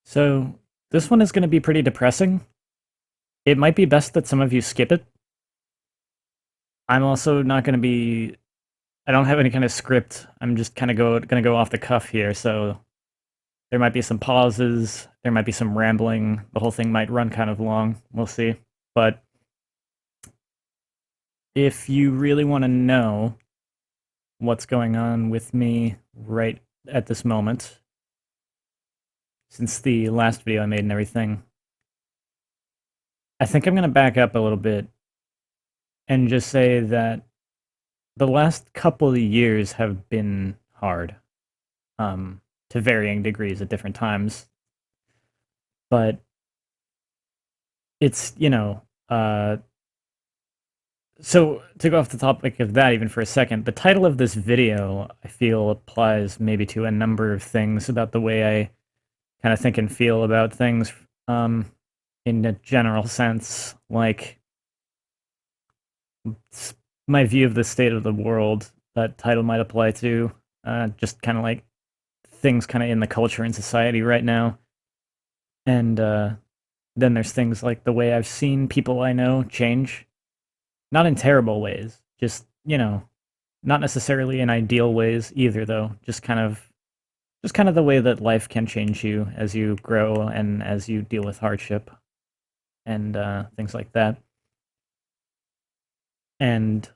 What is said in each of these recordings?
So this one is going to be pretty depressing. It might be best that some of you skip it. I'm also not going to be. I don't have any kind of script. I'm just kind of going to go off the cuff here. So there might be some pauses. There might be some rambling. The whole thing might run kind of long. We'll see. But if you really want to know what's going on with me right at this moment, since the last video I made and everything, I think I'm going to back up a little bit and just say that the last couple of years have been hard, to varying degrees at different times. But it's, so to go off the topic of that even for a second, the title of this video, I feel, applies maybe to a number of things about the way I kind of think and feel about things, in a general sense. Like, my view of the state of the world, that title might apply to, just kind of like things kind of in the culture and society right now. And then there's things like the way I've seen people I know change, not in terrible ways, just, not necessarily in ideal ways either, though. Just kind of the way that life can change you as you grow and as you deal with hardship and things like that. And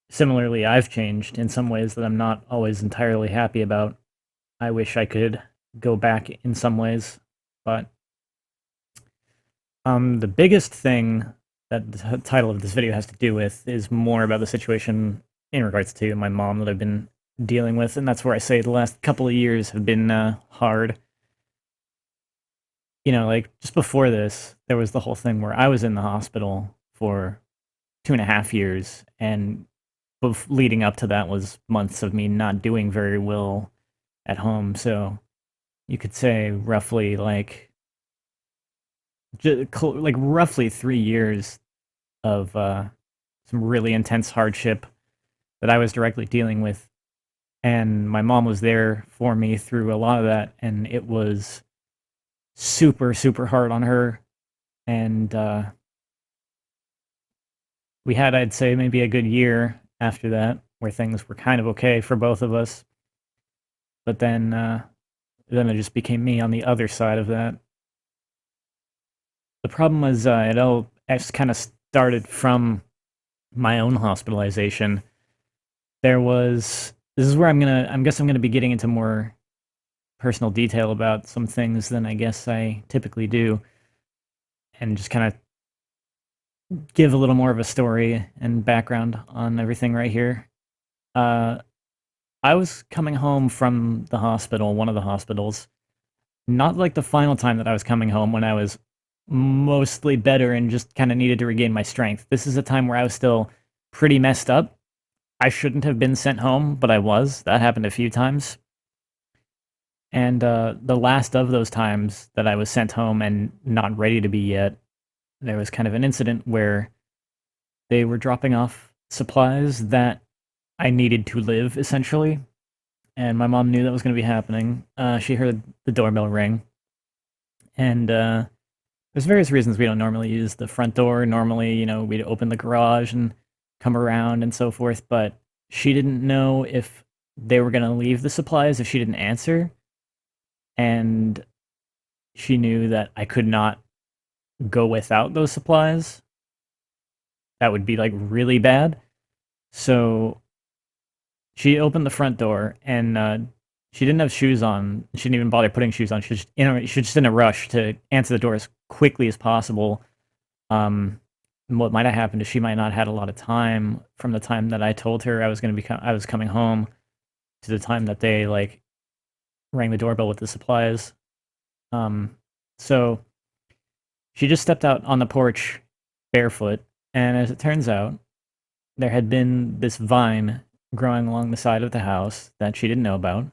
similarly, I've changed in some ways that I'm not always entirely happy about. I wish I could go back in some ways, but the biggest thing that the title of this video has to do with is more about the situation in regards to my mom that I've been dealing with, and that's where I say the last couple of years have been hard. Like just before this, there was the whole thing where I was in the hospital for 2.5 years, and leading up to that was months of me not doing very well at home. So you could say roughly like roughly 3 years of some really intense hardship that I was directly dealing with, and my mom was there for me through a lot of that, and it was super super hard on her. And we had, I'd say, maybe a good year after that where things were kind of okay for both of us, but then it just became me on the other side of that. The problem was, it all kind of started from my own hospitalization. This is where I guess I'm gonna be getting into more personal detail about some things than I guess I typically do, and just kind of give a little more of a story and background on everything right here. Uh, I was coming home from the hospital, one of the hospitals, not like the final time that I was coming home when I was mostly better and just kind of needed to regain my strength. This is a time where I was still pretty messed up. I shouldn't have been sent home, but I was. That happened a few times. And the last of those times that I was sent home and not ready to be yet, there was kind of an incident where they were dropping off supplies that I needed to live, essentially. And my mom knew that was going to be happening. She heard the doorbell ring. And there's various reasons we don't normally use the front door. Normally, we'd open the garage and come around and so forth. But she didn't know if they were going to leave the supplies if she didn't answer. And she knew that I could not go without those supplies. That would be like really bad. So she opened the front door, and she didn't have shoes on. She didn't even bother putting shoes on. She was just in a rush to answer the door as quickly as possible. What might have happened is she might not have had a lot of time from the time that I told her I was coming home to the time that they rang the doorbell with the supplies. So she just stepped out on the porch barefoot, and as it turns out, there had been this vine growing along the side of the house that she didn't know about.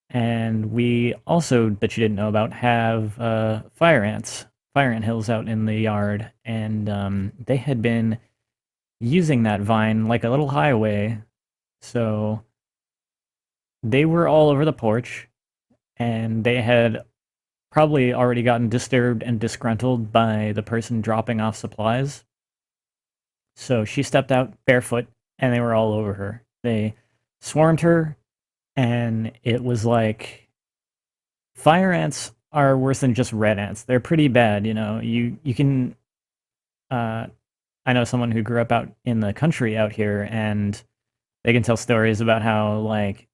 And we also, that she didn't know about, have fire ant hills out in the yard, and they had been using that vine like a little highway. So they were all over the porch, and they had probably already gotten disturbed and disgruntled by the person dropping off supplies. So she stepped out barefoot and they were all over her. They swarmed her, and it was like fire ants are worse than just red ants. They're pretty bad, you know. You can uh I know someone who grew up out in the country out here, and they can tell stories about how like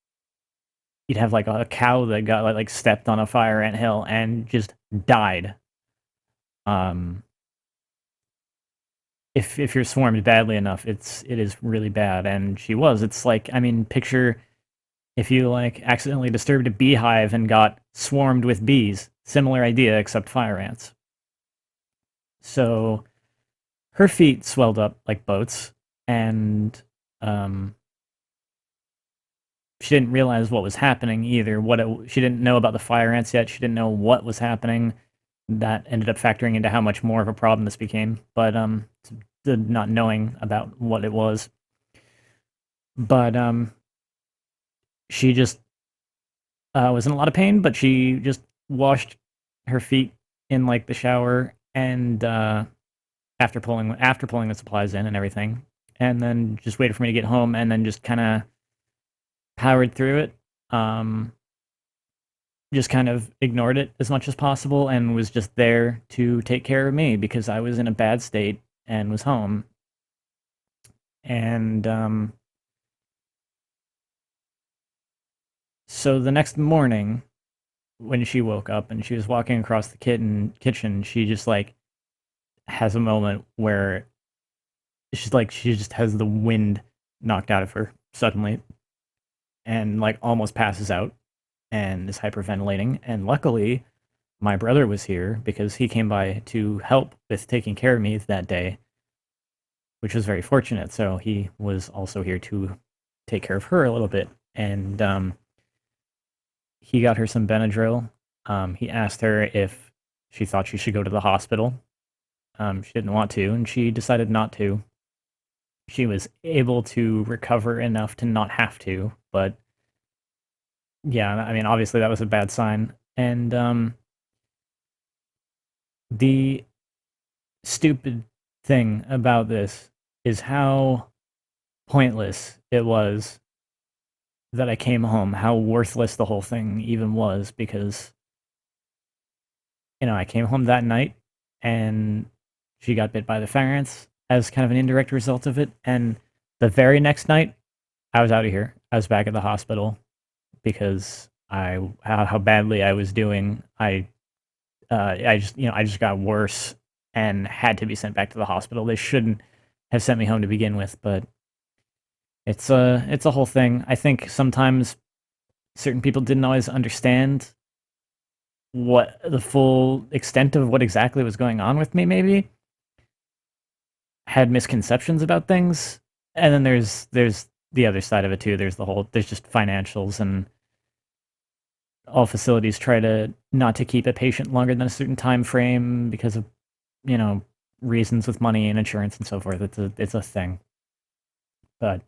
you'd have like a cow that got like stepped on a fire ant hill and just died. Um if you're swarmed badly enough, it is really bad, and she was. It's like, I mean, picture if you like accidentally disturbed a beehive and got swarmed with bees. Similar idea, except fire ants. So her feet swelled up like boats, and um, she didn't realize what was happening either. She didn't know about the fire ants yet. She didn't know what was happening. That ended up factoring into how much more of a problem this became. But the not knowing about what it was. But she just was in a lot of pain. But she just washed her feet in like the shower, and after pulling the supplies in and everything, and then just waited for me to get home, and then just kind of powered through it. Um, just kind of ignored it as much as possible, and was just there to take care of me because I was in a bad state and was home. And so the next morning, when she woke up and she was walking across the kitchen, she just like has a moment where she just has the wind knocked out of her suddenly, and like almost passes out and is hyperventilating. And luckily, my brother was here because he came by to help with taking care of me that day, which was very fortunate. So he was also here to take care of her a little bit. And he got her some Benadryl. He asked her if she thought she should go to the hospital. She didn't want to, and she decided not to. She was able to recover enough to not have to, but yeah, I mean, obviously that was a bad sign. And the stupid thing about this is how pointless it was that I came home, how worthless the whole thing even was, because, you know, I came home that night and she got bit by the fire ants as kind of an indirect result of it. And the very next night, I was out of here. I was back at the hospital because how badly I was doing. I just got worse and had to be sent back to the hospital. They shouldn't have sent me home to begin with, but it's a whole thing. I think sometimes certain people didn't always understand what the full extent of what exactly was going on with me, maybe had misconceptions about things. And then there's the other side of it too. There's just financials, and all facilities try to not to keep a patient longer than a certain time frame because of, you know, reasons with money and insurance and so forth. It's a thing. But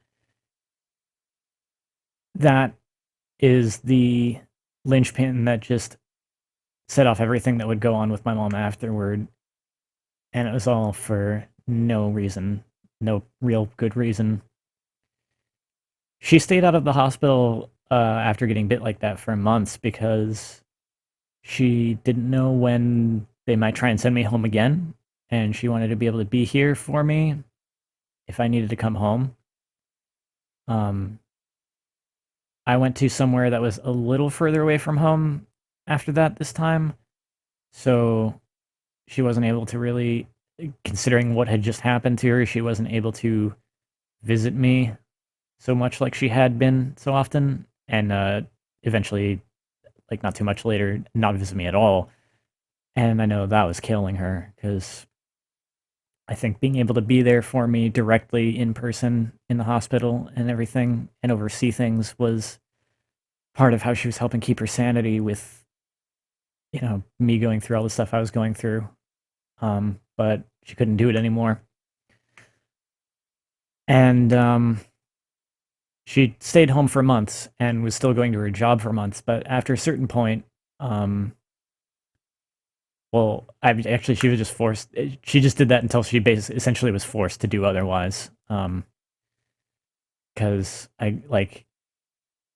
that is the linchpin that just set off everything that would go on with my mom afterward. And it was all for no reason, no real good reason. She stayed out of the hospital after getting bit like that for months because she didn't know when they might try and send me home again. And she wanted to be able to be here for me if I needed to come home. Um, I went to somewhere that was a little further away from home after that this time. So she wasn't able to really, considering what had just happened to her, she wasn't able to visit me so much like she had been so often. And eventually, like not too much later, not visit me at all. And I know that was killing her because I think being able to be there for me directly in person in the hospital and everything and oversee things was part of how she was helping keep her sanity with, you know, me going through all the stuff I was going through. But she couldn't do it anymore. And she stayed home for months and was still going to her job for months. But after a certain point, Well, I mean, actually, she was just forced. She just did that until she basically essentially was forced to do otherwise. Because I like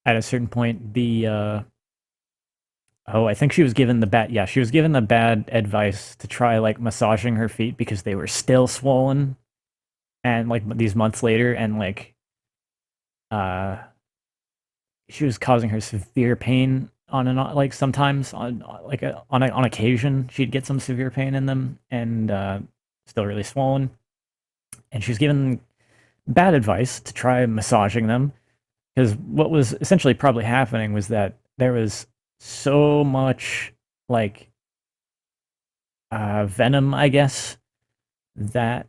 at a certain point the oh, I think she was given the bad. Yeah, she was given the bad advice to try like massaging her feet because they were still swollen, and like these months later, and uh, she was causing her severe pain on and on. Like sometimes on occasion, she'd get some severe pain in them, and still really swollen. And she was given bad advice to try massaging them because what was essentially probably happening was that there was so much like venom, I guess, that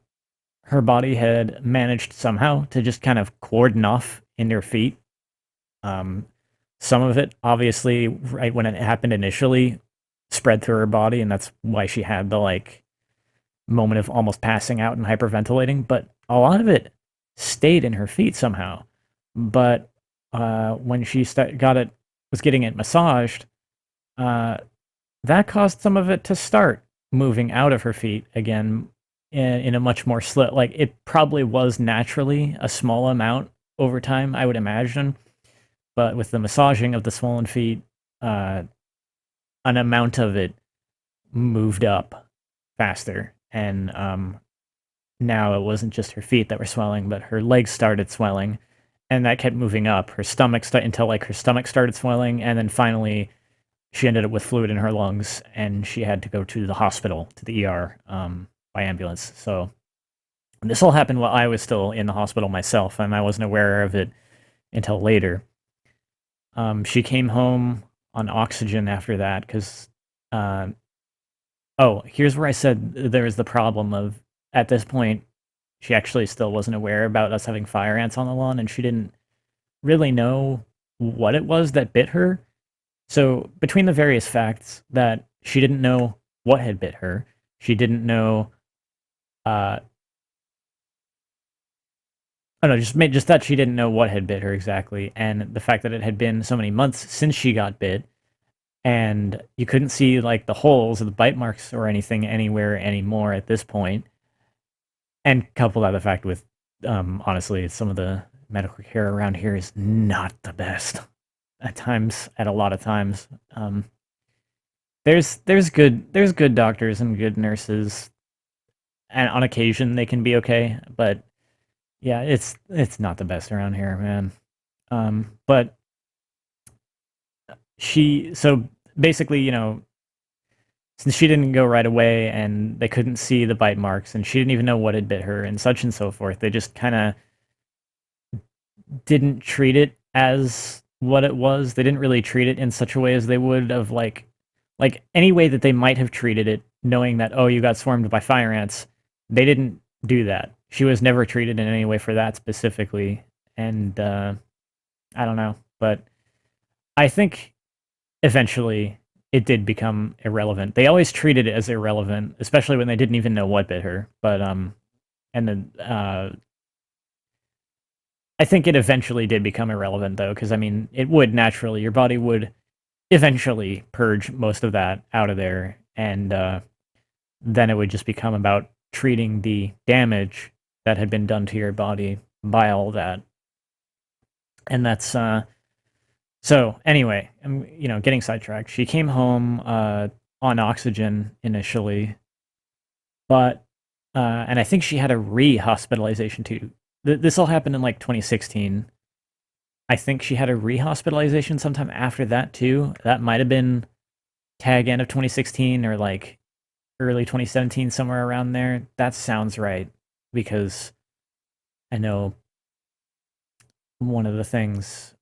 her body had managed somehow to just kind of cordon off in her feet. Um, some of it, obviously, right when it happened initially, spread through her body, and that's why she had the like moment of almost passing out and hyperventilating. But a lot of it stayed in her feet somehow. But when she got it, was getting it massaged, uh, that caused some of it to start moving out of her feet again in a much more slow. Like it probably was naturally a small amount over time, I would imagine, but with the massaging of the swollen feet, uh, an amount of it moved up faster, and now it wasn't just her feet that were swelling, but her legs started swelling, and that kept moving up. Her stomach until like her stomach started swelling, and then finally she ended up with fluid in her lungs, and she had to go to the hospital, to the ER, by ambulance. So this all happened while I was still in the hospital myself, and I wasn't aware of it until later. She came home on oxygen after that because, uh, oh, here's where I said there was the problem of at this point she actually still wasn't aware about us having fire ants on the lawn, and she didn't really know what it was that bit her. So, between the various facts that she didn't know what had bit her, she didn't know, uh, oh no, just that she didn't know what had bit her exactly, and the fact that it had been so many months since she got bit, and you couldn't see like the holes or the bite marks or anything anywhere anymore at this point, and couple that the fact with, honestly, some of the medical care around here is not the best at times, at a lot of times. There's good doctors and good nurses, and on occasion they can be okay, but yeah, it's not the best around here, man. But so basically, since she didn't go right away and they couldn't see the bite marks and she didn't even know what had bit her and such and so forth, they just kind of didn't treat it as what it was. They didn't really treat it in such a way as they would of like any way that they might have treated it, knowing that, oh, you got swarmed by fire ants. They didn't do that. She was never treated in any way for that specifically, and I don't know, but I think eventually it did become irrelevant. They always treated it as irrelevant, especially when they didn't even know what bit her. But and then I think it eventually did become irrelevant though, because I mean, it would naturally, your body would eventually purge most of that out of there, and then it would just become about treating the damage that had been done to your body by all that. And that's so anyway, I'm getting sidetracked. She came home on oxygen initially, but and I think she had a re-hospitalization too. This all happened in like 2016. I think she had a re-hospitalization sometime after that too. That might have been tag end of 2016 or like early 2017, somewhere around there. That sounds right because I know one of the things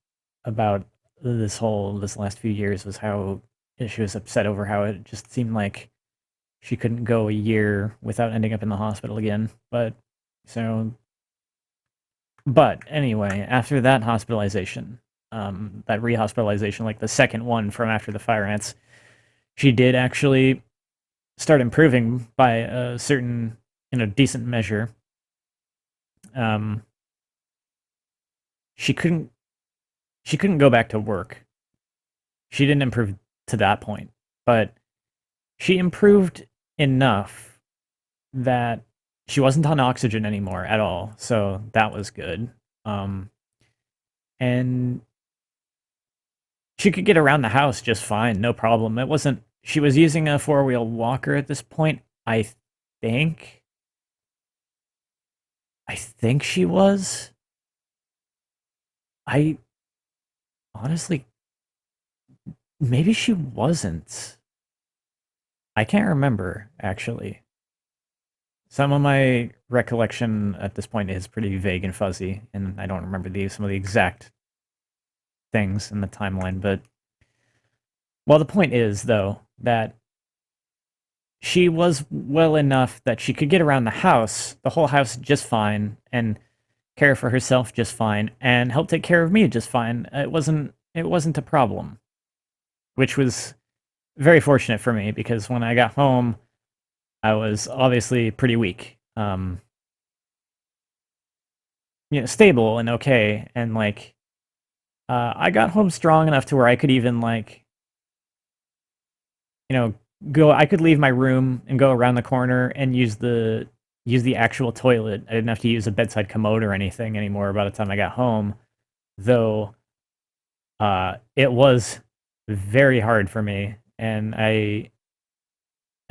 about this last few years was how she was upset over how it just seemed like she couldn't go a year without ending up in the hospital again. So but anyway, after that hospitalization, that rehospitalization, like the second one from after the fire ants, she did actually start improving by a certain, decent measure. Um, she couldn't she couldn't go back to work. She didn't improve to that point, but she improved enough that she wasn't on oxygen anymore at all, so that was good. Um, and she could get around the house just fine, no problem. It wasn't. She was using a four-wheel walker at this point. Think. I think she was. I honestly, maybe she wasn't. I can't remember actually. Some of my recollection at this point is pretty vague and fuzzy, and I don't remember some of the exact things in the timeline. But well, the point is though that she was well enough that she could get around the house, the whole house, just fine, and care for herself just fine, and help take care of me just fine. It wasn't a problem, which was very fortunate for me because when I got home, I was obviously pretty weak. Stable and okay, and like I got home strong enough to where I could even like you know go. I could leave my room and go around the corner and use the actual toilet. I didn't have to use a bedside commode or anything anymore by the time I got home. Though it was very hard for me, and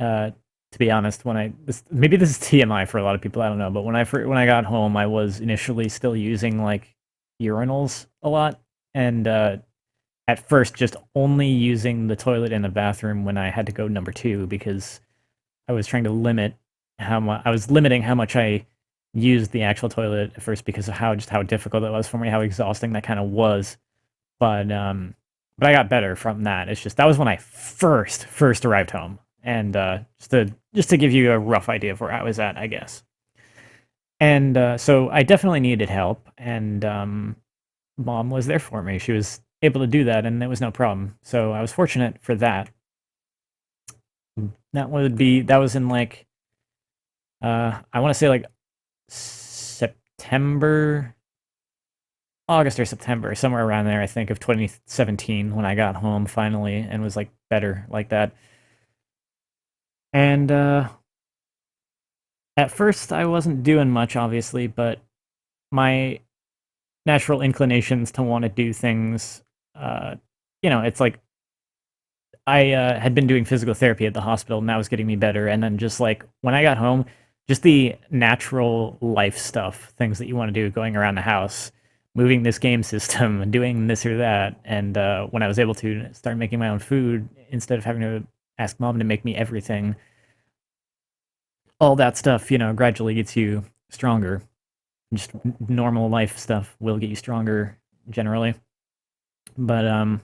uh, to be honest, maybe this is TMI for a lot of people, I don't know, but when I got home, I was initially still using like urinals a lot, and at first just only using the toilet in the bathroom when I had to go number two because I was trying to limit how much I was limiting how much I used the actual toilet at first because of how difficult it was for me, how exhausting that kind of was. But but I got better from that. It's just that was when I first arrived home, and just to give you a rough idea of where I was at, I guess. And so I definitely needed help, and mom was there for me. She was able to do that, and it was no problem. So I was fortunate for that. That was in like I want to say like September, August or September, somewhere around there, I think, of 2017 when I got home finally and was like better like that. And at first, I wasn't doing much, obviously, but my natural inclinations to want to do things, uh, it's like I had been doing physical therapy at the hospital, and that was getting me better. And then just like when I got home, just the natural life stuff, things that you want to do, going around the house, moving this game system, doing this or that. And when I was able to start making my own food instead of having to ask mom to make me everything, all that stuff, gradually gets you stronger. Just normal life stuff will get you stronger generally. But I'm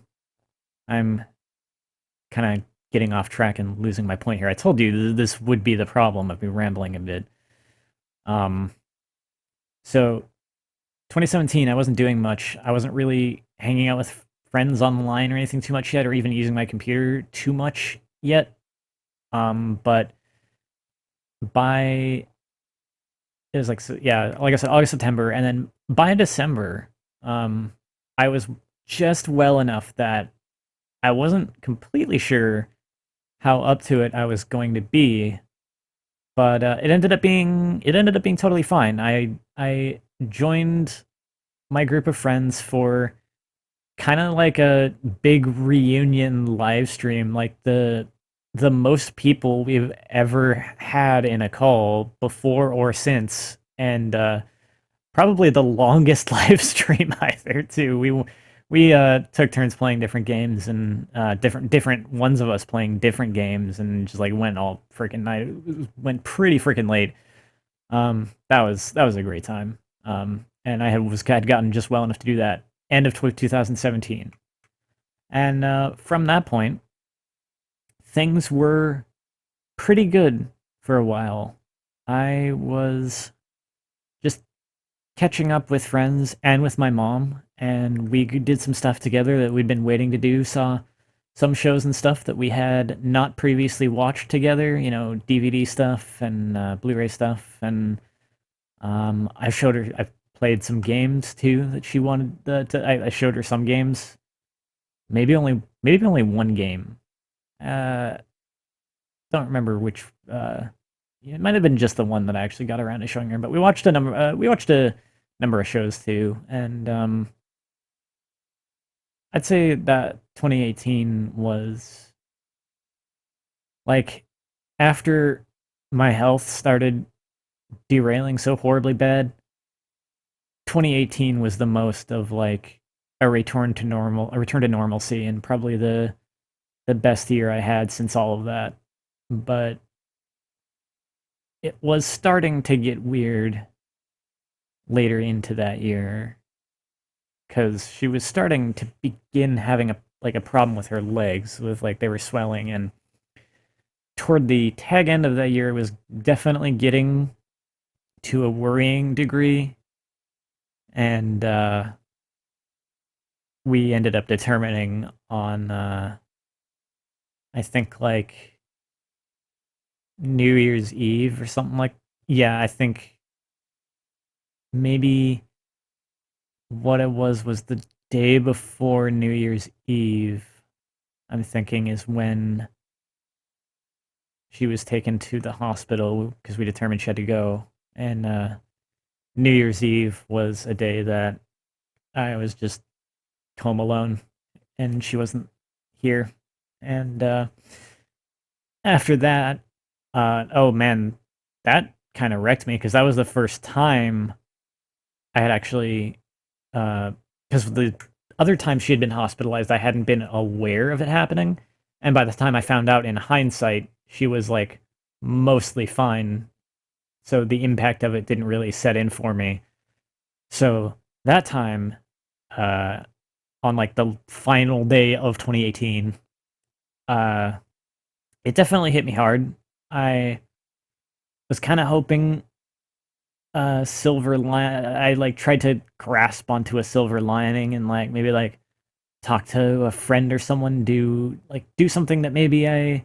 kind of getting off track and losing my point here. I told you this would be the problem of me rambling a bit. Um, so 2017, I wasn't doing much. I wasn't really hanging out with friends online or anything too much yet, or even using my computer too much yet. But by it was like yeah, like I said, August, September, and then by December, um, I was just well enough that I wasn't completely sure how up to it I was going to be, but it ended up being totally fine. I joined my group of friends for kind of like a big reunion live stream, like the most people we've ever had in a call before or since, and probably the longest live stream either too. We took turns playing different games and different ones of us playing different games and just like went all freaking night. It went pretty freaking late. That was a great time. And had gotten just well enough to do that end of 2017. And from that point, things were pretty good for a while. I was just catching up with friends and with my mom, and we did some stuff together that we'd been waiting to do. Saw some shows and stuff that we had not previously watched together, DVD stuff and Blu-ray stuff, and I played some games too that she wanted. I showed her some games, maybe only one game. Uh, don't remember which. It might have been just the one that I actually got around to showing her, but we watched a number. We watched a number of shows too, and I'd say that 2018 was like after my health started derailing so horribly bad. 2018 was the most of like a return to normalcy, and probably the best year I had since all of that. But it was starting to get weird later into that year because she was starting to begin having a problem with her legs, with like they were swelling, and toward the tag end of that year, it was definitely getting to a worrying degree, and we ended up determining on I think like New Year's Eve or something like. Yeah, I think maybe what it was the day before New Year's Eve. I'm thinking is when she was taken to the hospital because we determined she had to go, and New Year's Eve was a day that I was just home alone, and she wasn't here, and after that, oh man, that kind of wrecked me because that was the first time I had actually, because the other time she had been hospitalized, I hadn't been aware of it happening, and by the time I found out in hindsight, she was like mostly fine, so the impact of it didn't really set in for me. So that time, uh, on like the final day of 2018, uh, it definitely hit me hard. I was kind of hoping silver line. I like tried to grasp onto a silver lining and like maybe like talk to a friend or someone, do something that maybe I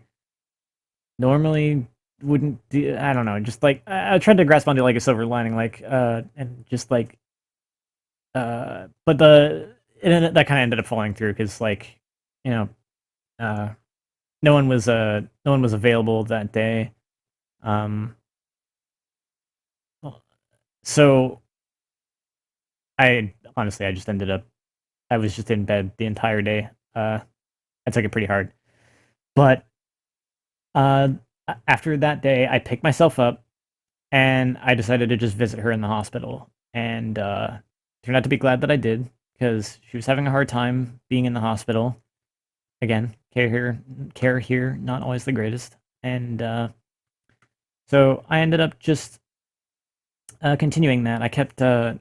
normally wouldn't do. I don't know, just like I tried to grasp onto like a silver lining, like and just like but that kind of ended up falling through because like you know uh no one was available that day. Um, so I honestly I just ended up I was just in bed the entire day. I took it pretty hard. But uh, after that day, I picked myself up and I decided to just visit her in the hospital. And turned out to be glad that I did because she was having a hard time being in the hospital. Again, care here, not always the greatest. And so I ended up just continuing that. I kept I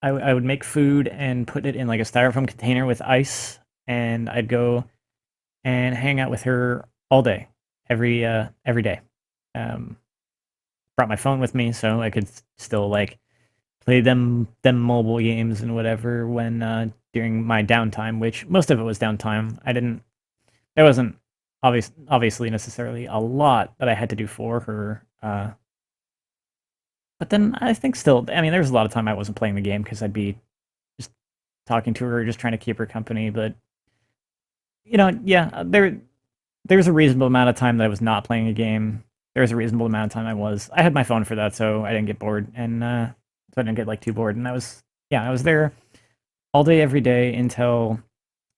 would make food and put it in like a styrofoam container with ice, and I'd go and hang out with her all day, every day. Um, Brought my phone with me so I could still like play them mobile games and whatever when during my downtime, which most of it was downtime. I didn't there wasn't obviously necessarily a lot that I had to do for her. But then I think still, I mean, there was a lot of time I wasn't playing the game because I'd be just talking to her, just trying to keep her company. But yeah, there was a reasonable amount of time that I was not playing a game. There was a reasonable amount of time I was. I had my phone for that, so I didn't get bored, and so I didn't get like too bored. And I was there all day, every day until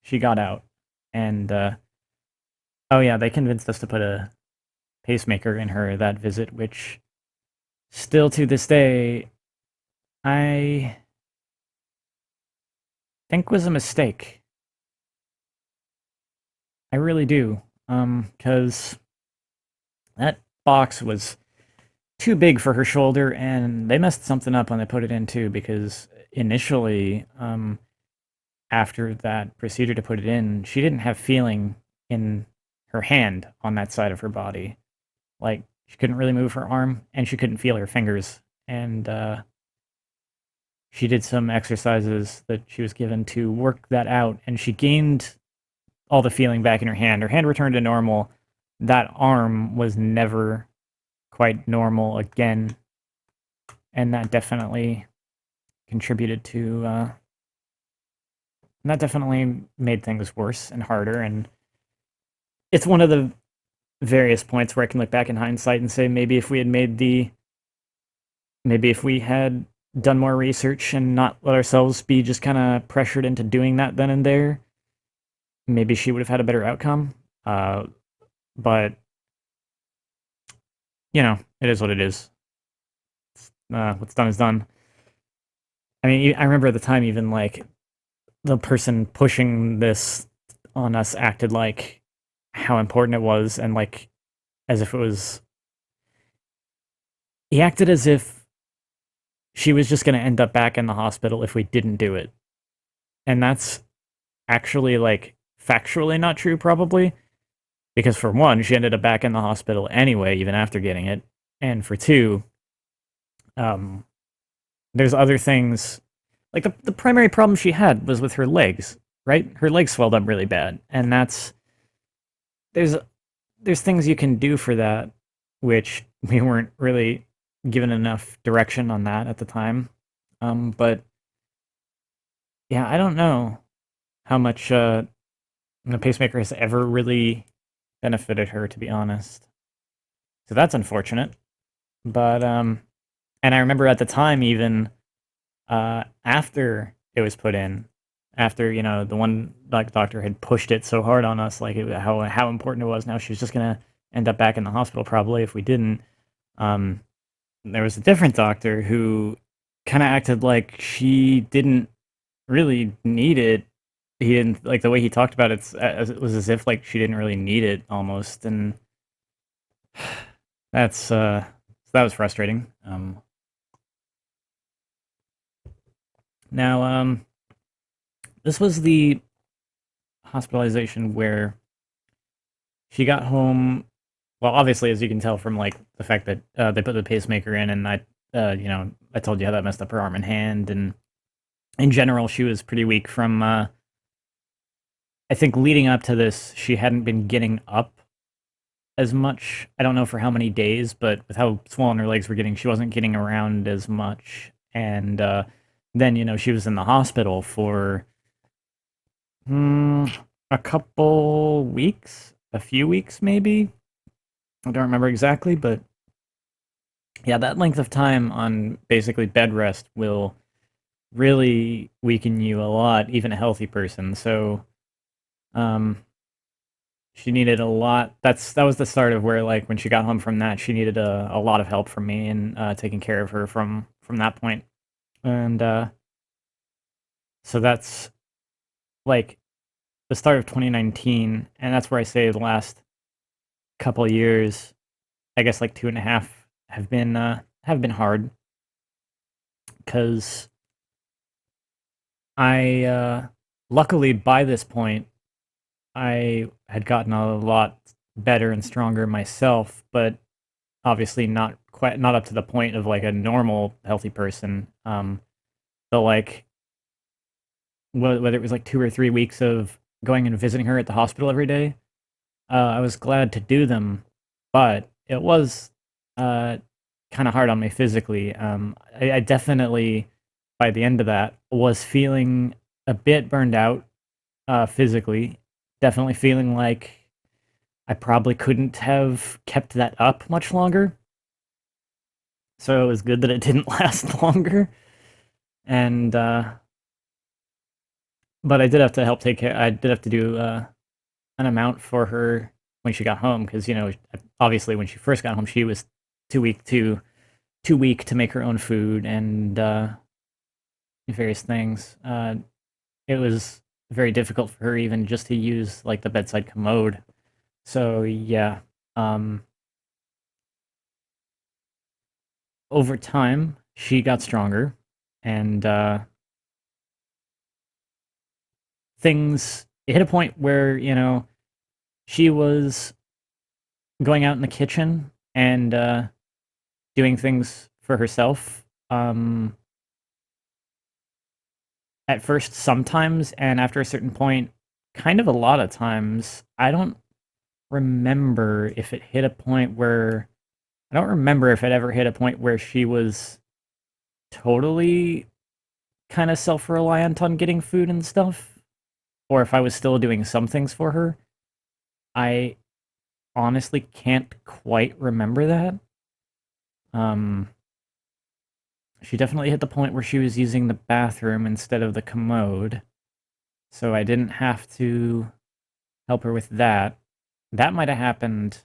she got out. And oh yeah, they convinced us to put a pacemaker in her that visit, which still to this day I think was a mistake. I really do, because that box was too big for her shoulder, and they messed something up when they put it in too. Because initially, after that procedure to put it in, she didn't have feeling in her hand on that side of her body. Like she couldn't really move her arm, and she couldn't feel her fingers. And she did some exercises that she was given to work that out, and she gained all the feeling back in her hand. Her hand returned to normal. That arm was never quite normal again, and that definitely contributed to that definitely made things worse and harder. And it's one of the various points where I can look back in hindsight and say maybe if we had made the maybe if we had done more research and not let ourselves be just kind of pressured into doing that then and there, maybe she would have had a better outcome. But it is what it is. What's done is done. I mean, I remember at the time, even like the person pushing this on us acted like how important it was, and like as if it was. He acted as if she was just going to end up back in the hospital if we didn't do it, and that's actually like factually not true, probably, because for one, she ended up back in the hospital anyway, even after getting it, and for two, um, there's other things. Like the primary problem she had was with her legs, right? Her legs swelled up really bad, and there's there's things you can do for that, which we weren't really given enough direction on that at the time. But yeah, I don't know how much the pacemaker has ever really benefited her, to be honest. So that's unfortunate. But and I remember at the time, even after it was put in, after the one like doctor had pushed it so hard on us, like how important it was. Now she was just gonna end up back in the hospital probably if we didn't. Um, there was a different doctor who kind of acted like she didn't really need it. He didn't like the way he talked about it. It was as if like she didn't really need it almost, and that was frustrating. Now, this was the hospitalization where she got home. Well, obviously, as you can tell from like the fact that they put the pacemaker in, and I told you how that messed up her arm and hand, and in general, she was pretty weak from. I think leading up to this, she hadn't been getting up as much. I don't know for how many days, but with how swollen her legs were getting, she wasn't getting around as much. And then, she was in the hospital for a couple weeks, a few weeks maybe. I don't remember exactly, but yeah, that length of time on basically bed rest will really weaken you a lot, even a healthy person. So, um, she needed a lot. That was the start of where, like, when she got home from that, she needed a lot of help from me and taking care of her from that point. And so that's like the start of 2019, and that's where I say the last couple of years, I guess like 2.5, have been hard because I luckily by this point I had gotten a lot better and stronger myself, but obviously not up to the point of like a normal healthy person. So like whether it was like 2 or 3 weeks of going and visiting her at the hospital every day, I was glad to do them, but it was uh, kind of hard on me physically. I definitely by the end of that was feeling a bit burned out physically. Definitely feeling like I probably couldn't have kept that up much longer. So it was good that it didn't last longer. And but I did have to help take care. I did have to do an amount for her when she got home because obviously when she first got home she was too weak to make her own food and various things. It was very difficult for her even just to use like the bedside commode. So yeah, um, over time she got stronger, and things it hit a point where she was going out in the kitchen and doing things for herself. At first, sometimes, and after a certain point, kind of a lot of times. I don't remember if it hit a point where I don't remember if it ever hit a point where she was totally kind of self-reliant on getting food and stuff, or if I was still doing some things for her. I honestly can't quite remember that. Um, she definitely hit the point where she was using the bathroom instead of the commode, so I didn't have to help her with that. That might have happened.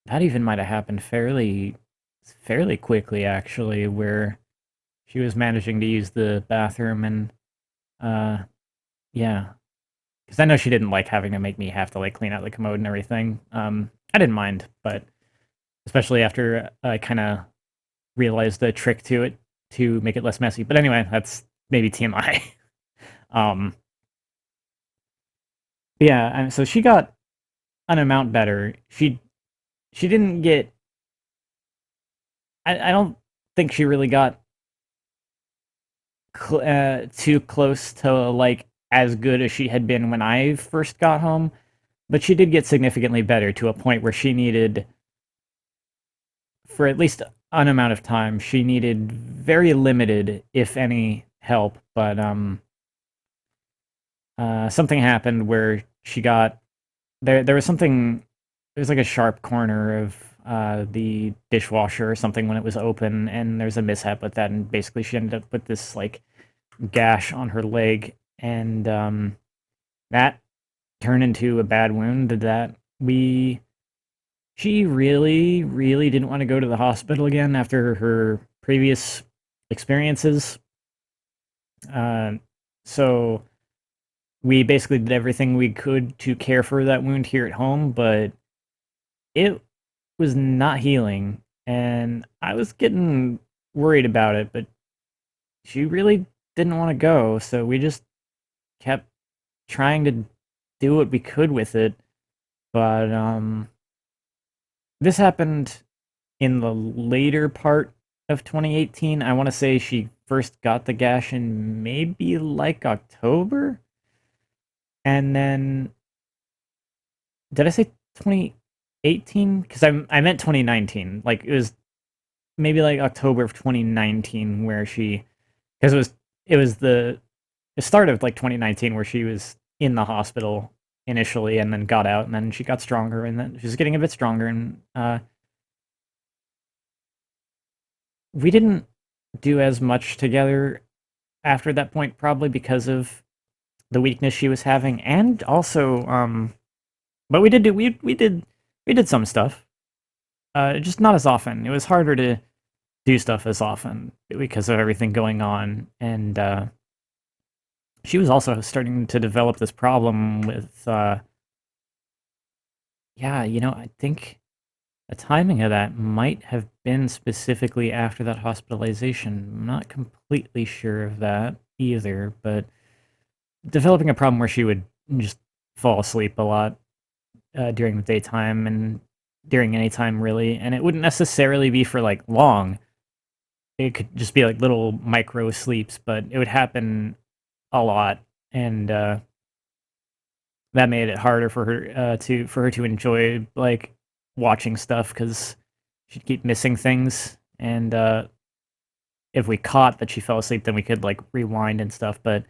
That even might have happened fairly quickly, actually, where she was managing to use the bathroom and uh, yeah, because I know she didn't like having to make me have to like clean out the commode and everything. I didn't mind, but especially after I kind of realized the trick to it to make it less messy. But anyway, that's maybe TMI. um, yeah, so she got an amount better. She didn't get. I don't think she really got too close to like as good as she had been when I first got home, but she did get significantly better to a point where she needed, for at least an amount of time, she needed very limited, if any, help. But something happened where she got there. There was something. There was like a sharp corner of the dishwasher or something when it was open, and there was a mishap with that, and basically she ended up with this like gash on her leg, and that turned into a bad wound that we she really didn't want to go to the hospital again after her previous experiences. Uh, so we basically did everything we could to care for that wound here at home, but it was not healing, and I was getting worried about it, but she really didn't want to go, so we just kept trying to do what we could with it. But this happened in the later part of 2018. I want to say she first got the gash in maybe like October. And then did I say 2018? Because I meant 2019. Like it was maybe like October of 2019 where she, because it was the start of like 2019 where she was in the hospital initially and then got out and then she got stronger and then she was getting a bit stronger and we didn't do as much together after that point, probably because of the weakness she was having, and also, but we did some stuff, just not as often. It was harder to do stuff as often because of everything going on, and she was also starting to develop this problem with, yeah, I think the timing of that might have been specifically after that hospitalization. I'm not completely sure of that either, but developing a problem where she would just fall asleep a lot during the daytime and during any time really, and it wouldn't necessarily be for like long. It could just be like little micro sleeps, but it would happen a lot, and that made it harder for her to enjoy like watching stuff because she'd keep missing things, and if we caught that she fell asleep, then we could like rewind and stuff. But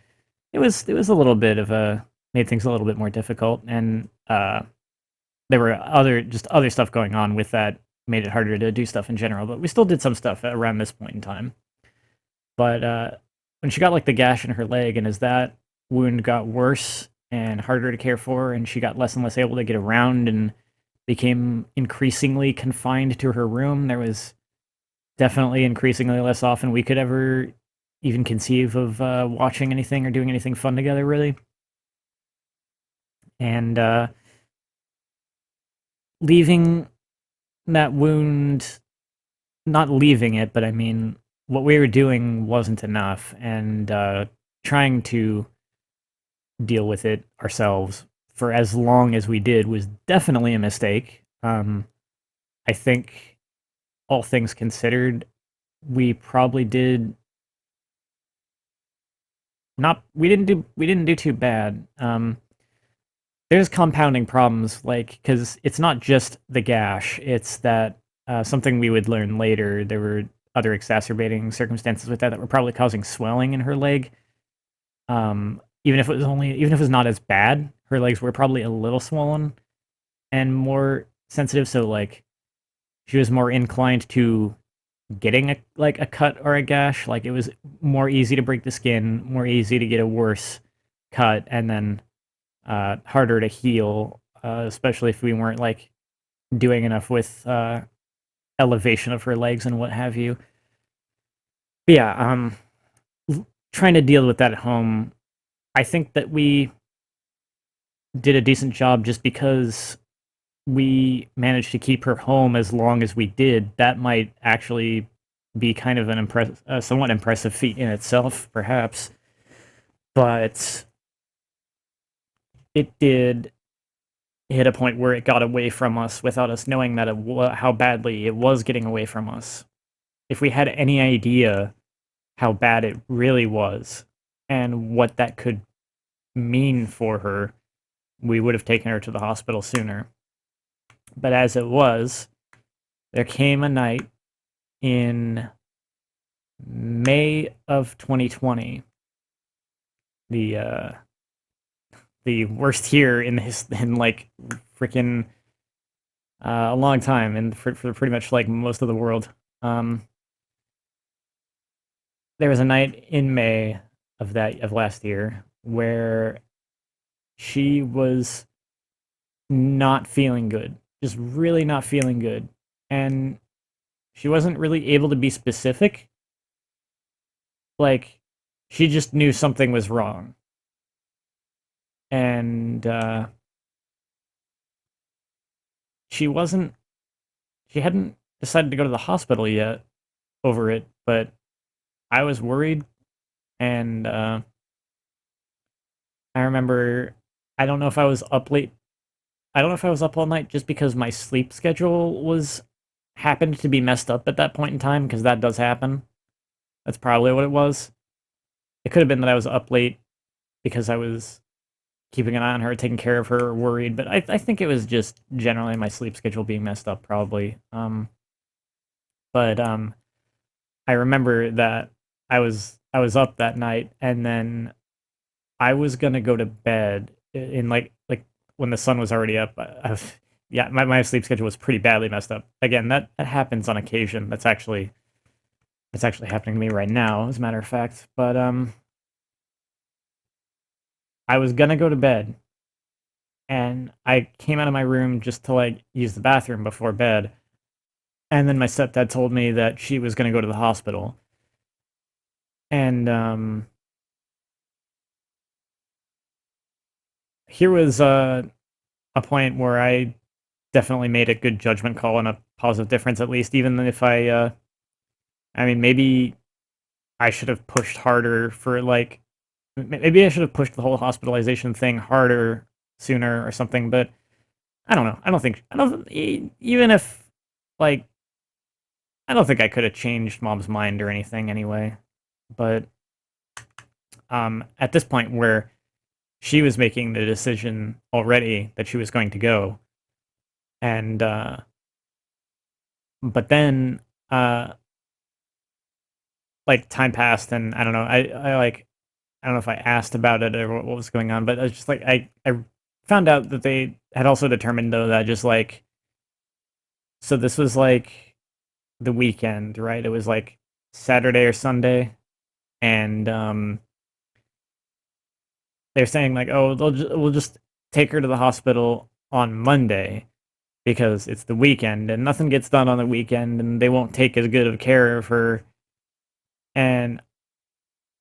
it was a little bit of a made things a little bit more difficult, and there were other stuff going on with that made it harder to do stuff in general. But we still did some stuff around this point in time. But when she got like the gash in her leg, and as that wound got worse and harder to care for, and she got less and less able to get around and became increasingly confined to her room, there was definitely increasingly less often we could ever even conceive of watching anything or doing anything fun together, really. And leaving that wound, not leaving it, but I mean, what we were doing wasn't enough, and trying to deal with it ourselves for as long as we did was definitely a mistake. I think, all things considered, we probably did not. We didn't do too bad. There's compounding problems, like because it's not just the gash; it's that something we would learn later. There were other exacerbating circumstances with that were probably causing swelling in her leg. Even if it was not as bad, her legs were probably a little swollen, and more sensitive, so like she was more inclined to getting a cut or a gash. Like it was more easy to break the skin, more easy to get a worse cut, and then harder to heal, especially if we weren't like doing enough with elevation of her legs and what have you. But yeah, trying to deal with that at home. I think that we did a decent job just because we managed to keep her home as long as we did. That might actually be kind of an somewhat impressive feat in itself, perhaps. But it did hit a point where it got away from us without us knowing that how badly it was getting away from us. If we had any idea how bad it really was and what that could mean for her, we would have taken her to the hospital sooner. But as it was, there came a night in May of 2020, the worst year in like freaking a long time, and for pretty much like most of the world. There was a night in May of last year where she was not feeling good, just really not feeling good, and she wasn't really able to be specific. Like she just knew something was wrong, and she wasn't. She hadn't decided to go to the hospital yet over it, but I was worried, and I remember. I don't know if I was up late. I don't know if I was up all night just because my sleep schedule was happened to be messed up at that point in time, because that does happen. That's probably what it was. It could have been that I was up late because I was keeping an eye on her, taking care of her, worried. But I think it was just generally my sleep schedule being messed up, probably. But I remember that I was up that night, and then I was gonna go to bed in like when the sun was already up. Yeah, my sleep schedule was pretty badly messed up. Again, that happens on occasion. That's actually happening to me right now, as a matter of fact. But I was gonna go to bed, and I came out of my room just to like use the bathroom before bed, and then my stepdad told me that she was gonna go to the hospital, and here was a point where I definitely made a good judgment call and a positive difference, at least, even if I mean, maybe I should have pushed harder for like, maybe I should have pushed the whole hospitalization thing harder sooner or something, but I don't know. I don't, even if, like, I don't think I could have changed mom's mind or anything anyway. But at this point where she was making the decision already that she was going to go, and but then like time passed, and I don't know. I like I don't know if I asked about it or what was going on, but I was just like I found out that they had also determined though that just like, so this was like the weekend, right? It was like Saturday or Sunday, and they're saying like, oh, we'll just take her to the hospital on Monday because it's the weekend and nothing gets done on the weekend, and they won't take as good of care of her. And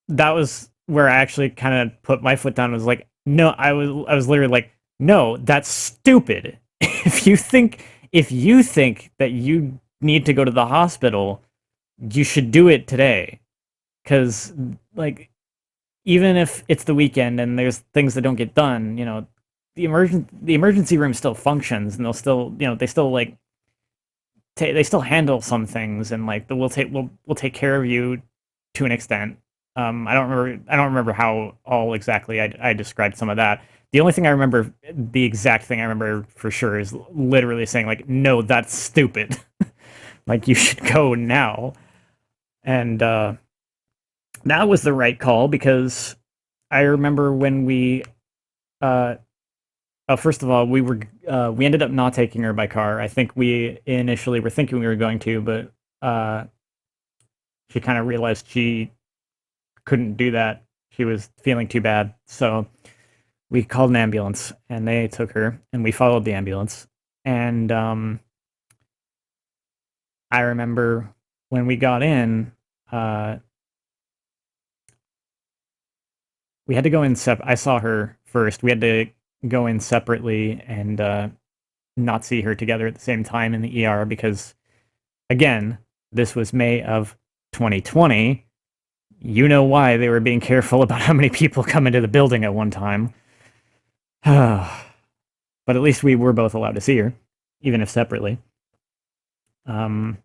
that was where I actually kind of put my foot down and was like, no, I was literally like, no, that's stupid. If you think that you need to go to the hospital, you should do it today. Cause like, even if it's the weekend and there's things that don't get done, the emergency room still functions, and they'll still, they still like they still handle some things, and like we'll take care of you to an extent. I don't remember how all exactly I described some of that. The only thing I remember, the exact thing I remember for sure, is literally saying like, "No, that's stupid. Like you should go now." And that was the right call, because I remember when we uh, First of all, we ended up not taking her by car. I think we initially were thinking we were going to, but uh, she kind of realized she couldn't do that. She was feeling too bad, so we called an ambulance, and they took her, and we followed the ambulance. And I remember when we got in, uh, we had to go in I saw her first. We had to go in separately and not see her together at the same time in the ER because, again, this was May of 2020. You know why they were being careful about how many people come into the building at one time. But at least we were both allowed to see her, even if separately. Um,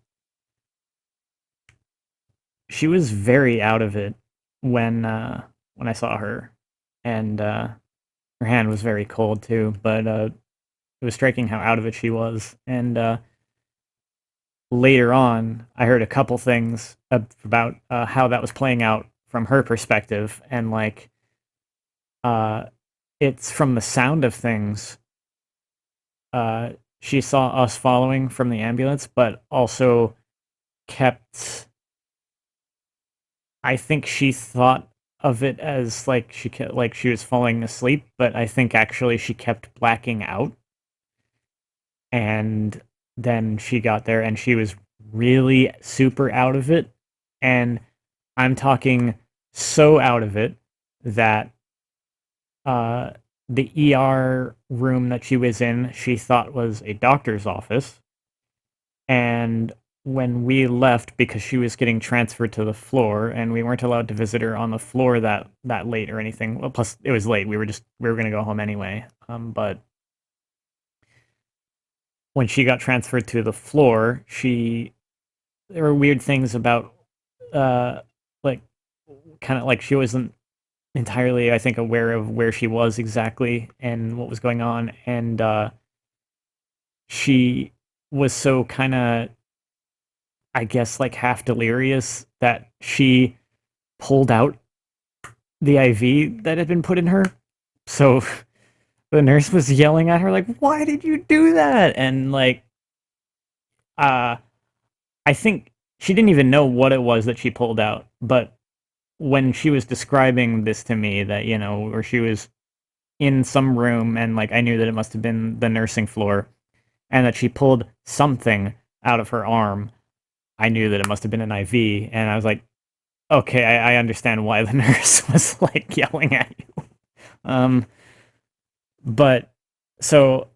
she was very out of it when I saw her, and her hand was very cold too. But it was striking how out of it she was. And later on, I heard a couple things about how that was playing out from her perspective, and like uh, it's from the sound of things. She saw us following from the ambulance, but also kept. I think she thought of it as like like she was falling asleep, but I think actually she kept blacking out. And then she got there and she was really super out of it. And I'm talking so out of it that uh, the ER room that she was in, she thought was a doctor's office. And when we left, because she was getting transferred to the floor, and we weren't allowed to visit her on the floor that late or anything. Well, plus it was late. We were gonna go home anyway. But when she got transferred to the floor, she there were weird things about uh like kind of like she wasn't entirely, I think, aware of where she was exactly and what was going on, and she was so kind of, I guess, like half delirious that she pulled out the IV that had been put in her. So the nurse was yelling at her like, "Why did you do that?" And like uh I think she didn't even know what it was that she pulled out, but when she was describing this to me, that, you know, where she was in some room and like I knew that it must have been the nursing floor, and that she pulled something out of her arm, I knew that it must have been an IV. And I was like, okay, I understand why the nurse was like yelling at you. Um, but so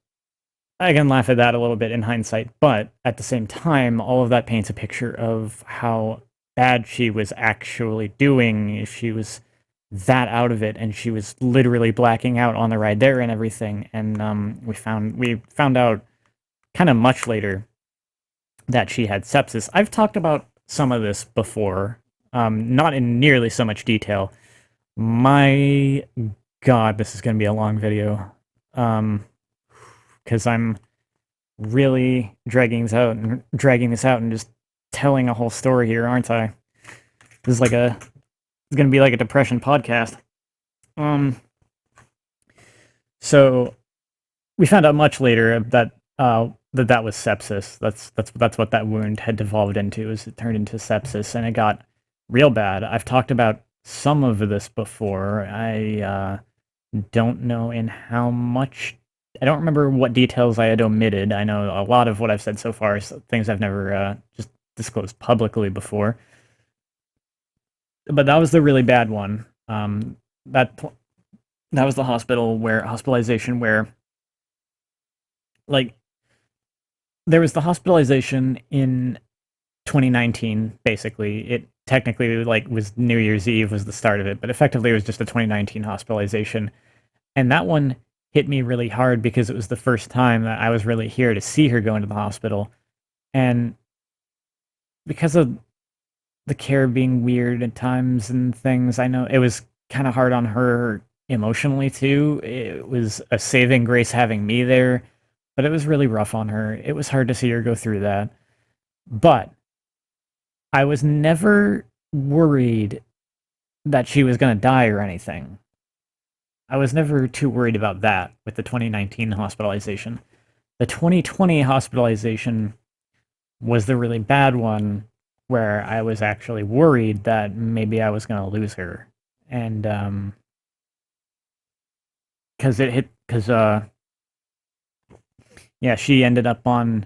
I can laugh at that a little bit in hindsight, but at the same time, all of that paints a picture of how bad she was actually doing. If she was that out of it, and she was literally blacking out on the ride there and everything. And we found out kind of much later that she had sepsis. I've talked about some of this before, not in nearly so much detail. My God, this is going to be a long video. Because I'm really dragging this out and just telling a whole story here, aren't I? This is like it's gonna be like a depression podcast. Um, so we found out much later that that was sepsis. That's what that wound had devolved into. Is it turned into sepsis, and it got real bad. I've talked about some of this before. I don't know in how much. I don't remember what details I had omitted. I know a lot of what I've said so far is things I've never just disclosed publicly before. But that was the really bad one. That that was the hospitalization where, like, there was the hospitalization in 2019. Basically, it technically like was New Year's Eve was the start of it, but effectively it was just a 2019 hospitalization. And that one hit me really hard because it was the first time that I was really here to see her go into the hospital. And because of the care being weird at times and things, I know it was kind of hard on her emotionally too. It was a saving grace having me there, but it was really rough on her. It was hard to see her go through that. But I was never worried that she was going to die or anything. I was never too worried about that with the 2019 hospitalization. The 2020 hospitalization was the really bad one where I was actually worried that maybe I was going to lose her. And cuz it hit cuz yeah, she ended up on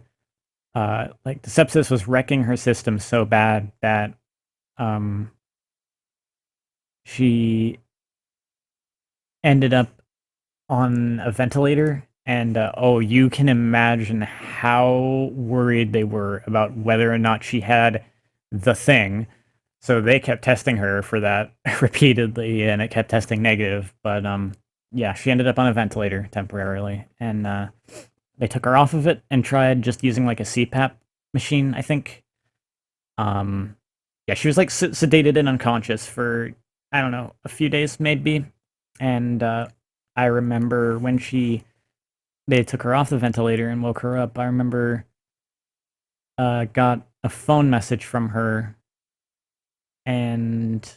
like the sepsis was wrecking her system so bad that um she ended up on a ventilator. And oh, you can imagine how worried they were about whether or not she had the thing. So they kept testing her for that repeatedly, and it kept testing negative. But yeah, she ended up on a ventilator temporarily, and they took her off of it and tried just using like a CPAP machine, I think. Um, yeah, she was like sedated and unconscious for, I don't know, a few days maybe. And I remember when they took her off the ventilator and woke her up. I remember got a phone message from her and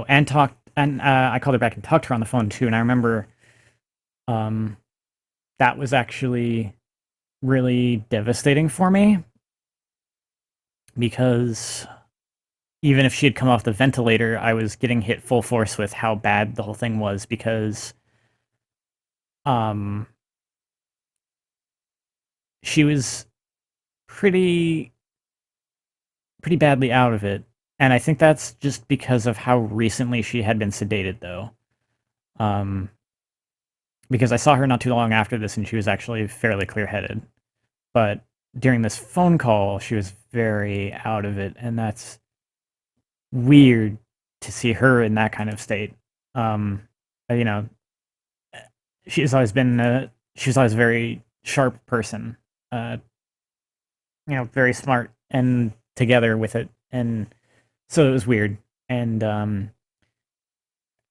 and talked, and I called her back and talked to her on the phone too. And I remember um, that was actually really devastating for me because even if she had come off the ventilator, I was getting hit full force with how bad the whole thing was because um, she was pretty pretty badly out of it. And I think that's just because of how recently she had been sedated, though. Um, because I saw her not too long after this, and she was actually fairly clear-headed. But during this phone call, she was very out of it, and that's weird to see her in that kind of state. Um, you know, she's always a very sharp person. Uh, very smart and together with it, and so it was weird. And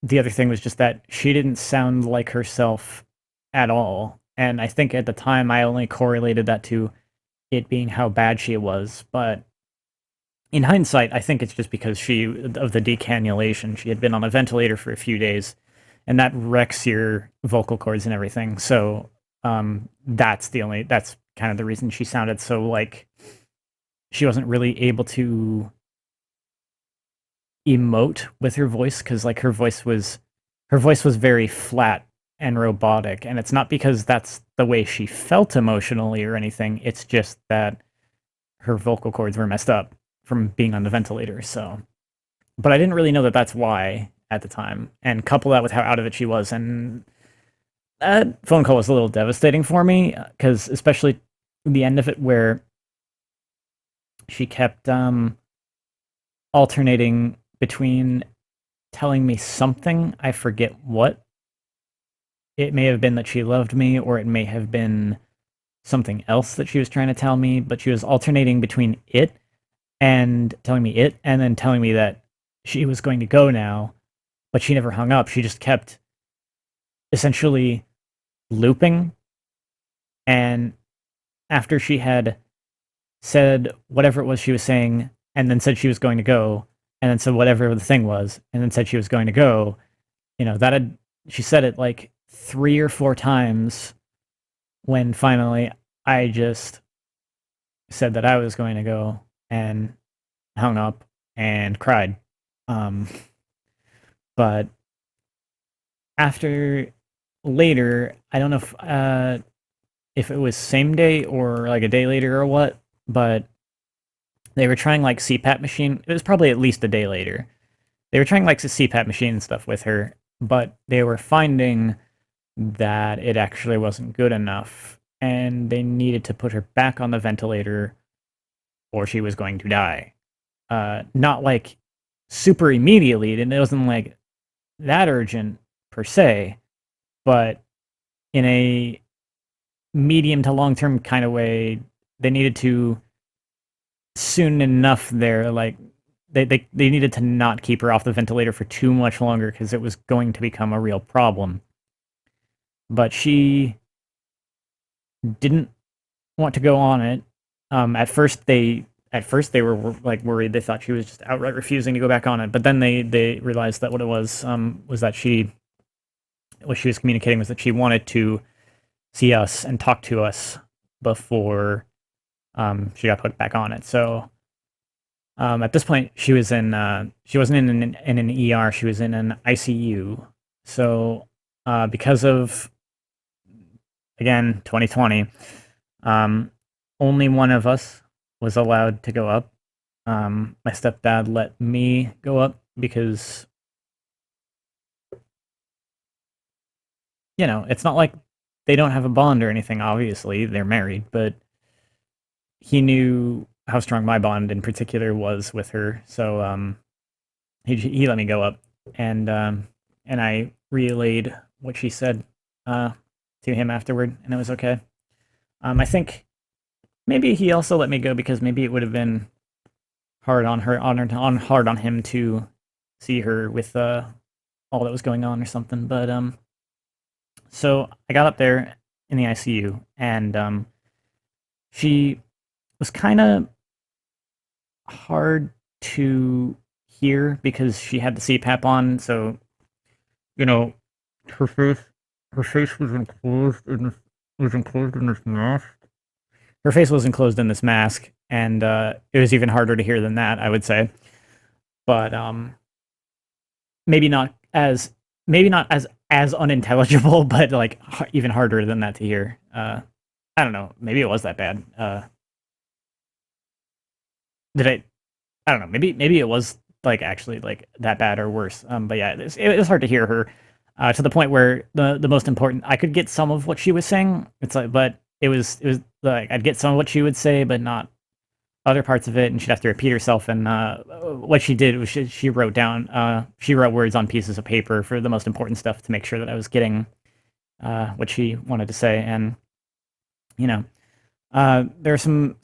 the other thing was just that she didn't sound like herself at all. And I think at the time I only correlated that to it being how bad she was. But in hindsight, I think it's just because of the decannulation. She had been on a ventilator for a few days, and that wrecks your vocal cords and everything. So that's kind of the reason she sounded so like she wasn't really able to emote with her voice because like her voice was very flat and robotic, and it's not because that's the way she felt emotionally or anything. It's just that her vocal cords were messed up from being on the ventilator. So, but I didn't really know that that's why at the time, and couple that with how out of it she was, and that phone call was a little devastating for me because especially the end of it where she kept alternating between telling me something, I forget what. It may have been that she loved me, or it may have been something else that she was trying to tell me, but she was alternating between it and telling me it, and then telling me that she was going to go now, but she never hung up. She just kept essentially looping. And after she had said whatever it was she was saying, and then said she was going to go, and then said whatever the thing was, and then said she was going to go, she said it like 3 or 4 times when finally I just said that I was going to go and hung up and cried. Um, but after later, I don't know if it was same day or like a day later or what, but they were trying like CPAP machine. It was probably at least a day later. They were trying like the CPAP machine and stuff with her, but they were finding that it actually wasn't good enough, and they needed to put her back on the ventilator or she was going to die. Not like super immediately, and it wasn't like that urgent per se, but in a medium to long term kind of way, they needed to soon enough there, like they needed to not keep her off the ventilator for too much longer because it was going to become a real problem. But she didn't want to go on it. At first they were like worried. They thought she was just outright refusing to go back on it. But then they realized that what it was that she what she was communicating was that she wanted to see us and talk to us before she got put back on it. So at this point, she wasn't in an ER. She was in an ICU. So because of again 2020, um, only one of us was allowed to go up. My stepdad let me go up because it's not like they don't have a bond or anything. Obviously, they're married, but he knew how strong my bond in particular was with her. So he let me go up, and I relayed what she said uh, to him afterward, and it was okay. I think maybe he also let me go because maybe it would have been hard on him to see her with all that was going on or something. But so I got up there in the ICU, and she was kind of hard to hear because she had the CPAP on. So you know, her face her face was enclosed in this mask. Her face was enclosed in this mask, and it was even harder to hear than that, I would say. But maybe not as maybe not as unintelligible, but like even harder than that to hear. I don't know. Maybe it was that bad. Did I? I don't know. Maybe it was like actually like that bad or worse. But yeah, it was hard to hear her to the point where the most important I could get some of what she was saying. It's like, but it was like I'd get some of what she would say, but not other parts of it, and she'd have to repeat herself. And what she did was she wrote down she wrote words on pieces of paper for the most important stuff to make sure that I was getting what she wanted to say. And you know, there were some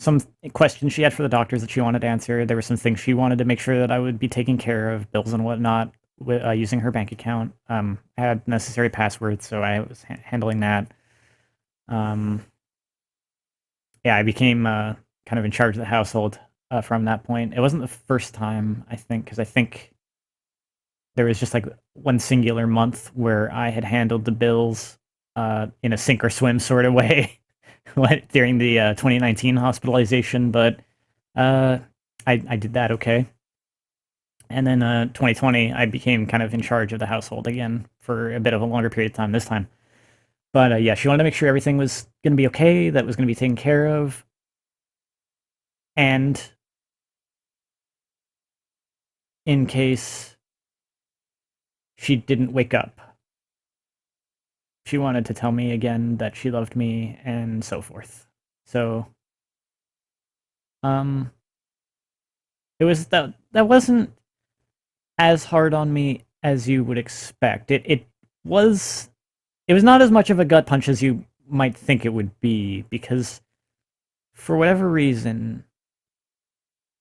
questions she had for the doctors that she wanted to answer. There were some things she wanted to make sure that I would be taking care of, bills and whatnot, using her bank account. I had necessary passwords, so I was handling that. Um, yeah, I became kind of in charge of the household from that point. It wasn't the first time, I think, because I think there was just like one singular month where I had handled the bills in a sink or swim sort of way during the 2019 hospitalization, but uh, I did that okay. And then 2020, I became kind of in charge of the household again for a bit of a longer period of time this time. But yeah, she wanted to make sure everything was going to be okay, that was going to be taken care of, and in case she didn't wake up, she wanted to tell me again that she loved me and so forth. So um, it was that wasn't as hard on me as you would expect. Was it was not as much of a gut punch as you might think it would be because for whatever reason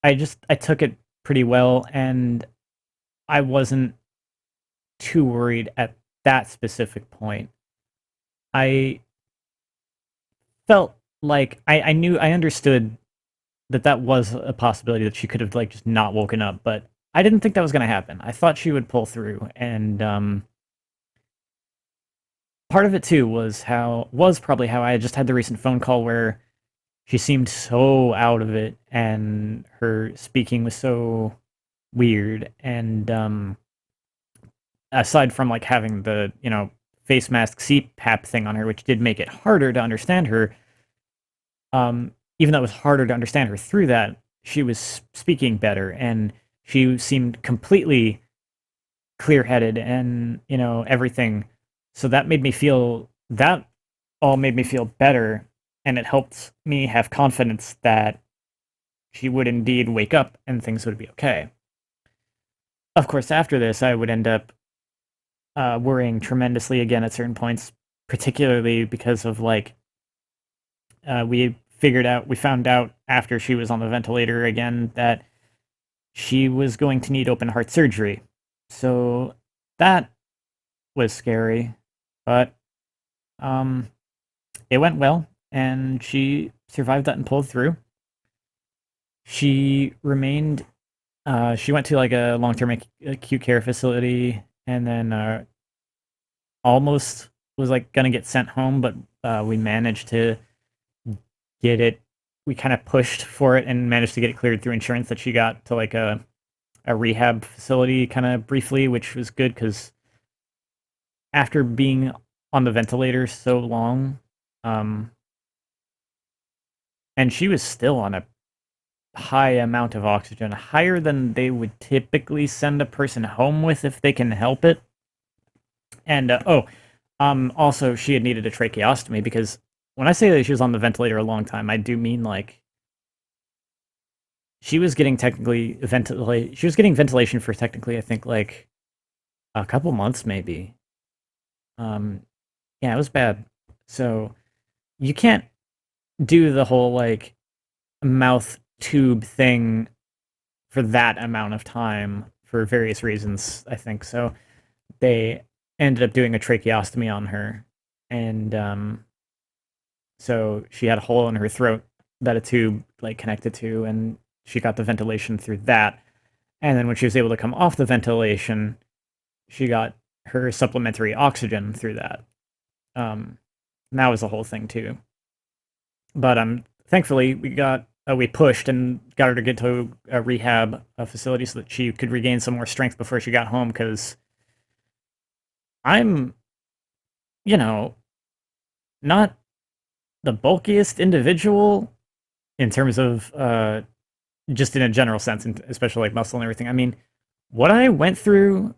I took it pretty well, and I wasn't too worried at that specific point. I felt like I understood that that was a possibility that she could have like just not woken up, but I didn't think that was going to happen. I thought she would pull through, and part of it too was probably how I just had the recent phone call where she seemed so out of it, and her speaking was so weird. And aside from like having the face mask CPAP thing on her, which did make it harder to understand her, even though it was harder to understand her through that, she was speaking better, and she seemed completely clear-headed, and everything. So that all made me feel better, and it helped me have confidence that she would indeed wake up and things would be okay. Of course, after this, I would end up worrying tremendously again at certain points, particularly because of like we found out after she was on the ventilator again that she was going to need open heart surgery. So that was scary, but um, it went well, and she survived that and pulled through. She remained. She went to like a long-term acute care facility, and then almost was like gonna get sent home, but we managed to get it. We kind of pushed for it and managed to get it cleared through insurance that she got to like a rehab facility kind of briefly, which was good because after being on the ventilator so long, um, and she was still on a high amount of oxygen, higher than they would typically send a person home with if they can help it. And also she had needed a tracheostomy because when I say that she was on the ventilator a long time, I do mean like she was getting technically ventilate. She was getting ventilation for technically, I think, like a couple months maybe. Um, yeah, it was bad. So you can't do the whole like mouth tube thing for that amount of time for various reasons, I think. So they ended up doing a tracheostomy on her, and so she had a hole in her throat that a tube like connected to, and she got the ventilation through that. And then when she was able to come off the ventilation, she got her supplementary oxygen through that. And that was the whole thing too. But thankfully we pushed and got her to get to a rehab facility so that she could regain some more strength before she got home. Because I'm, you know, not the bulkiest individual in terms of just in a general sense, and especially like muscle and everything. I mean, what I went through,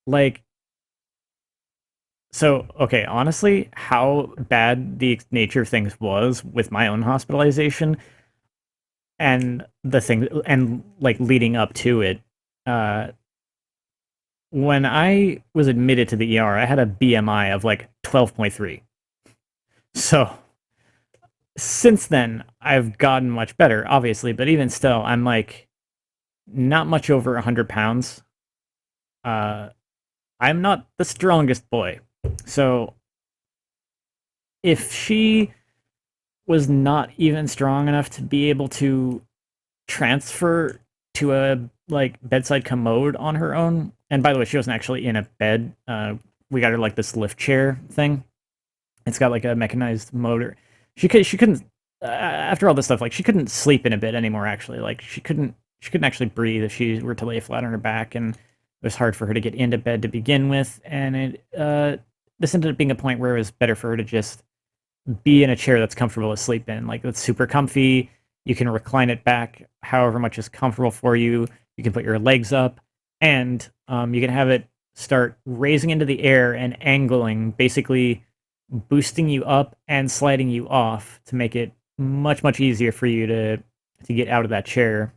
like, so okay, honestly, how bad the nature of things was with my own hospitalization and the thing, and like leading up to it. Uh, when I was admitted to the ER, I had a BMI of like 12.3. So since then, I've gotten much better, obviously, but even still, I'm like not much over 100 pounds. Uh, I'm not the strongest boy. So if she was not even strong enough to be able to transfer to a like bedside commode on her own, and by the way, she wasn't actually in a bed. We got her like this lift chair thing. It's got like a mechanized motor. She couldn't after all this stuff, like she couldn't sleep in a bed anymore. Actually, like she couldn't actually breathe if she were to lay flat on her back, and it was hard for her to get into bed to begin with. And this ended up being a point where it was better for her to just be in a chair that's comfortable to sleep in. Like it's super comfy. You can recline it back however much is comfortable for you. You can put your legs up, and you can have it start raising into the air and angling, basically boosting you up and sliding you off to make it much easier for you to get out of that chair.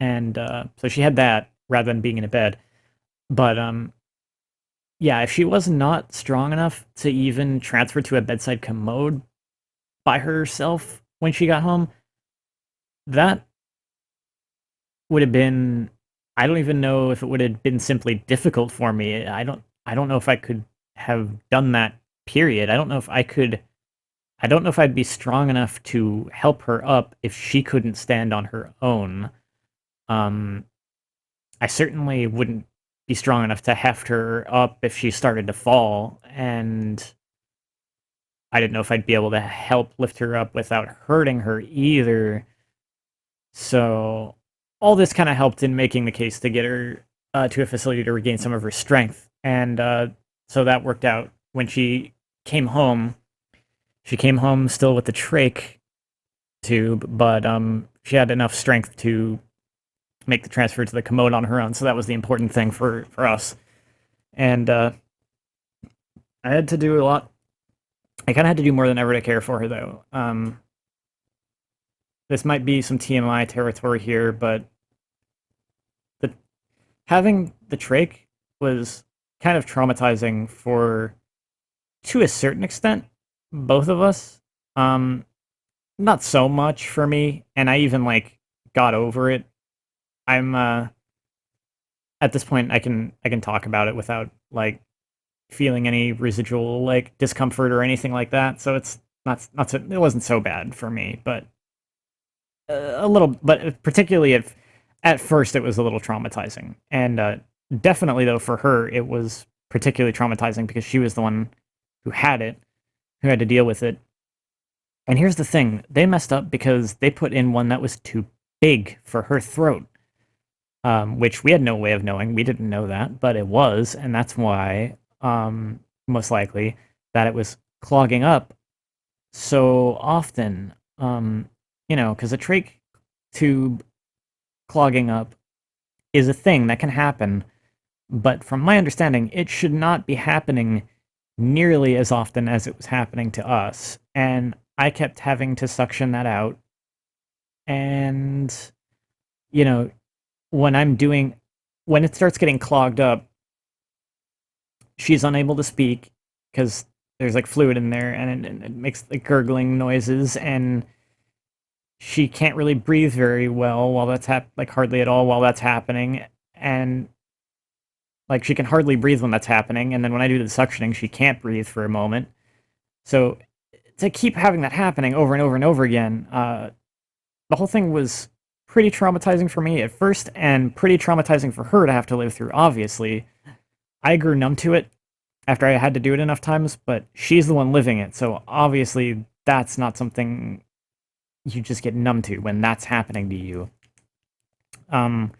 And so she had that rather than being in a bed. But yeah, if she was not strong enough to even transfer to a bedside commode by herself when she got home, that would have been, I don't even know if it would have been simply difficult for me. I don't know if I could have done that, period. I don't know if I'd be strong enough to help her up if she couldn't stand on her own. Um I certainly wouldn't be strong enough to heft her up if she started to fall, and I didn't know if I'd be able to help lift her up without hurting her either. So all this kind of helped in making the case to get her to a facility to regain some of her strength, and so that worked out. When came home, she came home still with the trach tube, but she had enough strength to make the transfer to the commode on her own. So that was the important thing for us. And I had to do a lot. I kind of had to do more than ever to care for her, though. This might be some TMI territory here, but the having the trach was kind of traumatizing for, to a certain extent, both of us. Not so much for me, and I even like got over it. I'm at this point I can talk about it without like feeling any residual like discomfort or anything like that. So it's not so, it wasn't so bad for me, but a little, but particularly at first it was a little traumatizing. And definitely though for her it was particularly traumatizing because she was the one who had it, who had to deal with it. And here's the thing, they messed up because they put in one that was too big for her throat, which we had no way of knowing. We didn't know that, but it was, and that's why, most likely, that it was clogging up so often. Because a trach tube clogging up is a thing that can happen, but from my understanding, it should not be happening nearly as often as it was happening to us. And I kept having to suction that out. And, you know, when I'm doing, when it starts getting clogged up, she's unable to speak because there's like fluid in there and it makes like gurgling noises, and she can't really breathe very well while that's like hardly at all while that's happening. And like she can hardly breathe when that's happening, and then when I do the suctioning, she can't breathe for a moment. So to keep having that happening over and over and over again, the whole thing was pretty traumatizing for me at first, and pretty traumatizing for her to have to live through. Obviously, I grew numb to it after I had to do it enough times, but she's the one living it, so obviously that's not something you just get numb to when that's happening to you. Um,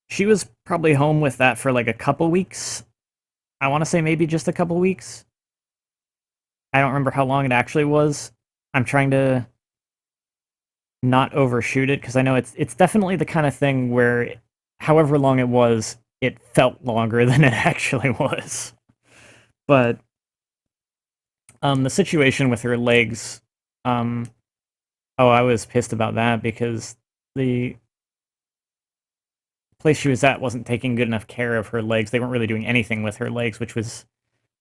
she was probably home with that for like a couple weeks. I want to say maybe just a couple weeks. I don't remember how long it actually was. I'm trying to not overshoot it because I know it's definitely the kind of thing where, however long it was, it felt longer than it actually was. But the situation with her legs, um, oh, I was pissed about that because the place she was at wasn't taking good enough care of her legs. They weren't really doing anything with her legs, which was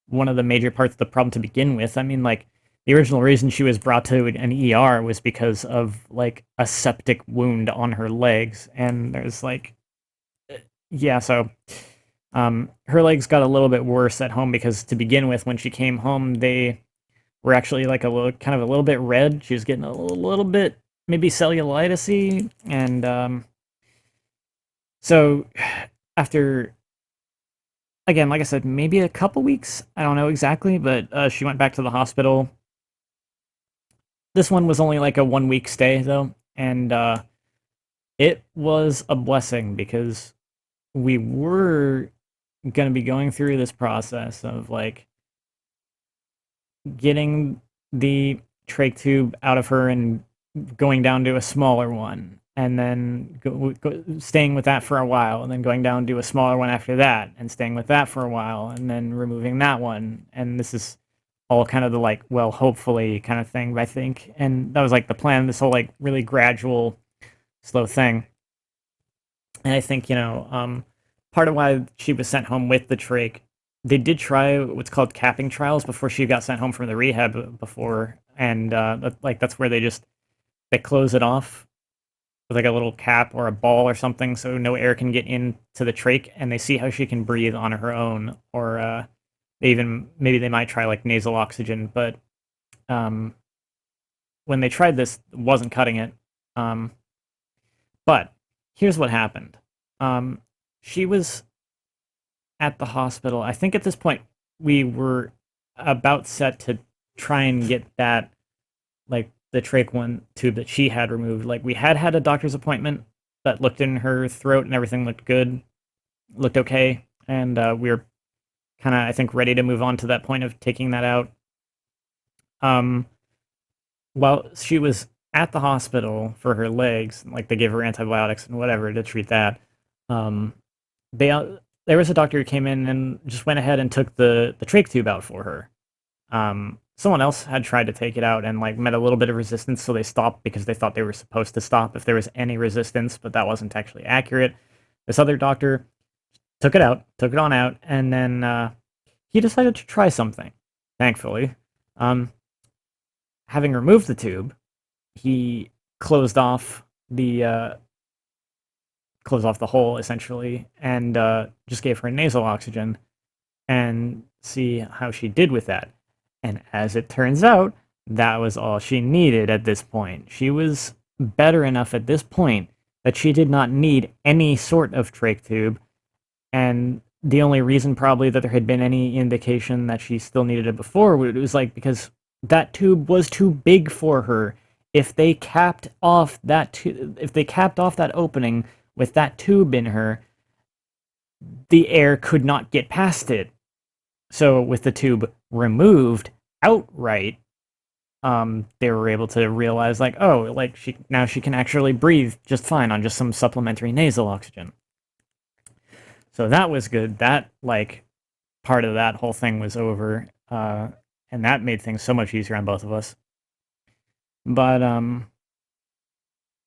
one of the major parts of the problem to begin with. I mean, like, the original reason she was brought to an ER was because of, like, a septic wound on her legs, and there's, like, yeah, so, her legs got a little bit worse at home because to begin with, when she came home, they were actually, like, kind of a little bit red. She was getting a little bit, maybe cellulitis-y, and, so after, again, like I said, maybe a couple weeks. I don't know exactly, but she went back to the hospital. This one was only like a 1 week stay though, and it was a blessing because we were going to be going through this process of like getting the trach tube out of her and going down to a smaller one, and then staying with that for a while, and then going down to a smaller one after that, and staying with that for a while, and then removing that one. And this is all kind of the like, well, hopefully kind of thing, I think. And that was like the plan, this whole like really gradual, slow thing. And I think, part of why she was sent home with the trach, they did try what's called capping trials before she got sent home from the rehab before. And that's where they close it off with like a little cap or a ball or something so no air can get into the trach, and they see how she can breathe on her own, or maybe they might try like nasal oxygen. But um, when they tried this, it wasn't cutting it. But here's what happened. She was at the hospital. I think at this point we were about set to try and get that, like, the trach one tube that she had removed. Like, we had a doctor's appointment that looked in her throat and everything looked good, looked okay, and we were kind of, I think, ready to move on to that point of taking that out. While she was at the hospital for her legs, like they gave her antibiotics and whatever to treat that, they there was a doctor who came in and just went ahead and took the trach tube out for her. Someone else had tried to take it out and like met a little bit of resistance, so they stopped because they thought they were supposed to stop if there was any resistance, but that wasn't actually accurate. This other doctor took it out, took it on out, and then he decided to try something. Thankfully, having removed the tube, he closed off the hole essentially, and just gave her nasal oxygen and see how she did with that. And as it turns out, that was all she needed at this point. She was better enough at this point that she did not need any sort of trach tube. And the only reason probably that there had been any indication that she still needed it before was like because that tube was too big for her. If they capped off if they capped off that opening with that tube in her, the air could not get past it. So with the tube removed outright, they were able to realize like, oh, like she can actually breathe just fine on just some supplementary nasal oxygen. So that was good. That like part of that whole thing was over, and that made things so much easier on both of us. But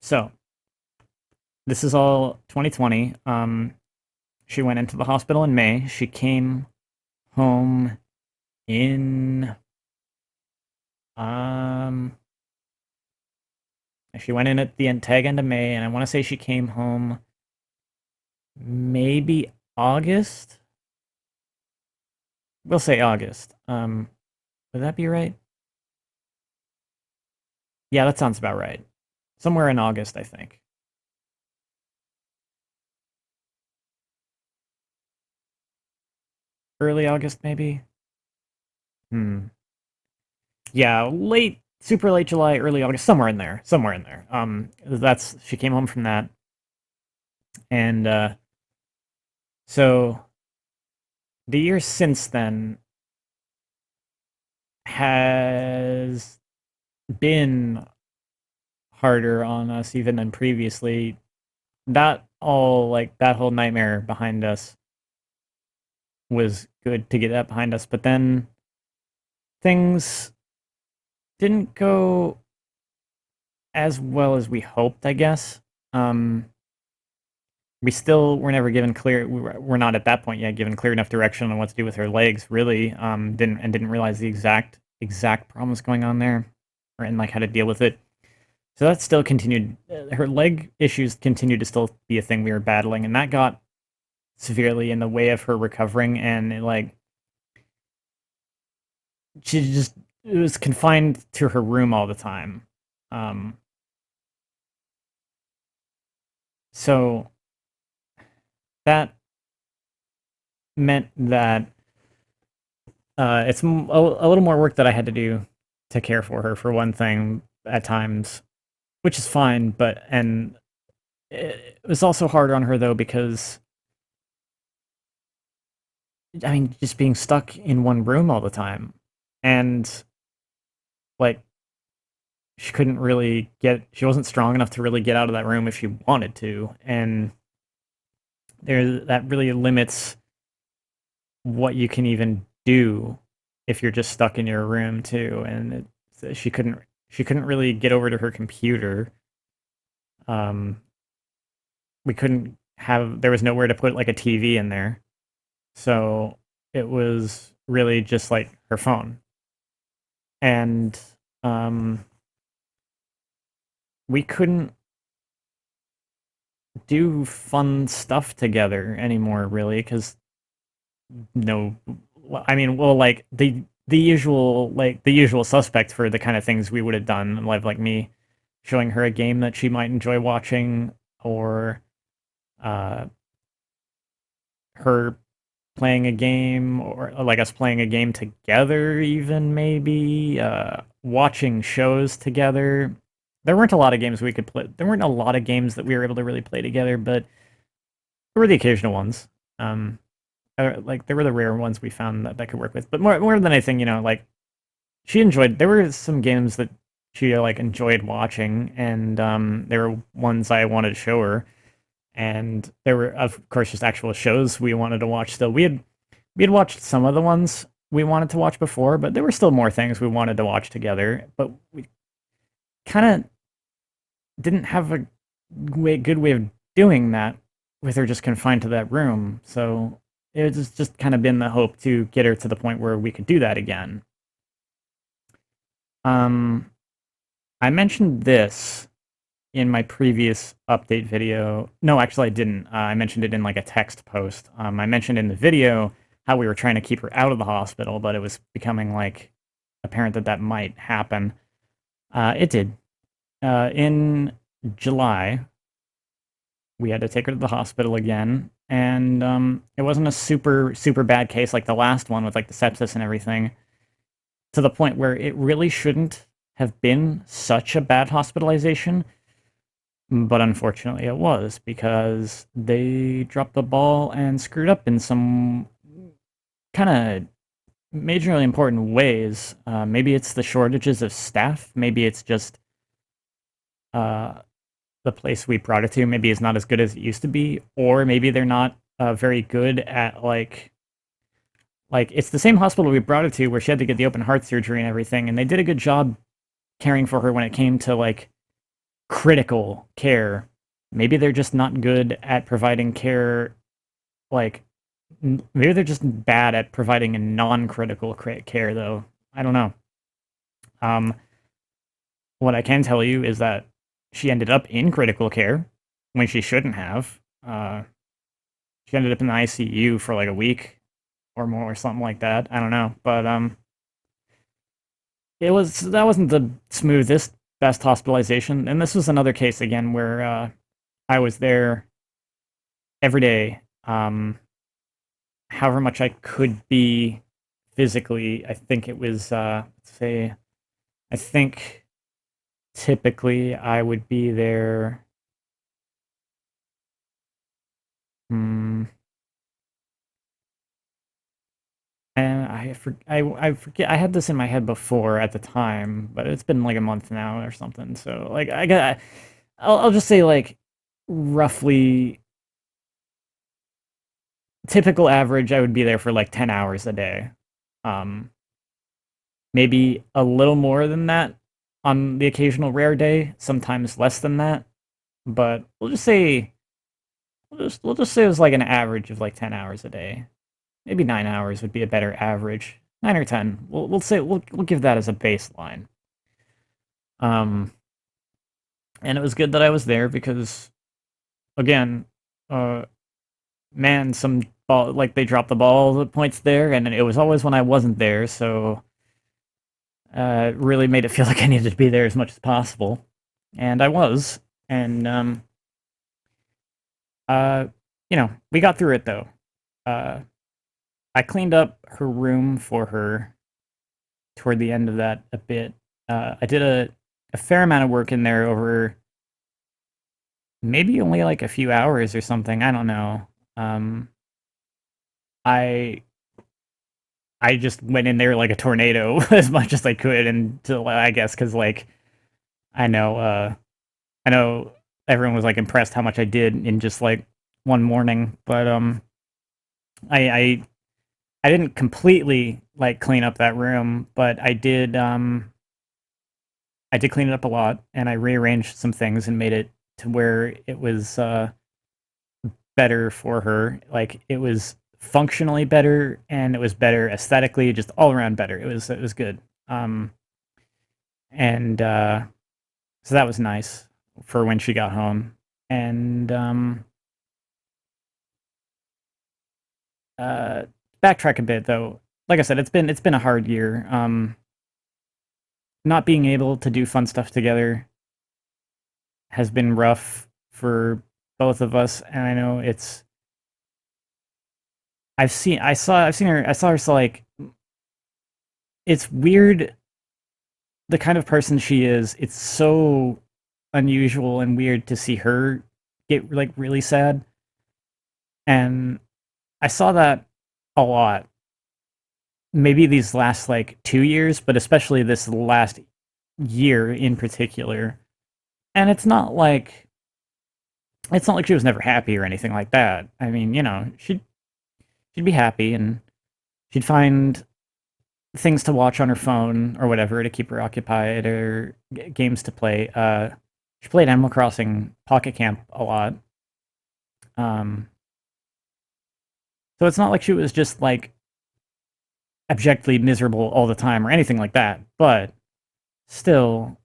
so this is all 2020. She went into the hospital in May. She came home in um she went in at the tag end of May, and I want to say she came home maybe August. We'll say August. Would that be right? Yeah, that sounds about right. Somewhere in August, I think. Early August, maybe. Hmm. Yeah, super late July, early August, somewhere in there, somewhere in there. That's she came home from that, and so the year since then has been harder on us even than previously. That whole nightmare behind us was good to get that behind us, but then things didn't go as well as we hoped, I guess. Um, we still were never given clear. We're not at that point yet given clear enough direction on what to do with her legs. Really, didn't realize the exact problems going on there, and like how to deal with it. So that still continued. Her leg issues continued to still be a thing we were battling, and that got severely in the way of her recovering. And she just it was confined to her room all the time. Um, so that meant that it's a little more work that I had to do to care for her for one thing at times, which is fine. But and it was also hard on her though because I mean just being stuck in one room all the time, and like she wasn't strong enough to really get out of that room if she wanted to, and that really limits what you can even do if you're just stuck in your room too. And she couldn't really get over to her computer. Um, we couldn't have there was nowhere to put like a TV in there, so it was really just like her phone, and um, we couldn't do fun stuff together anymore, really, because no, I mean, well, like the usual suspects for the kind of things we would have done, like me showing her a game that she might enjoy watching, or uh, her playing a game, or like us playing a game together, even maybe watching shows together. There weren't a lot of games we could play. There weren't a lot of games that we were able to really play together, but there were the occasional ones. Um, like there were the rare ones we found that could work with. But more than anything, like she enjoyed. There were some games that she like enjoyed watching, and there were ones I wanted to show her, and there were of course just actual shows we wanted to watch. Still, we had watched some of the ones we wanted to watch before, but there were still more things we wanted to watch together. But we kind of didn't have a good way of doing that with her just confined to that room. So it was just kind of been the hope to get her to the point where we could do that again. Um, I mentioned this in my previous update video. No, actually, I didn't. I mentioned it in like a text post. I mentioned in the video how we were trying to keep her out of the hospital, but it was becoming like apparent that that might happen. It did. In July, we had to take her to the hospital again, and it wasn't a super bad case like the last one with like the sepsis and everything, to the point where it really shouldn't have been such a bad hospitalization, but unfortunately it was because they dropped the ball and screwed up in some kind of majorly important ways. Maybe it's the shortages of staff. Maybe it's just uh, the place we brought it to maybe is not as good as it used to be, or maybe they're not very good at like it's the same hospital we brought it to where she had to get the open heart surgery and everything, and they did a good job caring for her when it came to like critical care. Maybe they're just not good at providing care. Like maybe they're just bad at providing a non-critical care, though. I don't know. Um, what I can tell you is that she ended up in critical care when she shouldn't have. She ended up in the ICU for like a week or more, or something like that. I don't know, but it was that wasn't the smoothest, best hospitalization, and this was another case again where I was there every day, however much I could be physically. I think it was let's say, I think typically I would be there. Hmm, and I forget. I had this in my head before at the time, but it's been like a month now or something. So like I'll just say like roughly typical average. I would be there for like 10 hours a day. Um, Maybe a little more than that on the occasional rare day. Sometimes less than that, but we'll just say it was like an average of like 10 hours a day. Maybe 9 hours would be a better average. 9 or 10. We'll say we'll give that as a baseline. Um, and it was good that I was there because again, uh, man, some ball like they dropped the ball at points there, and it was always when I wasn't there, so really made it feel like I needed to be there as much as possible, and I was, and uh, we got through it though. Uh, I cleaned up her room for her toward the end of that a bit. I did a fair amount of work in there over maybe only like a few hours or something. I don't know. Um, I I just went in there like a tornado as much as I could, until I guess because like I know I know everyone was like impressed how much I did in just like one morning, but I I I didn't completely like clean up that room, but I did clean it up a lot, and I rearranged some things and made it to where it was better for her. Like it was functionally better, and it was better aesthetically, just all around better. It was good. Um, and so that was nice for when she got home. And uh, backtrack a bit though. Like I said, it's been a hard year. Not being able to do fun stuff together has been rough for both of us, and I know I saw her so like it's weird the kind of person she is. It's so unusual and weird to see her get like really sad, and I saw that a lot. Maybe these last like 2 years, but especially this last year in particular. And it's not like she was never happy or anything like that. I mean, she'd be happy, and she'd find things to watch on her phone or whatever to keep her occupied, or games to play. She played Animal Crossing Pocket Camp a lot. Um, so it's not like she was just like abjectly miserable all the time or anything like that. But still,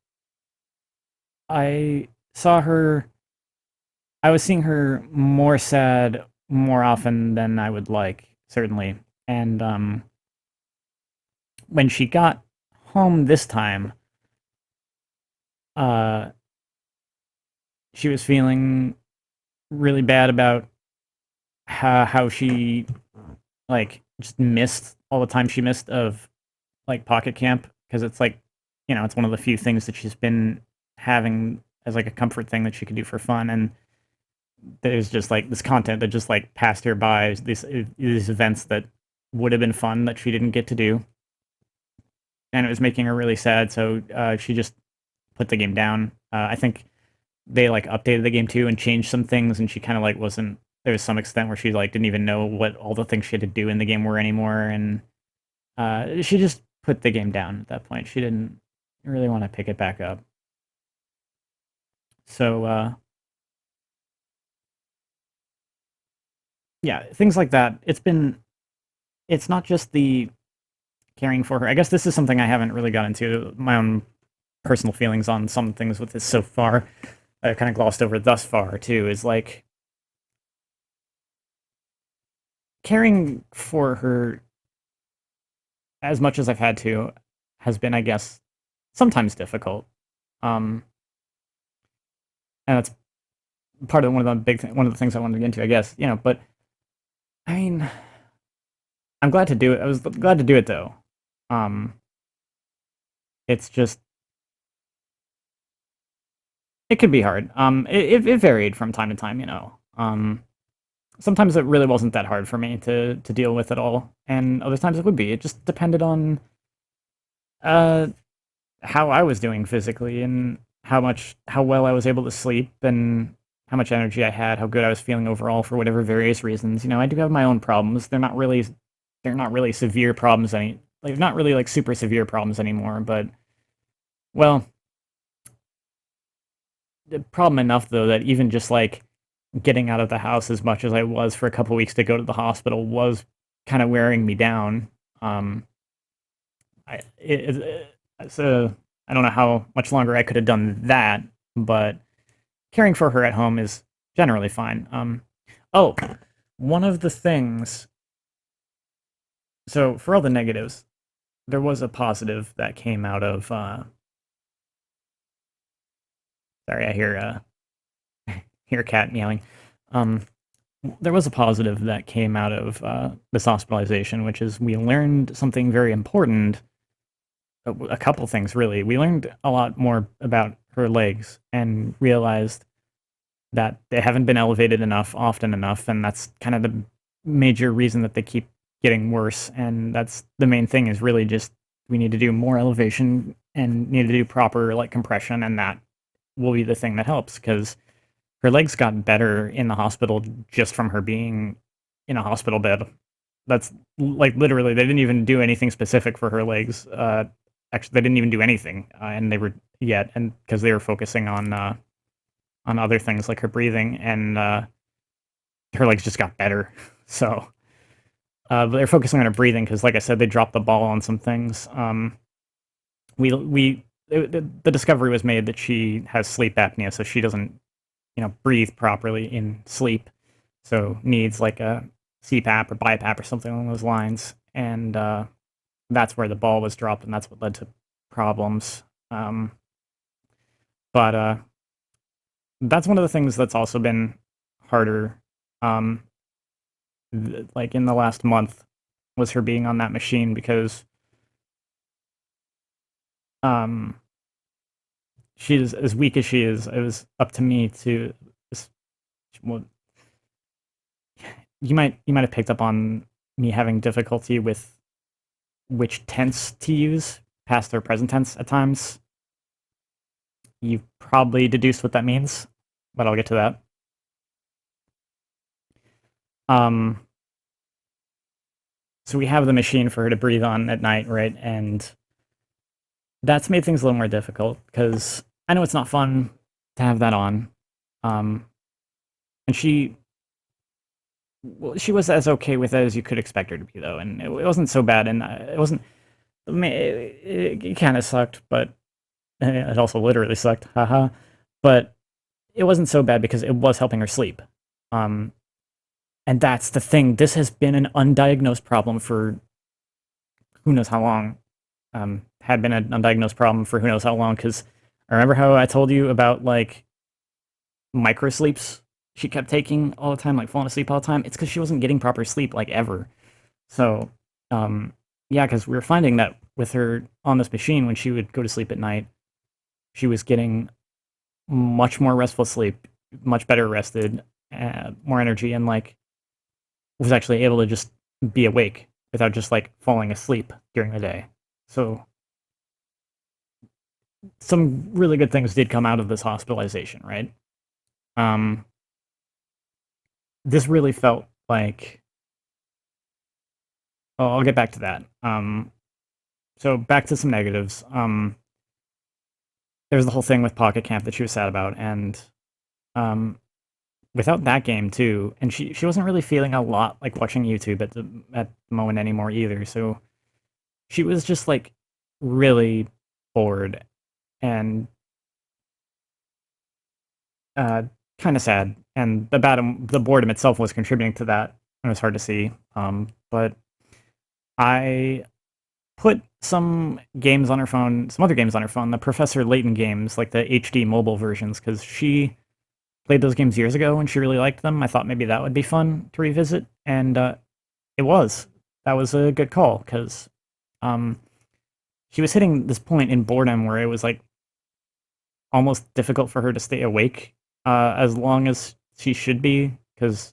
I saw her. I was seeing her more sad more often than I would like, certainly. And when she got home this time, uh, she was feeling really bad about how she like just missed all the time she missed of like Pocket Camp, because it's like, it's one of the few things that she's been having as like a comfort thing that she could do for fun. And there's just like this content that just like passed her by, these events that would have been fun that she didn't get to do, and it was making her really sad. So she just put the game down. I think they like updated the game too and changed some things, and she kind of like wasn't. There was some extent where she like didn't even know what all the things she had to do in the game were anymore, and she just put the game down at that point. She didn't really want to pick it back up. So yeah, things like that. It's not just the caring for her. I guess this is something I haven't really got into my own personal feelings on some things with this so far. I kind of glossed over thus far too. Is like caring for her as much as I've had to has been, I guess, sometimes difficult. Um, and that's part of one of the things I wanted to get into, I guess. But I mean, I'm glad to do it. I was glad to do it though. Um, it's just it could be hard. It varied from time to time. Sometimes it really wasn't that hard for me to deal with at all, and other times it would be. It just depended on uh how I was doing physically, and how well I was able to sleep, and how much energy I had, how good I was feeling overall for whatever various reasons. I do have my own problems. They're not really severe problems not really like super severe problems anymore, but well, the problem enough though that even just like getting out of the house as much as I was for a couple weeks to go to the hospital was kind of wearing me down. Um, so I don't know how much longer I could have done that, but caring for her at home is generally fine. Oh, one of the things. So for all the negatives, there was a positive that came out of. Sorry, I hear a cat meowing. Um, there was a positive that came out of this hospitalization, which is we learned something very important. A couple things, really. We learned a lot more about her legs and realized that they haven't been elevated enough often enough, and that's kind of the major reason that they keep getting worse. And that's the main thing, is really just we need to do more elevation and need to do proper like compression, and that will be the thing that helps, because her legs got better in the hospital just from her being in a hospital bed. That's like literally they didn't even do anything specific for her legs. Actually, they didn't even do anything, and they were yet, and because they were focusing on other things like her breathing, and her legs just got better. So, but they're focusing on her breathing because, like I said, they dropped the ball on some things. The discovery was made that she has sleep apnea, so she doesn't, breathe properly in sleep, so needs like a CPAP or BiPAP or something along those lines, and that's where the ball was dropped, and that's what led to problems. But that's one of the things that's also been harder, um, like in the last month, was her being on that machine, because um, she's as weak as she is. It was up to me to. Well, you might have picked up on me having difficulty with which tense to use, past or present tense, at times. You've probably deduced what that means, but I'll get to that. Um, so we have the machine for her to breathe on at night, right? And that's made things a little more difficult, because I know it's not fun to have that on. Um, and she was as okay with it as you could expect her to be, though, and it wasn't so bad, and it wasn't. It kind of sucked, but it also literally sucked, haha. But it wasn't so bad because it was helping her sleep. Um, and that's the thing. This has been an undiagnosed problem for who knows how long. Had been an undiagnosed problem for who knows how long. Because I remember how I told you about like micro sleeps she kept taking all the time, like falling asleep all the time, it's because she wasn't getting proper sleep like ever. So, um, yeah, because we were finding that with her on this machine, when she would go to sleep at night, she was getting much more restful sleep, much better rested, more energy, and like was actually able to just be awake without just like falling asleep during the day. So some really good things did come out of this hospitalization, right? Um, this really felt like, oh, I'll get back to that. So back to some negatives. There's the whole thing with Pocket Camp that she was sad about, and um, without that game too, and she wasn't really feeling a lot like watching YouTube at the moment anymore either. So she was just like really bored and uh, kind of sad, and the boredom itself was contributing to that. It was hard to see, but I put some games on her phone, some other games on her phone, the Professor Layton games, like the HD mobile versions, because she played those games years ago and she really liked them. I thought maybe that would be fun to revisit, and it was. That was a good call because um, she was hitting this point in boredom where it was like almost difficult for her to stay awake as long as she should be, because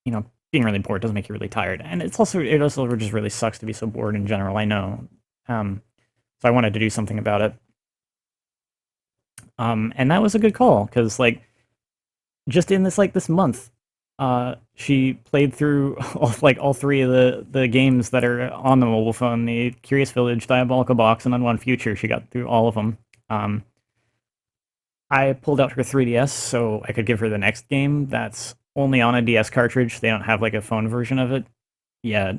you know being really bored doesn't make you really tired, and it also just really sucks to be so bored in general. I know, um, so I wanted to do something about it, and that was a good call because like just in this month, she played through all three of the games that are on the mobile phone: the Curious Village, Diabolical Box, and Unwound Future. She got through all of them. Um, I pulled out her 3DS so I could give her the next game that's only on a DS cartridge. They don't have like a phone version of it yet.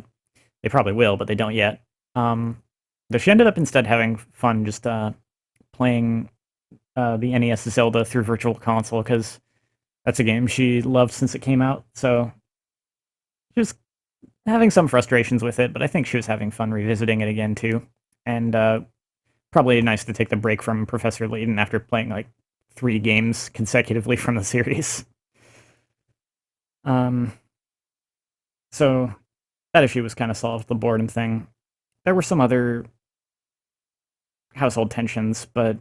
They probably will, but they don't yet. But she ended up instead having fun just playing the NES Zelda through Virtual Console because that's a game she loved since it came out. So she was having some frustrations with it, but I think she was having fun revisiting it again too. And probably nice to take the break from Professor Layton after playing like 3 games consecutively from the series. Um, so that issue was kind of solved, the boredom thing. There were some other household tensions, but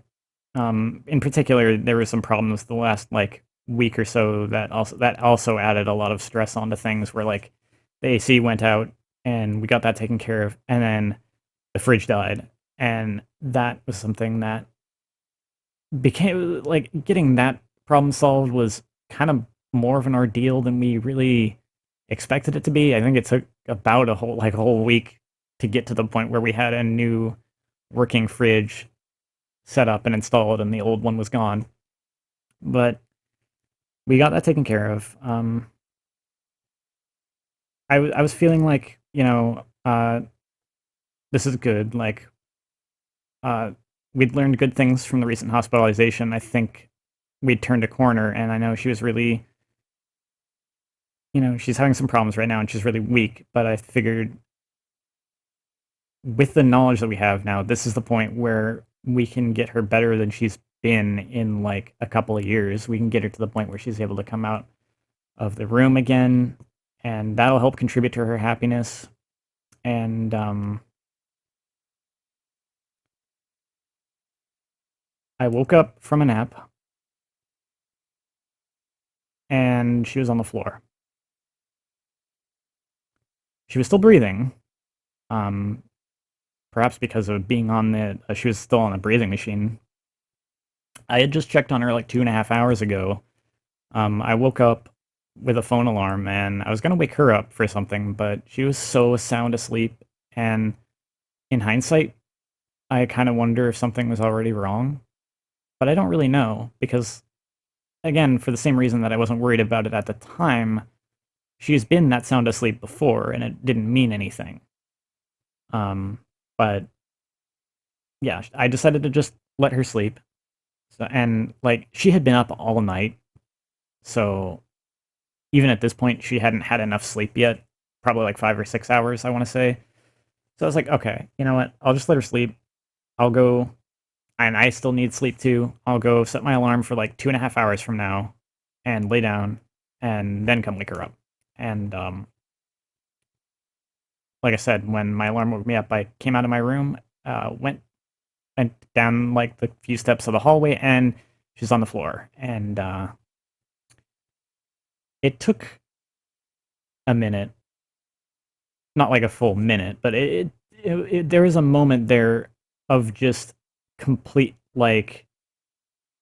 in particular, there were some problems the last like week or so that also added a lot of stress onto things. Where like the AC went out, and we got that taken care of, and then the fridge died, and that was something that became like getting that problem solved was kind of more of an ordeal than we really expected it to be. I think it took about a whole week to get to the point where we had a new working fridge set up and installed, and the old one was gone. But we got that taken care of. I was feeling like this is good. Like uh, we'd learned good things from the recent hospitalization. I think we'd turned a corner, and I know she was really, she's having some problems right now, and she's really weak. But I figured with the knowledge that we have now, this is the point where we can get her better than she's been in like a couple of years. We can get her to the point where she's able to come out of the room again, and that'll help contribute to her happiness. And I woke up from a nap, and she was on the floor. She was still breathing, um, perhaps because of being on she was still on the breathing machine. I had just checked on her like 2.5 hours ago. I woke up with a phone alarm, and I was gonna wake her up for something, but she was so sound asleep. And in hindsight, I kind of wonder if something was already wrong, but I don't really know because, again, for the same reason that I wasn't worried about it at the time, she's been that sound asleep before, and it didn't mean anything. But yeah, I decided to just let her sleep. So, and like she had been up all night, so even at this point, she hadn't had enough sleep yet. Probably like 5 or 6 hours, I want to say. So I was like, okay, you know what? I'll just let her sleep. I'll go, and I still need sleep too. I'll go set my alarm for like 2.5 hours from now and lay down and then come wake her up. And like I said, when my alarm woke me up, I came out of my room, went down like the few steps of the hallway, and she's on the floor. And it took a minute, not like a full minute, but there was a moment there of just complete, like,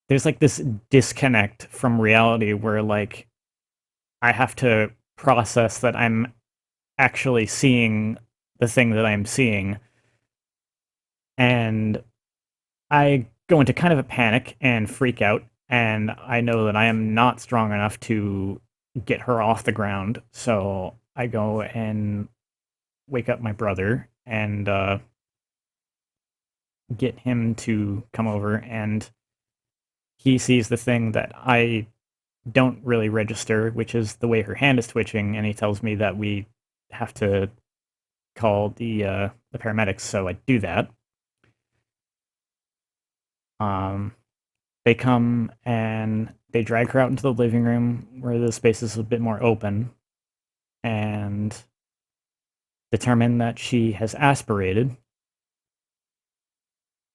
there's like this disconnect from reality where like I have to process that I'm actually seeing the thing that I'm seeing, and I go into kind of a panic and freak out, and I know that I am not strong enough to get her off the ground. So I go and wake up my brother and get him to come over, and he sees the thing that I don't really register, which is the way her hand is twitching, and he tells me that we have to call the paramedics. So I do that. Um, they come and they drag her out into the living room where the space is a bit more open, and determine that she has aspirated.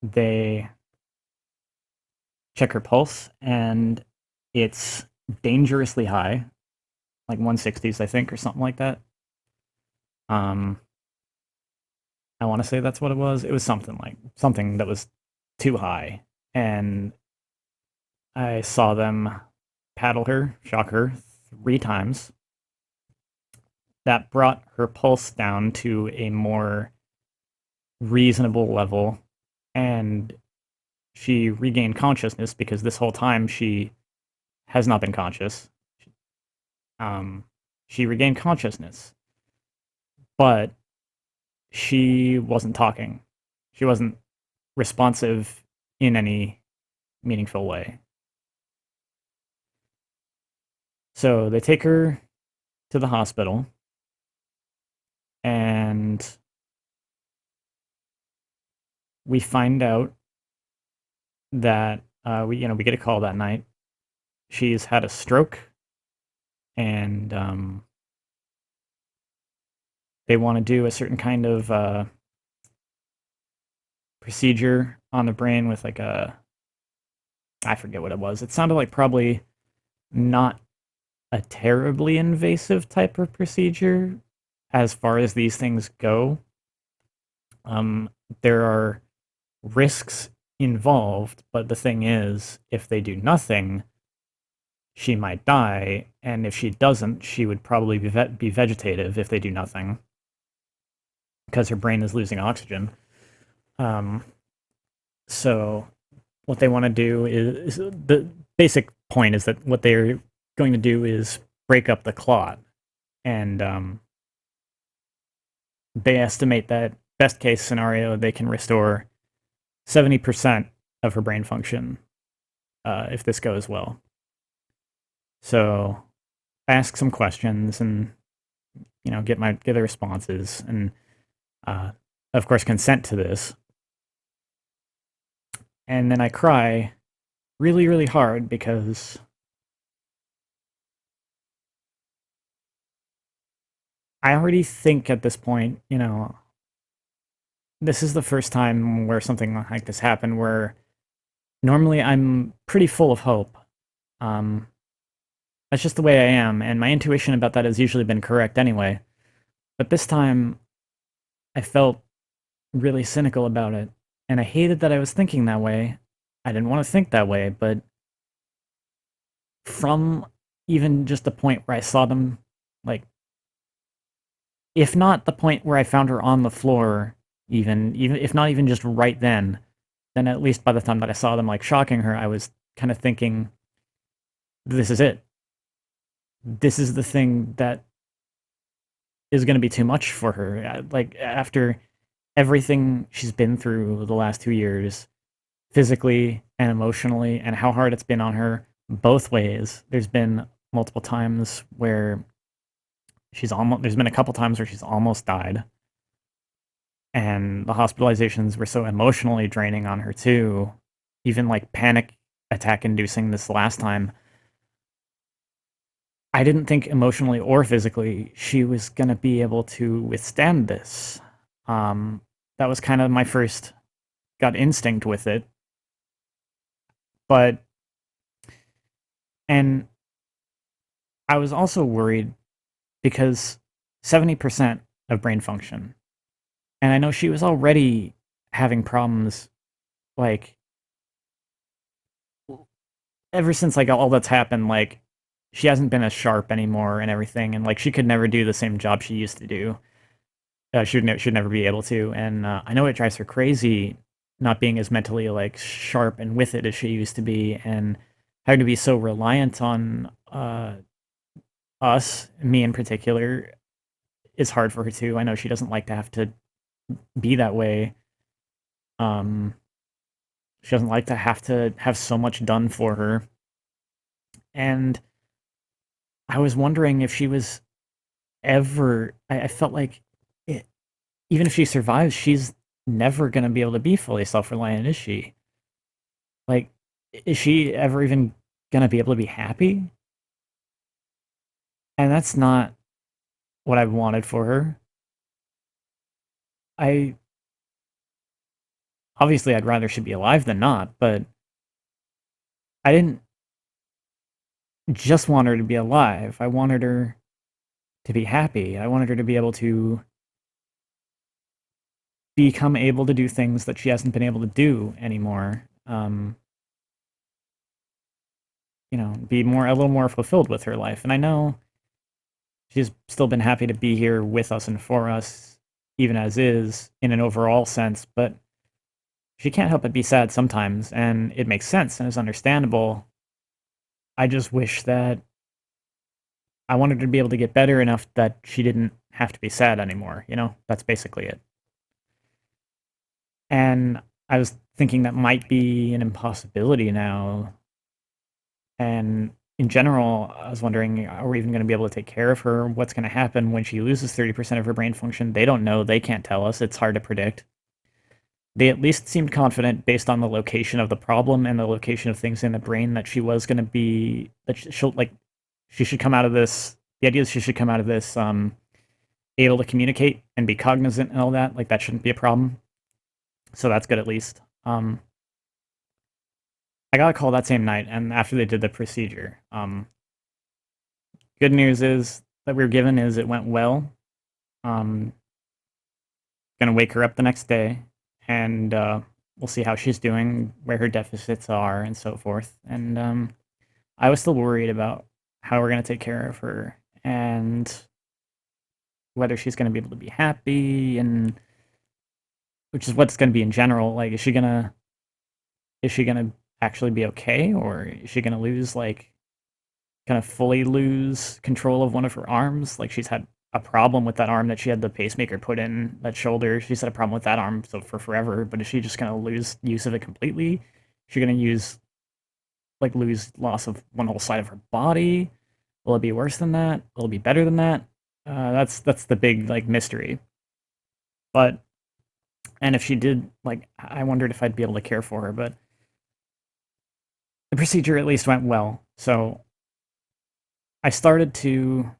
They check her pulse, and it's dangerously high, like 160s, I think, or something like that. Um, I want to say that's what it was. It was something that was too high, and I saw them paddle her, shock her 3 times. That brought her pulse down to a more reasonable level, and she regained consciousness because this whole time she has not been conscious. Um, she regained consciousness, but she wasn't talking. She wasn't responsive in any meaningful way. So they take her to the hospital, and we find out that we get a call that night. She's had a stroke, and they want to do a certain kind of procedure on the brain with like I forget what it was. It sounded like probably not a terribly invasive type of procedure as far as these things go. There are risks involved, but the thing is, if they do nothing, she might die, and if she doesn't, she would probably be vegetative if they do nothing, because her brain is losing oxygen. Um, so what they want to do is the basic point is that what they're going to do is break up the clot, and they estimate that best case scenario they can restore 70% of her brain function if this goes well. So I ask some questions and get the responses, and of course consent to this. And then I cry really, really hard because I already think at this point, this is the first time where something like this happened, where normally I'm pretty full of hope. Um, that's just the way I am, and my intuition about that has usually been correct anyway. But this time, I felt really cynical about it, and I hated that I was thinking that way. I didn't want to think that way, but from even just the point where I saw them, like, if not the point where I found her on the floor, even if not even just right then at least by the time that I saw them like shocking her, I was kind of thinking, this is it. This is the thing that is going to be too much for her. Like, after everything she's been through the last 2 years, physically and emotionally, and how hard it's been on her both ways. There's been multiple times where there's been a couple times where she's almost died. And the hospitalizations were so emotionally draining on her too. Even like panic attack inducing this last time. I didn't think emotionally or physically she was gonna be able to withstand this. Um, that was kind of my first gut instinct with it. But and I was also worried because 70% of brain function, and I know she was already having problems like ever since like all that's happened, like she hasn't been as sharp anymore and everything, and like she could never do the same job she used to do. Should never be able to, and I know it drives her crazy not being as mentally like sharp and with it as she used to be, and having to be so reliant on us, me in particular, is hard for her too. I know she doesn't like to have to be that way. Um, she doesn't like to have so much done for her, and I was wondering if she was ever. I felt like it, even if she survives, she's never gonna be able to be fully self-reliant, is she? Like, is she ever even gonna be able to be happy? And that's not what I wanted for her. I obviously I'd rather she be alive than not, but I didn't just want her to be alive. I wanted her to be happy. I wanted her to be able to become able to do things that she hasn't been able to do anymore. Be more a little more fulfilled with her life. And I know she's still been happy to be here with us and for us, even as is, in an overall sense, but she can't help but be sad sometimes, and it makes sense and is understandable. I just wish that I wanted her to be able to get better enough that she didn't have to be sad anymore, you know? That's basically it. And I was thinking that might be an impossibility now. And in general, I was wondering, are we even going to be able to take care of her? What's going to happen when she loses 30% of her brain function? They don't know. They can't tell us. It's hard to predict. They at least seemed confident based on the location of the problem and the location of things in the brain that she was going to be, that she'll, like, she should come out of this. The idea is she should come out of this able to communicate and be cognizant and all that. Like, that shouldn't be a problem. So that's good at least. I got a call that same night, and after they did the procedure, good news is that we were given is it went well. Um, gonna wake her up the next day, and we'll see how she's doing, where her deficits are, and so forth. And I was still worried about how we're gonna take care of her and whether she's gonna be able to be happy, and which is what's gonna be in general. Like, is she gonna actually be okay, or is she gonna lose like kind of fully lose control of one of her arms? Like, she's had a problem with that arm that she had the pacemaker put in that shoulder. She's had a problem with that arm so for forever. But is she just gonna lose use of it completely? Is she gonna lose loss of one whole side of her body? Will it be worse than that? Will it be better than that? That's the big like mystery. But and if she did, like, I wondered if I'd be able to care for her. But the procedure at least went well. So I started to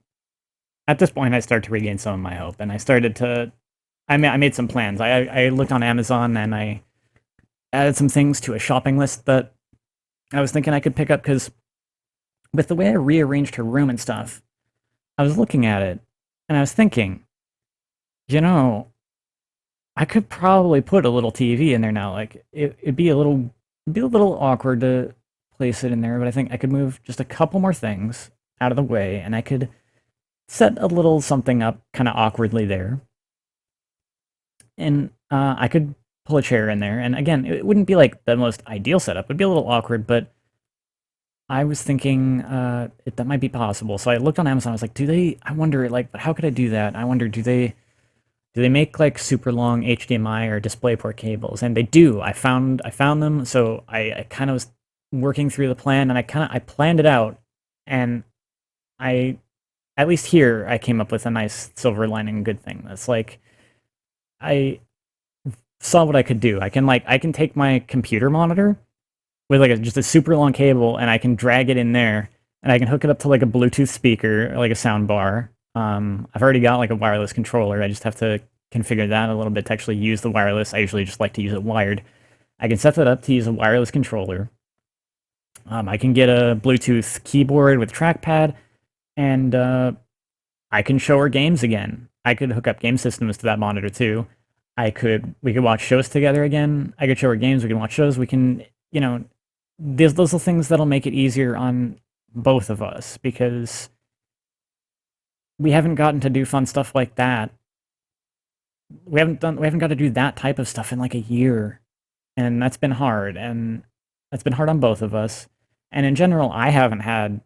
at this point I started to regain some of my hope, and I made some plans. I looked on Amazon and I added some things to a shopping list that I was thinking I could pick up because with the way I rearranged her room and stuff, I was looking at it and I was thinking, you know, I could probably put a little TV in there now. Like, it'd be a little awkward to place it in there, but I think I could move just a couple more things out of the way, and I could set a little something up kind of awkwardly there, and I could pull a chair in there. And again, it wouldn't be like the most ideal setup; it'd be a little awkward, but I was thinking that might be possible. So I looked on Amazon. I was like, do they? I wonder, like, but how could I do that? I wonder, do they make like super long HDMI or DisplayPort cables? And they do. I found them. So I kind of was working through the plan, and I planned it out, and I at least here I came up with a nice silver lining good thing. That's like I saw what I could do. I can take my computer monitor with like just a super long cable, and I can drag it in there, and I can hook it up to like a Bluetooth speaker, like a sound bar. I've already got like a wireless controller. I just have to configure that a little bit to actually use the wireless. I usually just like to use it wired. I can set that up to use a wireless controller. I can get a Bluetooth keyboard with trackpad, and I can show her games again. I could hook up game systems to that monitor too. We could watch shows together again. I could show her games. We can watch shows. We can, those are things that'll make it easier on both of us because we haven't gotten to do fun stuff like that. We haven't got to do that type of stuff in like a year, and that's been hard, and that's been hard on both of us. And in general, I haven't had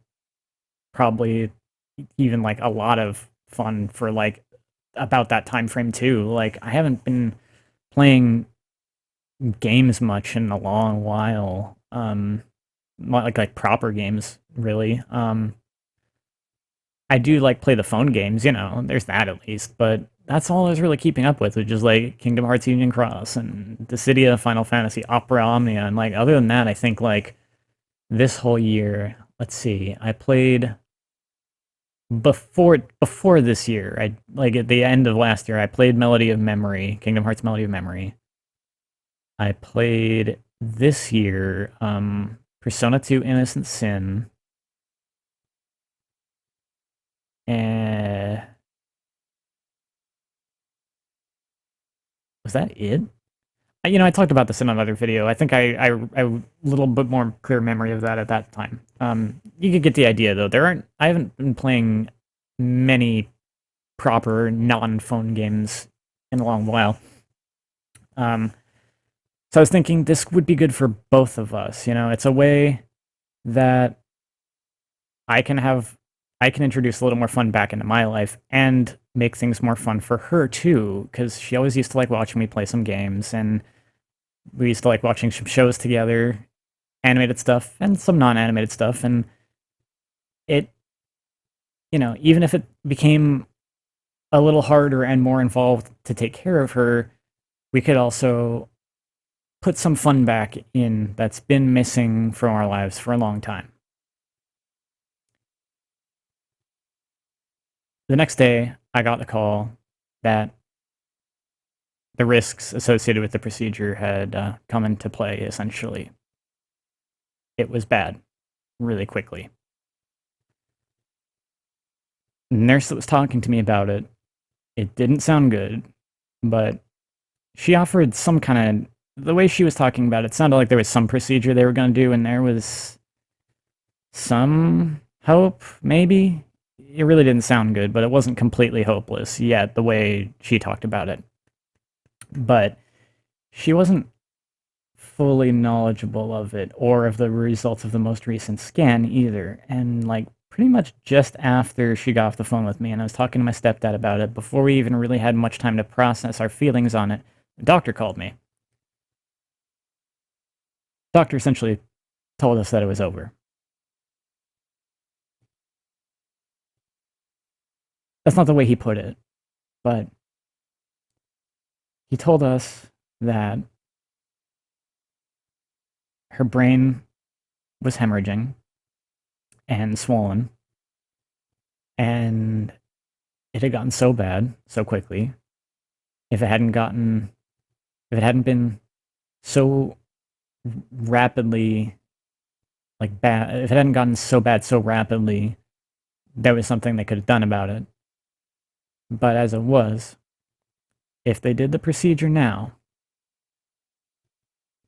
probably even like a lot of fun for like about that time frame too. Like I haven't been playing games much in a long while. Like proper games really. I do like play the phone games, there's that at least, but that's all I was really keeping up with, which is like Kingdom Hearts Union Cross and Dissidia, Final Fantasy, Opera Omnia, and like other than that, I think like this whole year, let's see, I played before this year, I like at the end of last year, I played Melody of Memory, Kingdom Hearts Melody of Memory. I played this year, Persona 2 Innocent Sin. And was that it? I talked about this in another video. I think I a little bit more clear memory of that at that time. You could get the idea though. I haven't been playing many proper non-phone games in a long while. So I was thinking this would be good for both of us. It's a way that I can introduce a little more fun back into my life and make things more fun for her too, because she always used to like watching me play some games, and we used to like watching some shows together, animated stuff and some non-animated stuff, and it, even if it became a little harder and more involved to take care of her, we could also put some fun back in that's been missing from our lives for a long time. The next day, I got the call that the risks associated with the procedure had come into play, essentially. It was bad, really quickly. The nurse that was talking to me about it, it didn't sound good, but she offered some kind of, the way she was talking about it sounded like there was some procedure they were going to do, and there was some hope, maybe. It really didn't sound good, but it wasn't completely hopeless yet, the way she talked about it. But she wasn't fully knowledgeable of it or of the results of the most recent scan either. And like pretty much just after she got off the phone with me and I was talking to my stepdad about it, before we even really had much time to process our feelings on it, the doctor called me. The doctor essentially told us that it was over. That's not the way he put it, but he told us that her brain was hemorrhaging and swollen, and it had gotten so bad so quickly. If it hadn't been so rapidly like bad, if it hadn't gotten so bad so rapidly, there was something they could have done about it. But as it was, if they did the procedure now,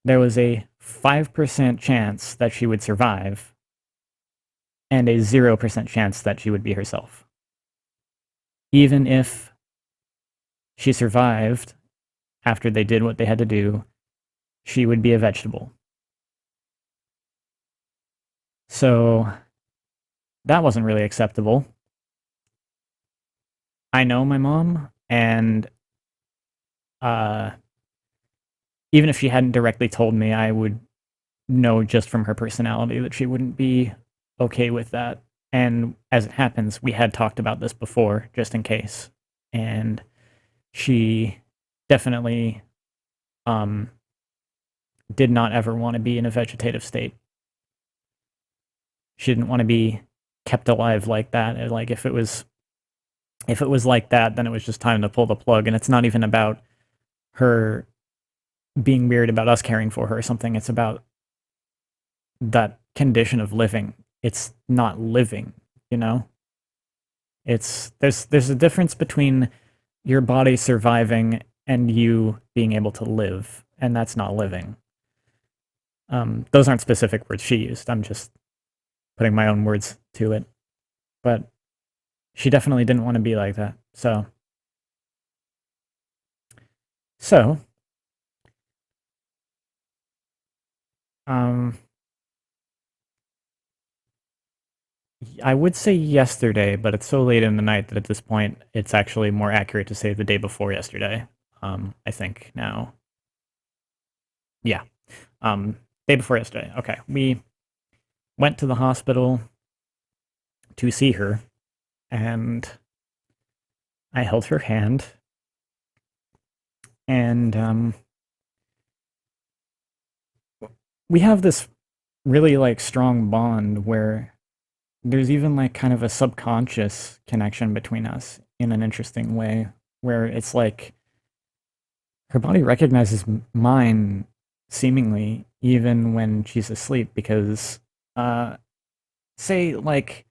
there was a 5% chance that she would survive and a 0% chance that she would be herself. Even if she survived after they did what they had to do, she would be a vegetable. So that wasn't really acceptable. I know my mom, and even if she hadn't directly told me, I would know just from her personality that she wouldn't be okay with that. And as it happens, we had talked about this before, just in case. And she definitely did not ever want to be in a vegetative state. She didn't want to be kept alive like that. Like if it was like that, then it was just time to pull the plug. And it's not even about her being weird about us caring for her or something. It's about that condition of living. It's not living, you know? It's there's a difference between your body surviving and you being able to live, and that's not living. Those aren't specific words she used. I'm just putting my own words to it. But she definitely didn't want to be like that. So, um, I would say yesterday, but it's so late in the night that at this point, it's actually more accurate to say the day before yesterday. I think now. Yeah. Day before yesterday. Okay. We went to the hospital to see her, and I held her hand, and we have this really like strong bond where there's even like kind of a subconscious connection between us in an interesting way, where it's like her body recognizes mine seemingly even when she's asleep, because uh say like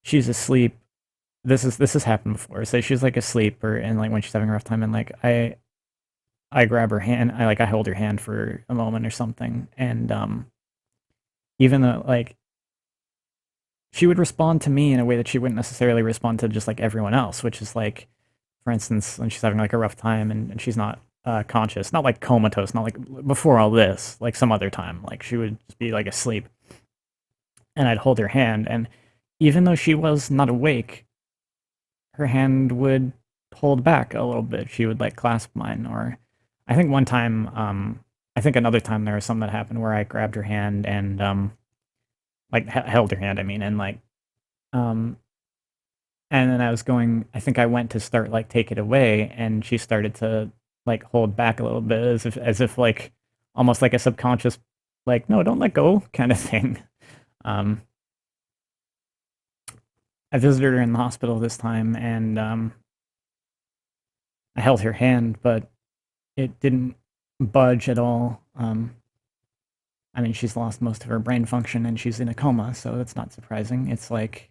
she's asleep, this has happened before. Say she's like asleep, or and like when she's having a rough time, and like I grab her hand, I hold her hand for a moment or something, and even though like she would respond to me in a way that she wouldn't necessarily respond to just like everyone else, which is like, for instance, when she's having like a rough time and she's not conscious, not like comatose, not like before all this, like some other time, like she would just be like asleep, and I'd hold her hand, and even though she was not awake, her hand would hold back a little bit. She would like clasp mine, or I think one time, I think another time there was something that happened where I grabbed her hand and like held her hand, I mean, and like um and then I was going, I think I went to start like take it away, and she started to like hold back a little bit, as if like almost like a subconscious like no, don't let go kind of thing. Um I visited her in the hospital this time, and I held her hand, but it didn't budge at all. I mean, she's lost most of her brain function and she's in a coma, so that's not surprising. It's like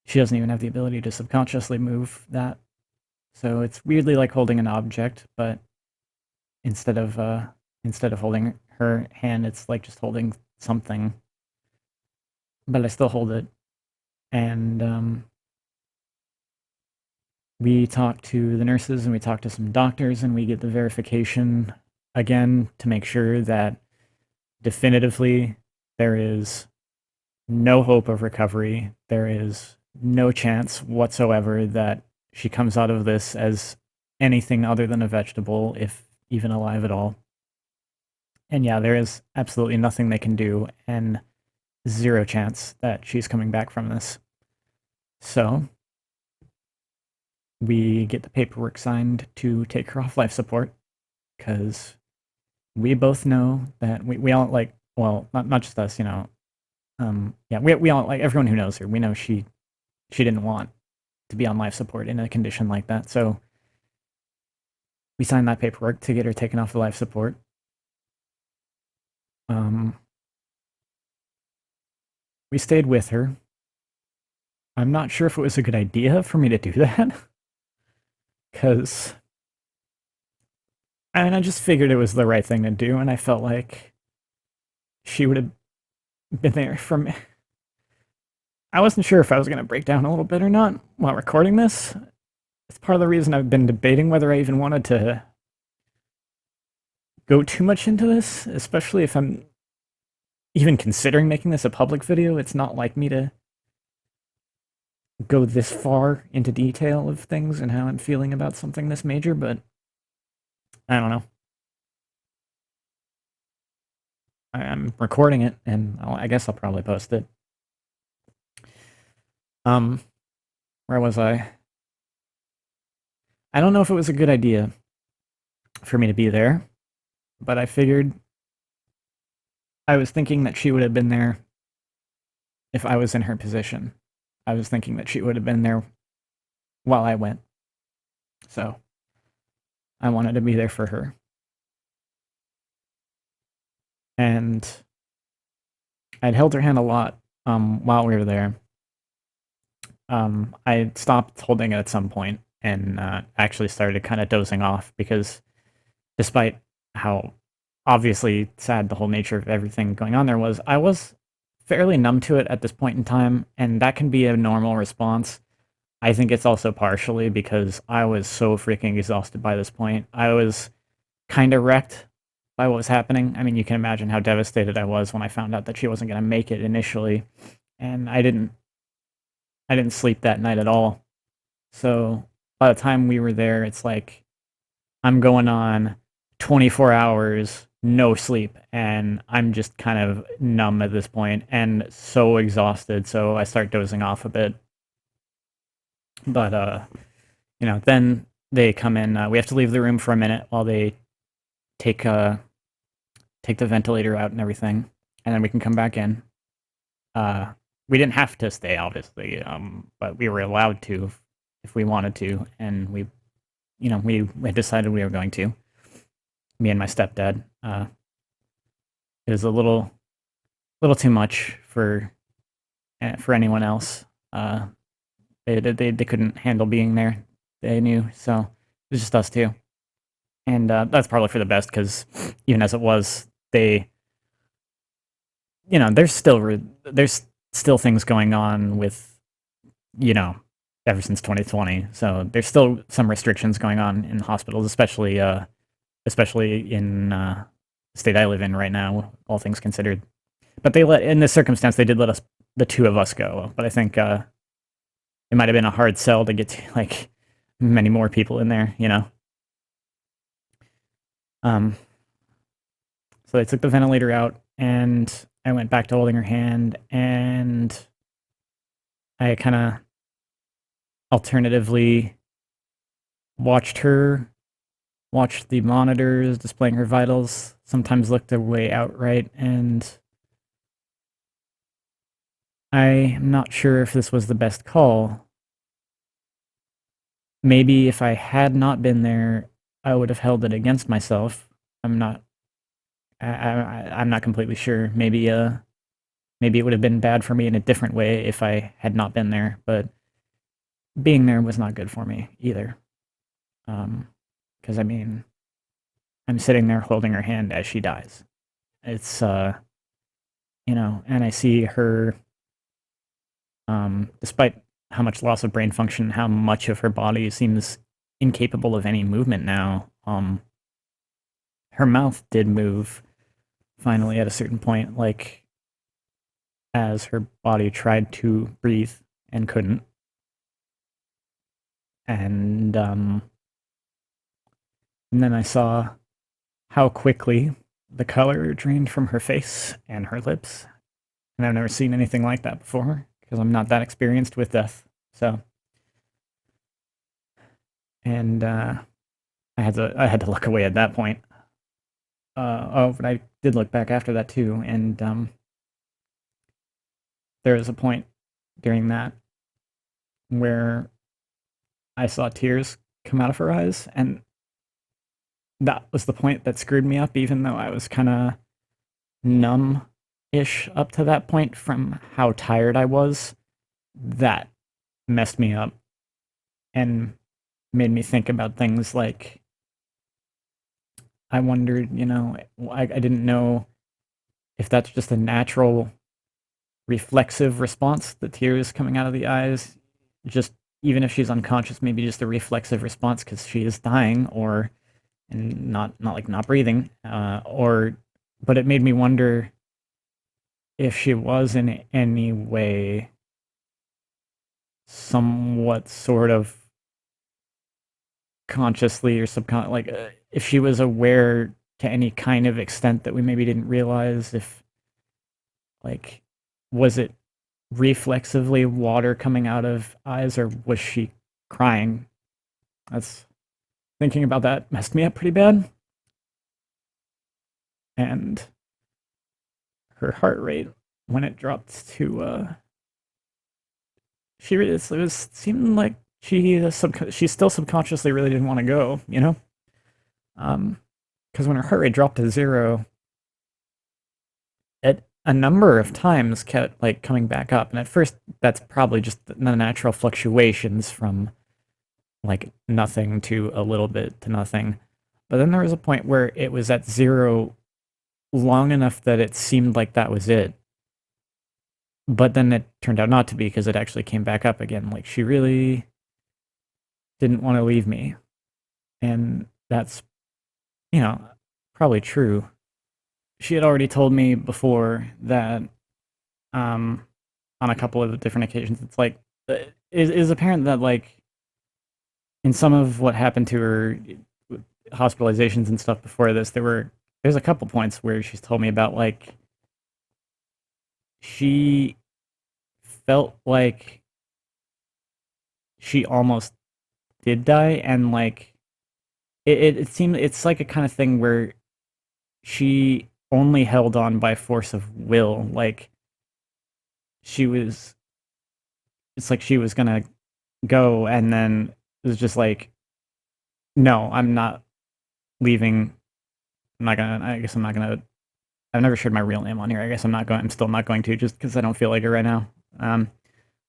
she doesn't even have the ability to subconsciously move that. So it's weirdly like holding an object, but instead of uh instead of holding her hand, it's like just holding something. But I still hold it. And we talk to the nurses and we talk to some doctors, and we get the verification again to make sure that definitively there is no hope of recovery. There is no chance whatsoever that she comes out of this as anything other than a vegetable, if even alive at all. And yeah, there is absolutely nothing they can do, and zero chance that she's coming back from this. So we get the paperwork signed to take her off life support, because we both know that we all like, well, not just us, you know. Yeah, we all like, everyone who knows her, we know she didn't want to be on life support in a condition like that. So we signed that paperwork to get her taken off the life support. We stayed with her. I'm not sure if it was a good idea for me to do that, because I mean, I just figured it was the right thing to do, and I felt like she would have been there for me. I wasn't sure if I was going to break down a little bit or not while recording this. It's part of the reason I've been debating whether I even wanted to go too much into this, especially if I'm even considering making this a public video. It's not like me to go this far into detail of things and how I'm feeling about something this major, but I don't know. I'm recording it, and I guess I'll probably post it. Where was I? I don't know if it was a good idea for me to be there, but I figured, I was thinking that she would have been there if I was in her position. I was thinking that she would have been there while I went. So I wanted to be there for her. And I'd held her hand a lot while we were there. I stopped holding it at some point and actually started kind of dozing off because despite how obviously sad the whole nature of everything going on there was, I was fairly numb to it at this point in time, and that can be a normal response. I think it's also partially because I was so freaking exhausted by this point. I was kind of wrecked by what was happening. I mean, you can imagine how devastated I was when I found out that she wasn't going to make it initially, and I didn't sleep that night at all. So by the time we were there, it's like I'm going on 24 hours, no sleep, and I'm just kind of numb at this point and so exhausted. So I start dozing off a bit. But then they come in. We have to leave the room for a minute while they take take the ventilator out and everything, and then we can come back in. We didn't have to stay, obviously, but we were allowed to if we wanted to, and we had decided we were going to. Me and my stepdad. It was a little too much for anyone else. They couldn't handle being there. They knew, so it was just us two, and that's probably for the best because even as it was, there's still things going on with ever since 2020. So there's still some restrictions going on in hospitals, especially in the state I live in right now, all things considered. But in this circumstance, they did let us, the two of us, go. But I think it might have been a hard sell to get to, like, many more people in there, So they took the ventilator out, and I went back to holding her hand, and I kind of alternatively watched the monitors displaying her vitals, sometimes looked away outright, and I'm not sure if this was the best call. Maybe if I had not been there, I would have held it against myself. I'm not completely sure. Maybe it would have been bad for me in a different way if I had not been there, but being there was not good for me either. Because I mean, I'm sitting there holding her hand as she dies. It's and I see her, despite how much loss of brain function, how much of her body seems incapable of any movement now. Her mouth did move finally at a certain point, like as her body tried to breathe and couldn't. And then I saw how quickly the color drained from her face and her lips. And I've never seen anything like that before because I'm not that experienced with death. So, and I had to look away at that point. But I did look back after that too, and there was a point during that where I saw tears come out of her eyes, and that was the point that screwed me up, even though I was kind of numb-ish up to that point from how tired I was. That messed me up and made me think about things like, I wondered, I didn't know if that's just a natural reflexive response, the tears coming out of the eyes, just even if she's unconscious, maybe just a reflexive response because she is dying, or and not breathing, but it made me wonder if she was in any way somewhat sort of consciously or subconsciously, like if she was aware to any kind of extent that we maybe didn't realize, if like was it reflexively water coming out of eyes, or was she crying? That's Thinking about that messed me up pretty bad. And her heart rate when it dropped to it was seemed like she still subconsciously really didn't want to go, you know? Because when her heart rate dropped to zero, it a number of times kept like coming back up, and at first that's probably just the natural fluctuations from like nothing to a little bit to nothing. But then there was a point where it was at zero long enough that it seemed like that was it. But then it turned out not to be because it actually came back up again. Like she really didn't want to leave me. And that's, probably true. She had already told me before that um, on a couple of different occasions, it's like, it is apparent that, like, in some of what happened to her hospitalizations and stuff before this, there's a couple points where she's told me about, like, she felt like she almost did die, and like it seemed it's like a kind of thing where she only held on by force of will. Like she was, it's like she was gonna go, and then it was just like, no, I'm not leaving. I'm not gonna. I guess I'm not gonna. I've never shared my real name on here. I guess I'm not going. I'm still not going to, just because I don't feel like it right now.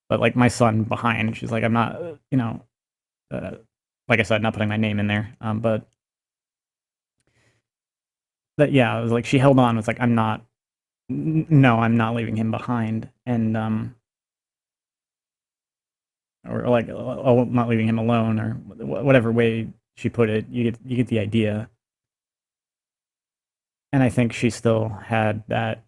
But like my son behind, she's like, I'm not. Uh, like I said, not putting my name in there. But that, yeah, it was like she held on. It was like, I'm not. No, I'm not leaving him behind, and or like, oh, not leaving him alone, or whatever way she put it. You get the idea. And I think she still had that,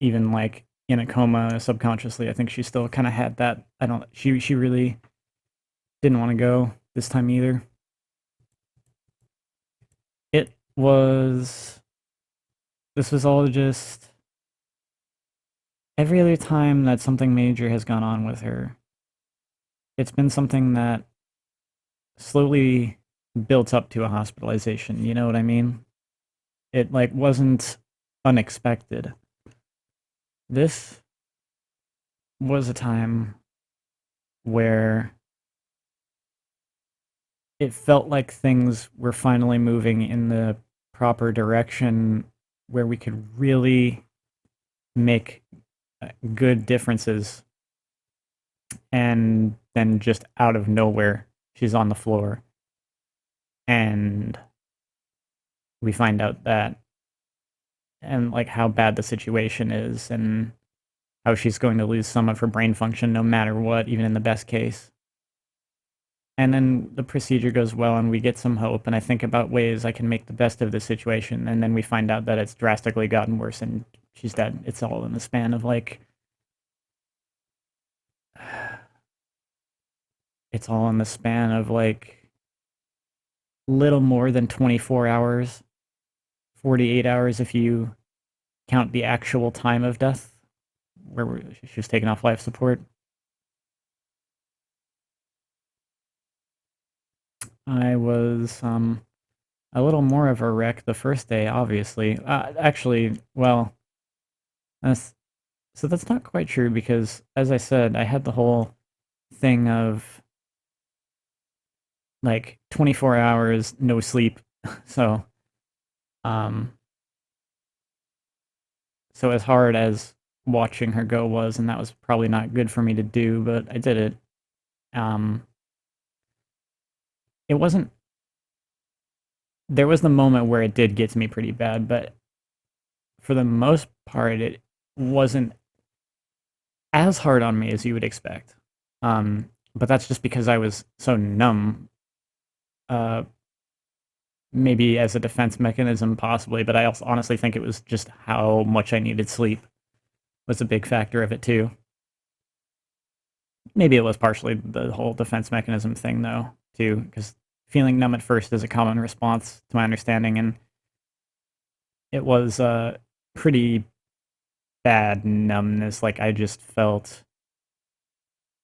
even like in a coma subconsciously. I think she still kind of had that. I don't. She really didn't want to go this time either. It was. This was all just every other time that something major has gone on with her. It's been something that slowly built up to a hospitalization. You know what I mean? It like wasn't unexpected. This was a time where it felt like things were finally moving in the proper direction, where we could really make good differences. And then just out of nowhere, she's on the floor. And we find out that, and like how bad the situation is, and how she's going to lose some of her brain function no matter what, even in the best case. And then the procedure goes well, and we get some hope, and I think about ways I can make the best of the situation, and then we find out that it's drastically gotten worse and she's dead. It's all in the span of like, it's all in the span of like little more than 24 hours, 48 hours if you count the actual time of death, where she was taken off life support. I was a little more of a wreck the first day, obviously. Actually, well, that's, so that's not quite true, because, as I said, I had the whole thing of like 24 hours no sleep. So, um, so as hard as watching her go was, and that was probably not good for me to do, but I did it. Um, it wasn't. There was the moment where it did get to me pretty bad, but for the most part, it wasn't as hard on me as you would expect. But that's just because I was so numb. Uh, Maybe as a defense mechanism, possibly, but I also honestly think it was just how much I needed sleep was a big factor of it too. Maybe it was partially the whole defense mechanism thing though, too, because feeling numb at first is a common response to my understanding, and it was pretty bad numbness. Like I just felt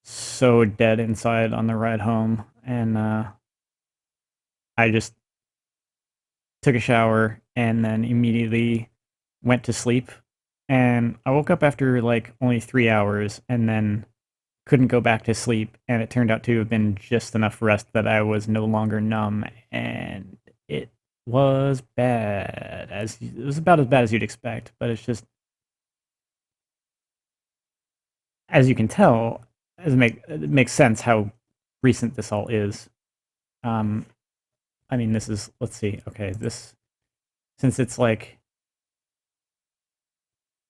so dead inside on the ride home, and I just took a shower and then immediately went to sleep, and I woke up after like only 3 hours, and then couldn't go back to sleep, and it turned out to have been just enough rest that I was no longer numb, and it was bad. As it was about as bad as you'd expect, but it's just, as you can tell, it makes sense how recent this all is. Um, I mean, this is, let's see, okay, this, since it's like,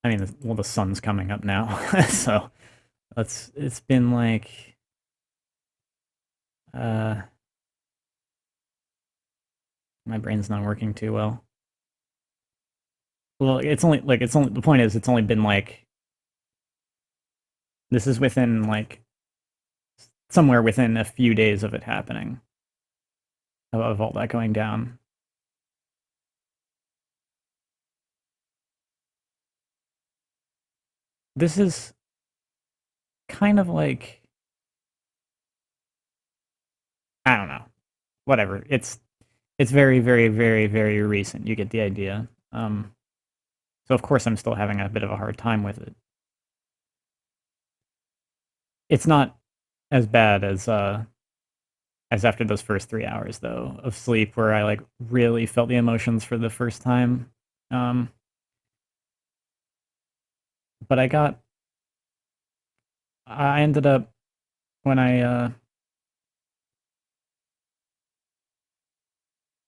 I mean, well, the sun's coming up now, so it's been like, uh, my brain's not working too well. Well, it's only, the point is, it's only been like, this is within like, somewhere within a few days of it happening, of all that going down. This is kind of like, I don't know, whatever. It's very, very, very, very recent. You get the idea. So of course I'm still having a bit of a hard time with it. It's not as bad as after those first 3 hours though of sleep, where I like really felt the emotions for the first time. Um, but I ended up, when I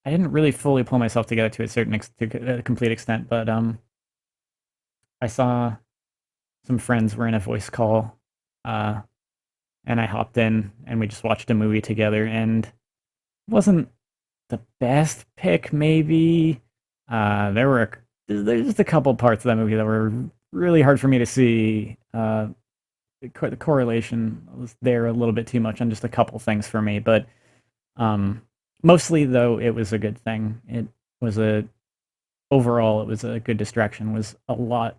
didn't really fully pull myself together to a to a complete extent, but I saw some friends were in a voice call, uh, and I hopped in and we just watched a movie together, and it wasn't the best pick, maybe. There's just a couple parts of that movie that were really hard for me to see. The correlation was there a little bit too much on just a couple things for me, but um, mostly though it was a good thing. It was a overall it was a good distraction. It was a lot,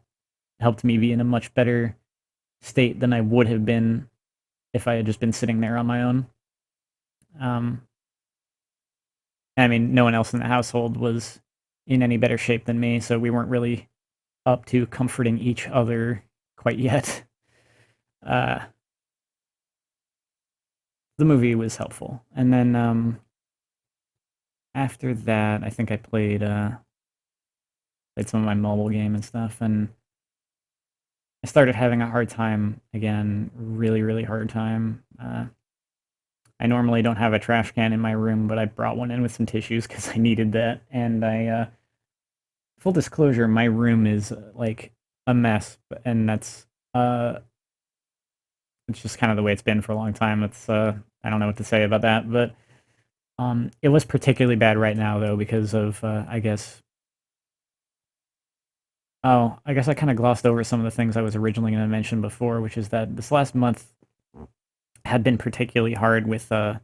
helped me be in a much better state than I would have been if I had just been sitting there on my own. Um, I mean, no one else in the household was in any better shape than me, so we weren't really up to comforting each other quite yet. Uh, the movie was helpful, and then after that, I think I played some of my mobile game and stuff, and I started having a hard time again, really, really hard time. I normally don't have a trash can in my room, but I brought one in with some tissues because I needed that, and full disclosure, my room is like a mess, and that's it's just kind of the way it's been for a long time. It's I don't know what to say about that, but it was particularly bad right now though because of I guess. Oh, I guess I kind of glossed over some of the things I was originally going to mention before, which is that this last month had been particularly hard with the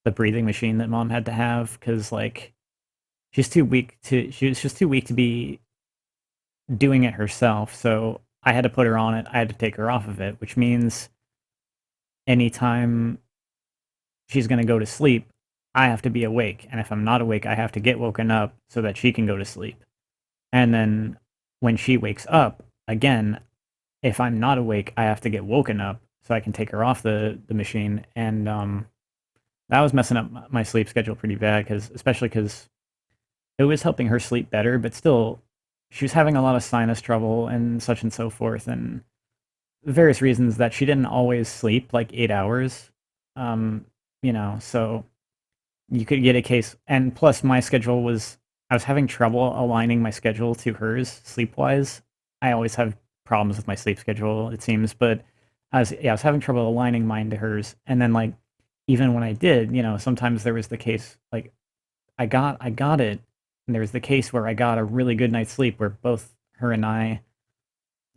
breathing machine that mom had to have because like she was just too weak to be doing it herself. So I had to put her on it. I had to take her off of it, which means anytime she's going to go to sleep, I have to be awake. And if I'm not awake, I have to get woken up so that she can go to sleep. And then when she wakes up, again, if I'm not awake, I have to get woken up so I can take her off the machine. And that was messing up my sleep schedule pretty bad, because especially because it was helping her sleep better, but still, she was having a lot of sinus trouble and such and so forth, and various reasons that she didn't always sleep like 8 hours. Um, so you could get a case, and plus my schedule was, I was having trouble aligning my schedule to hers sleep wise. I always have problems with my sleep schedule, it seems, but I was having trouble aligning mine to hers, and then like even when I did, sometimes there was the case like I got it, and there was the case where I got a really good night's sleep where both her and I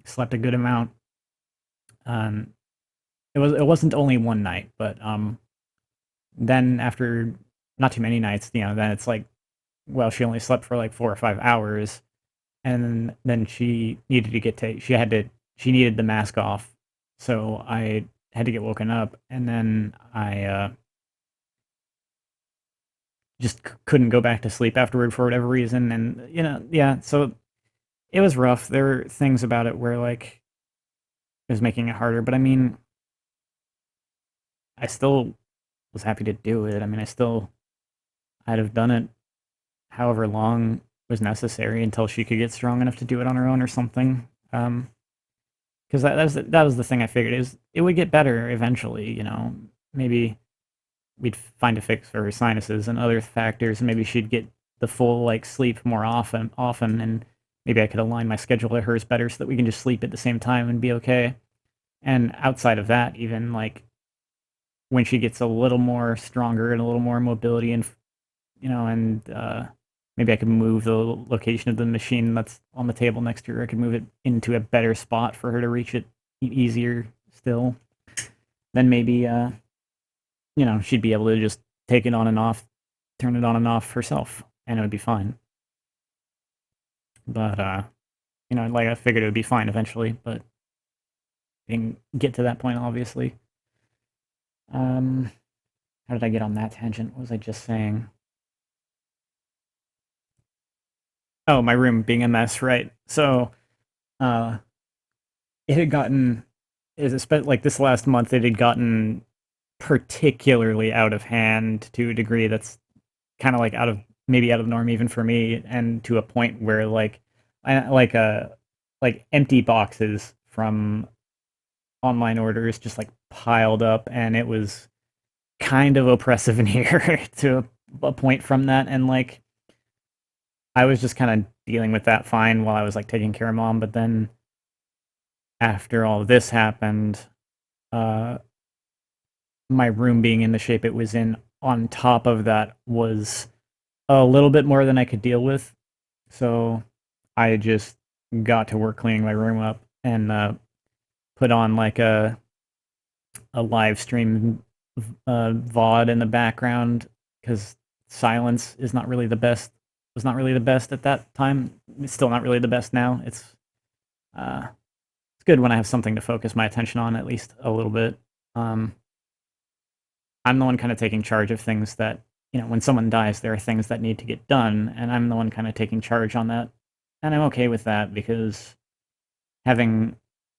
slept a good amount. Um, it wasn't only one night, but then after not too many nights, then it's like, well, she only slept for like 4 or 5 hours, and then she needed to she needed the mask off, so I had to get woken up, and then I just couldn't go back to sleep afterward for whatever reason, and yeah, so it was rough. There were things about it where like it was making it harder, but I mean, I still was happy to do it. I mean, I'd have done it however long was necessary until she could get strong enough to do it on her own or something. Because that was the thing I figured is it would get better eventually. You know, maybe we'd find a fix for her sinuses and other factors. Maybe she'd get the full like sleep more often, and maybe I could align my schedule to hers better so that we can just sleep at the same time and be okay. And outside of that, even like when she gets a little more stronger and a little more mobility and and maybe I could move the location of the machine that's on the table next to her. I could move it into a better spot for her to reach it easier still. Then maybe she'd be able to just take it on and off, turn it on and off herself, and it would be fine. But like I figured it would be fine eventually, but didn't get to that point obviously. Um, how did I get on that tangent? What was I just saying? Oh, my room being a mess, right? So, uh, it had gotten is especially like this last month it had gotten particularly out of hand to a degree that's kind of like out of maybe out of norm even for me, and to a point where like like empty boxes from online orders just like piled up, and it was kind of oppressive in here to a point from that. And like I was just kind of dealing with that fine while I was like taking care of mom, but then after all this happened, uh my room being in the shape it was in on top of that was a little bit more than I could deal with. So I just got to work cleaning my room up and put on like a live stream VOD in the background because silence is not really the best. Was not really the best at that time. It's still not really the best now. Uh, it's good when I have something to focus my attention on at least a little bit. Um, I'm the one kind of taking charge of things that, when someone dies, there are things that need to get done, and I'm the one kind of taking charge on that. And I'm okay with that because having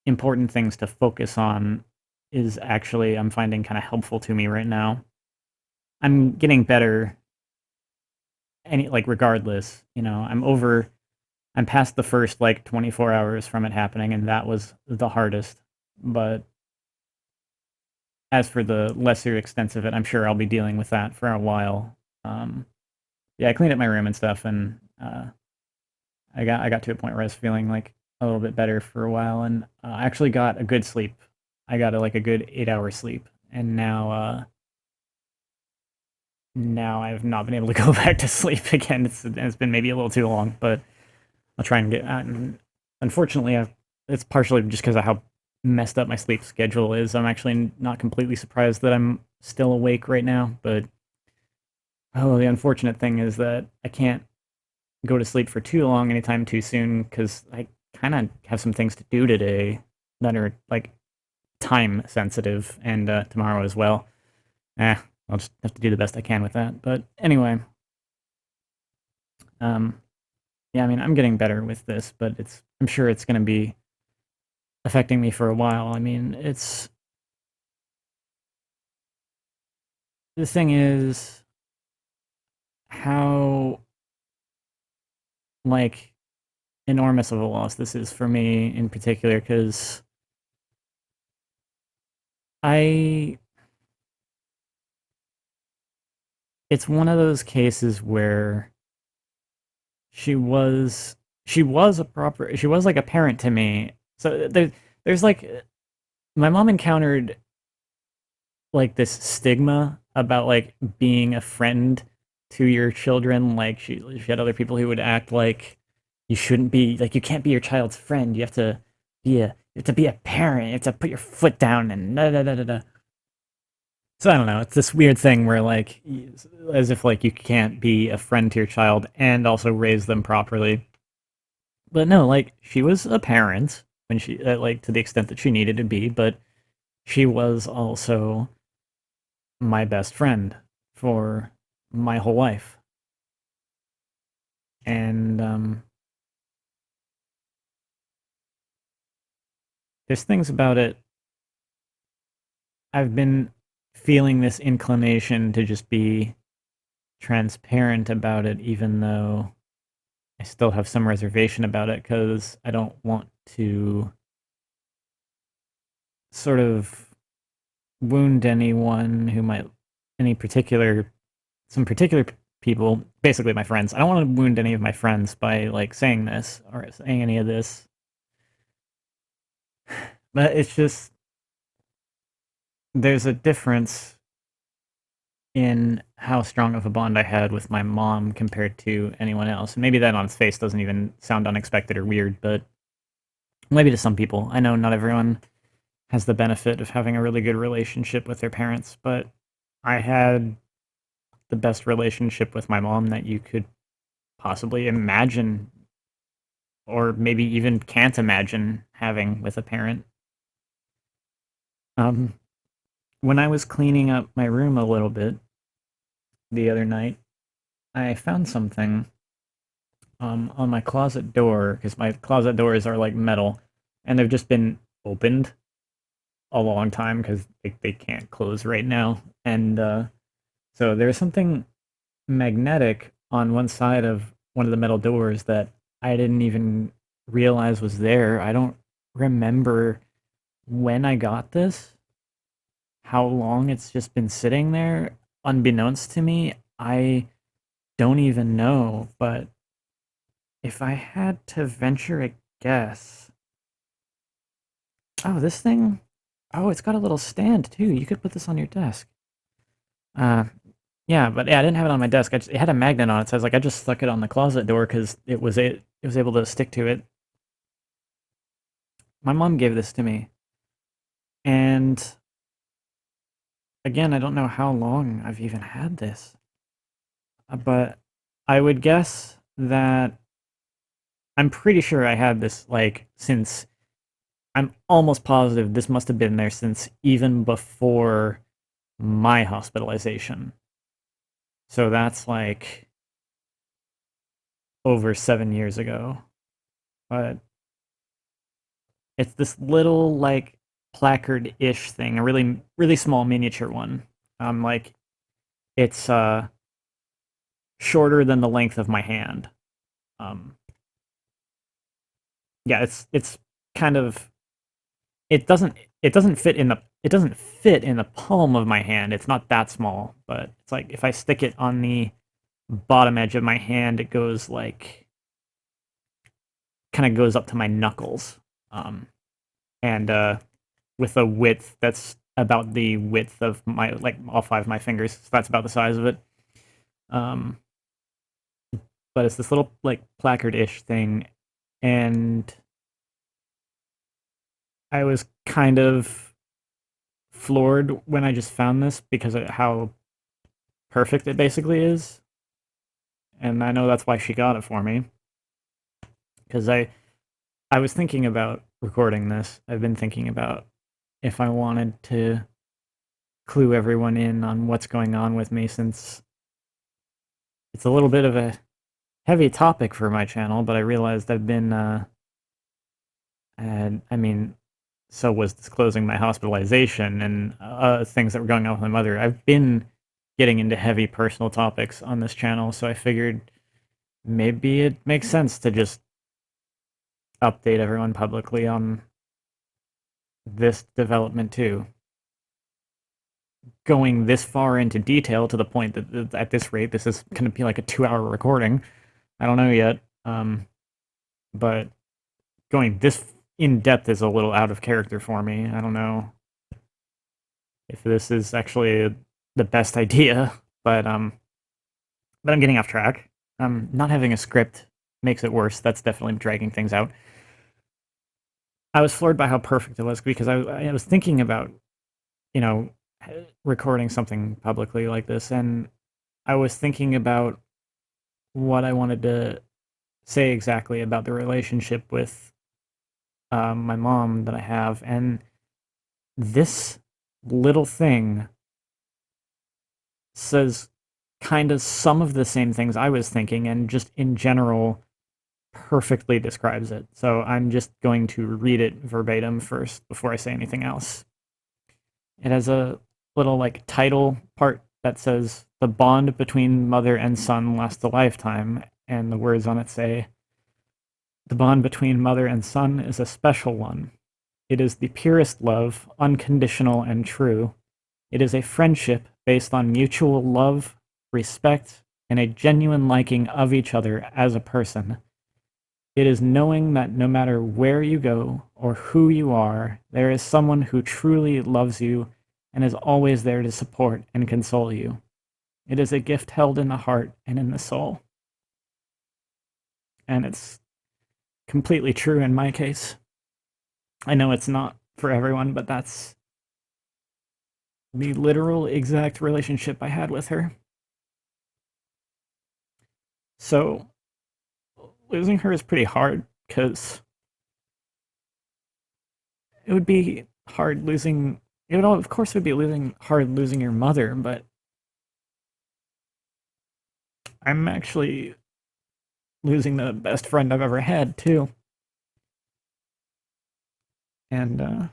important things to focus on is actually, I'm finding, kind of helpful to me right now. I'm getting better, like, regardless. I'm past the first, like, 24 hours from it happening, and that was the hardest. But as for the lesser extents of it, I'm sure I'll be dealing with that for a while. Um, yeah, I cleaned up my room and stuff, and I got to a point where I was feeling like a little bit better for a while, and I actually got a good sleep. I got like a good 8 hour sleep, and now I've not been able to go back to sleep again. It's been maybe a little too long, but I'll try and get out. And unfortunately, it's partially just because of how messed up my sleep schedule is. I'm actually not completely surprised that I'm still awake right now, but the unfortunate thing is that I can't go to sleep for too long anytime too soon because I kind of have some things to do today that are like time sensitive, and tomorrow as well. Eh, I'll just have to do the best I can with that. But anyway, um, yeah, I mean, I'm getting better with this, but I'm sure it's going to be affecting me for a while. I mean, the thing is how like enormous of a loss this is for me in particular because I it's one of those cases where she was she was like a parent to me. So there's like my mom encountered like this stigma about like being a friend to your children. Like she had other people who would act like you shouldn't be like you can't be your child's friend. You have to be a parent. You have to put your foot down and da da da da da. So I don't know. It's this weird thing where like as if like you can't be a friend to your child and also raise them properly. But no, like she was a parent when she like to the extent that she needed to be, but she was also my best friend for my whole life. And there's things about it. I've been feeling this inclination to just be transparent about it, even though I still have some reservation about it because I don't want to sort of wound anyone who might, any particular, some particular people, basically my friends. I don't want to wound any of my friends by like saying this or saying any of this. But it's just, there's a difference in how strong of a bond I had with my mom compared to anyone else. And maybe that on its face doesn't even sound unexpected or weird, but maybe to some people. I know not everyone has the benefit of having a really good relationship with their parents, but I had the best relationship with my mom that you could possibly imagine, or maybe even can't imagine having with a parent. Um, when I was cleaning up my room a little bit the other night, I found something on my closet door because my closet doors are like metal, and they've just been opened a long time because they can't close right now. And so there's something magnetic on one side of one of the metal doors that I didn't even realize was there. I don't remember when I got this, how long it's just been sitting there, unbeknownst to me. I don't even know, but if I had to venture a guess, oh, this thing, oh, it's got a little stand too. You could put this on your desk. Uh, yeah, but yeah, I didn't have it on my desk. It had a magnet on it, so I was like, I just stuck it on the closet door because it was able to stick to it. My mom gave this to me, and again, I don't know how long I've even had this, but I would guess that I'm pretty sure I had this like since I'm almost positive this must have been there since even before my hospitalization. So that's like over 7 years ago. But it's this little like placard-ish thing, a really really small miniature one. Like it's shorter than the length of my hand. Um, yeah, it's kind of it doesn't fit in the palm of my hand. It's not that small, but it's like if I stick it on the bottom edge of my hand, it goes like kind of goes up to my knuckles. Um, and with a width that's about the width of my like all five of my fingers. So that's about the size of it. Um, but it's this little like placard-ish thing, and I was kind of floored when I just found this because of how perfect it basically is. And I know that's why she got it for me because I was thinking about recording this. I've been thinking about if I wanted to clue everyone in on what's going on with me since it's a little bit of a heavy topic for my channel, but I realized I've been and I mean so was disclosing my hospitalization and things that were going on with my mother. I've been getting into heavy personal topics on this channel, so I figured maybe it makes sense to just update everyone publicly on this development too. Going this far into detail to the point that at this rate, this is going to be like a 2-hour recording. I don't know yet, but going this in depth is a little out of character for me. I don't know if this is actually the best idea, but I'm getting off track. Not having a script makes it worse. That's definitely dragging things out. I was floored by how perfect it was because I was thinking about, you know, recording something publicly like this, and I was thinking about what I wanted to say exactly about the relationship with my mom that I have, and this little thing says kind of some of the same things I was thinking, and just in general perfectly describes it. So I'm just going to read it verbatim first before I say anything else. It has a little like title part that says the bond between mother and son lasts a lifetime, and the words on it say the bond between mother and son is a special one. It is the purest love, unconditional and true. It is a friendship based on mutual love, respect, and a genuine liking of each other as a person. It is knowing that no matter where you go or who you are, there is someone who truly loves you and is always there to support and console you. It is a gift held in the heart and in the soul. And it's completely true in my case. I know it's not for everyone, but that's the literal exact relationship I had with her. So losing her is pretty hard because it would be hard losing. It would, of course, it would be hard losing your mother, but I'm actually losing the best friend I've ever had too. And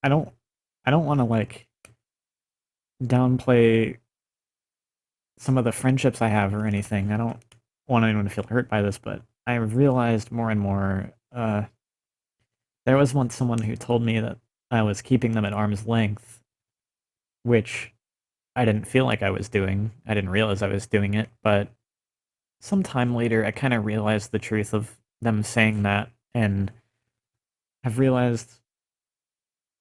I don't, I don't want to like downplay some of the friendships I have or anything. I don't want anyone to feel hurt by this, but I realized more and more. There was once someone who told me that I was keeping them at arm's length, which I didn't feel like I was doing. I didn't realize I was doing it, but sometime later I kind of realized the truth of them saying that, and I've realized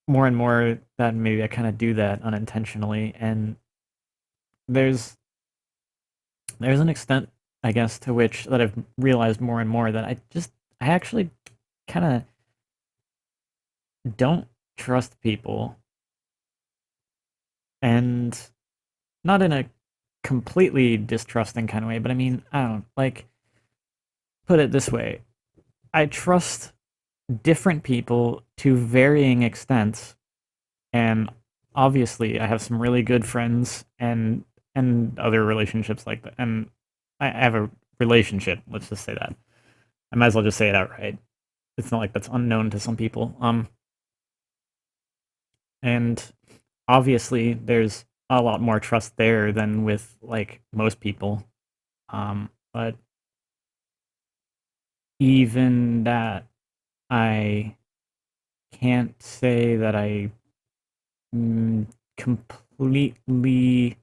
more and more that maybe I kind of do that unintentionally, and there's there's an extent, I guess, to which that I've realized more and more that I actually kind of don't trust people, and not in a completely distrusting kind of way, but I mean, I don't like put it this way. I trust different people to varying extents, and obviously I have some really good friends and other relationships like that. And I have a relationship, let's just say that. I might as well just say it outright. It's not like that's unknown to some people. And obviously there's a lot more trust there than with like most people. But even that, I can't say that I completely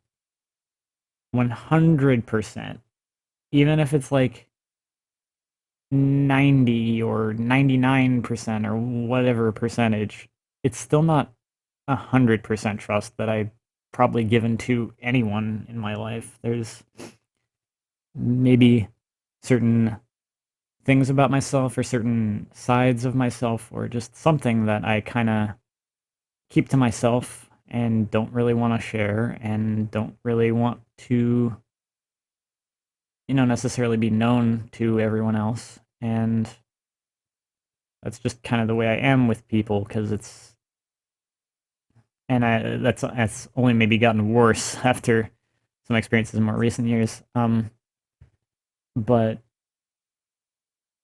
100%, even if it's like 90 or 99% or whatever percentage, it's still not 100% trust that I probably given to anyone in my life. There's maybe certain things about myself or certain sides of myself or just something that I kind of keep to myself and don't really want to share and don't really want to, necessarily be known to everyone else. And that's just kind of the way I am with people because that's only maybe gotten worse after some experiences in more recent years. But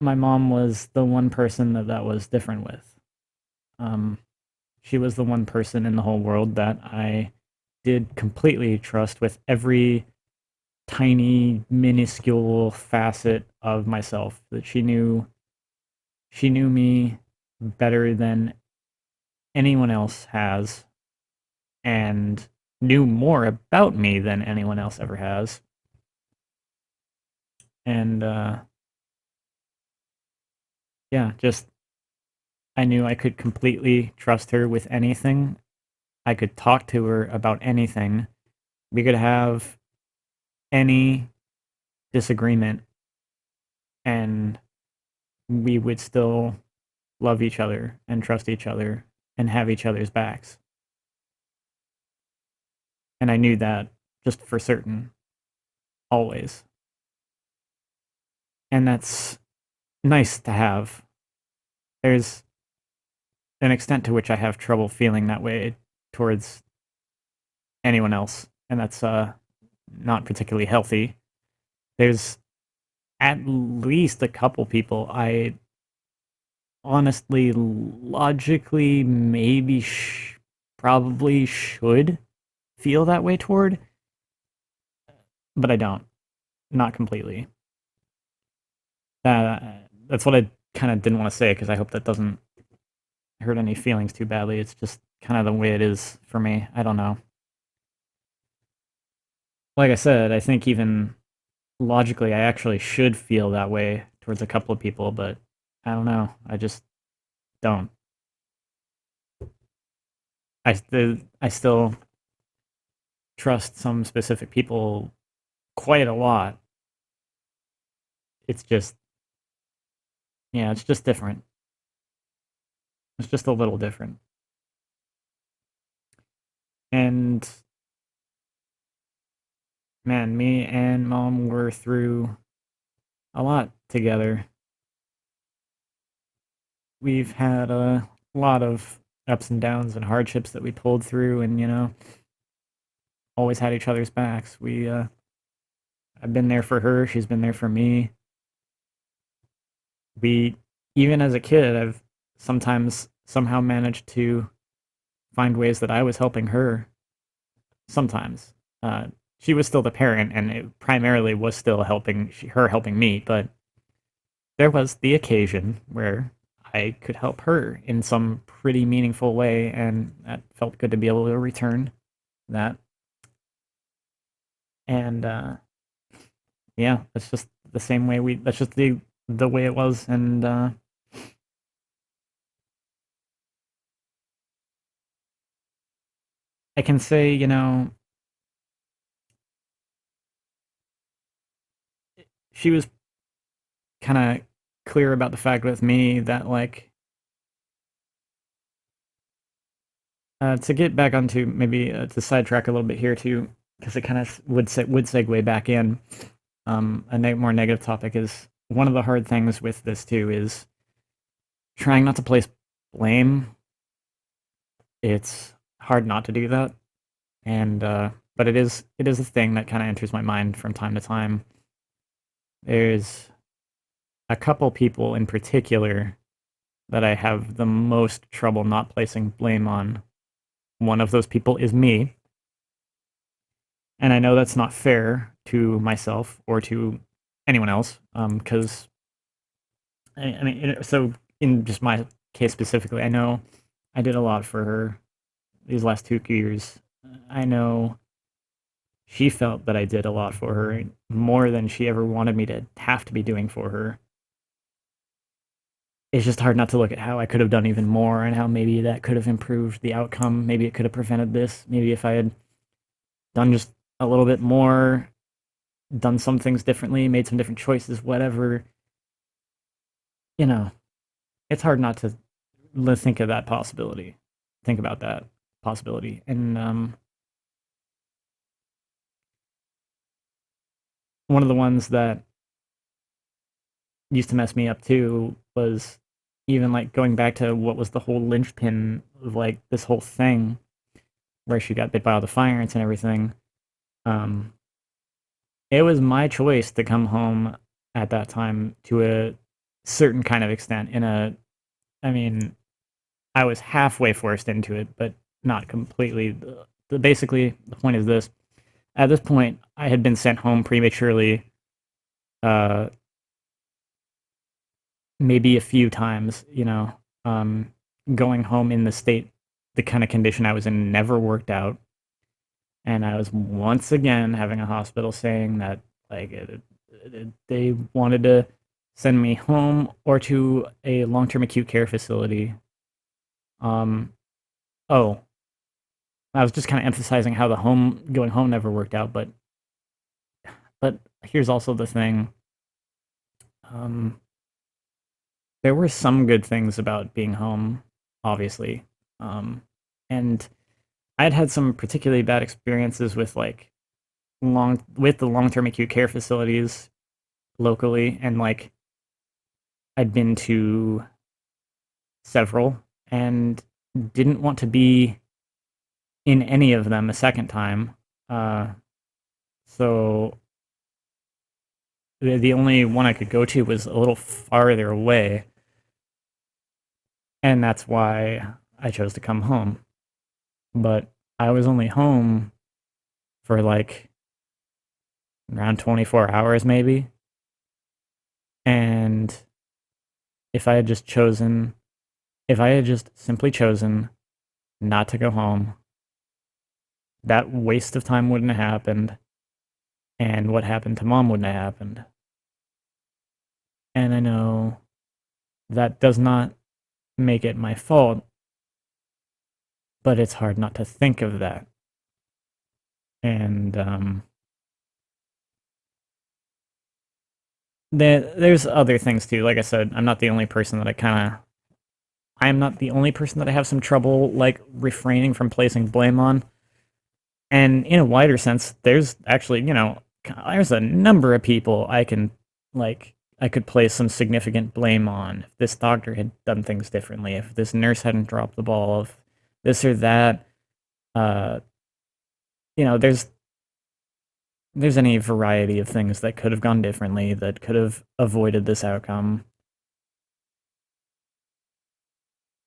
my mom was the one person that was different with. Um, she was the one person in the whole world that I did completely trust with every tiny, minuscule facet of myself. That she knew me better than anyone else has, and knew more about me than anyone else ever has. And yeah, just I knew I could completely trust her with anything. I could talk to her about anything. We could have any disagreement, and we would still love each other and trust each other and have each other's backs. And I knew that just for certain, always. And that's nice to have. There's an extent to which I have trouble feeling that way towards anyone else, and that's not particularly healthy. There's at least a couple people I honestly, logically, maybe probably should feel that way toward, but I don't. Not completely. Uh, that's what I kind of didn't want to say because I hope that doesn't hurt any feelings too badly. It's just kind of the way it is for me. I don't know. Like I said, I think even logically, I actually should feel that way towards a couple of people, but I don't know. I just don't. I still trust some specific people quite a lot. It's just, yeah, it's just different. It's just a little different. And man, me and mom were through a lot together. We've had a lot of ups and downs and hardships that we pulled through, and always had each other's backs. I've been there for her, she's been there for me. We, even as a kid, I've sometimes somehow managed to find ways that I was helping her. Sometimes, she was still the parent, and it primarily was still her helping me. But there was the occasion where I could help her in some pretty meaningful way, and that felt good to be able to return that. And yeah, that's just the same way we. That's just the way it was, and I can say, she was kind of clear about the fact with me that like to get back onto maybe to sidetrack a little bit here too, because it kind of would segue back in. More negative topic is one of the hard things with this too is trying not to place blame. It's hard not to do that, and but it is a thing that kind of enters my mind from time to time. There's a couple people in particular that I have the most trouble not placing blame on. One of those people is me, and I know that's not fair to myself or to anyone else, because I mean, so in just my case specifically, I know I did a lot for her these last 2 years. I know she felt that I did a lot for her, more than she ever wanted me to have to be doing for her. It's just hard not to look at how I could have done even more and how maybe that could have improved the outcome. Maybe it could have prevented this. Maybe if I had done just a little bit more, done some things differently, made some different choices, whatever, you know, it's hard not to think of that possibility. Think about that possibility. And one of the ones that used to mess me up too was even like going back to what was the whole linchpin of like this whole thing where she got bit by all the fire ants and everything. Um, it was my choice to come home at that time to a certain kind of extent. I mean, I was halfway forced into it, but not completely. Basically, the point is this: at this point, I had been sent home prematurely, uh, maybe a few times. Going home in the kind of condition I was in, never worked out, and I was once again having a hospital saying that like they wanted to send me home or to a long-term acute care facility. Um, oh, I was just kind of emphasizing how the home going home never worked out, but here's also the thing. Um, there were some good things about being home, obviously, and I'd had some particularly bad experiences with like the long-term acute care facilities locally, and like I'd been to several and didn't want to be in any of them a second time. Uh, So the only one I could go to was a little farther away, and that's why I chose to come home. But I was only home for like around 24 hours, maybe. And if I had just chosen, if I had just simply chosen not to go home, that waste of time wouldn't have happened, and what happened to mom wouldn't have happened. And I know that does not make it my fault, but it's hard not to think of that. And there's other things too. Like I said, I'm not the only person that I'm not the only person that I have some trouble like refraining from placing blame on. And in a wider sense, there's actually, there's a number of people I could place some significant blame on. If this doctor had done things differently, if this nurse hadn't dropped the ball, if this or that, uh, there's any variety of things that could have gone differently, that could have avoided this outcome.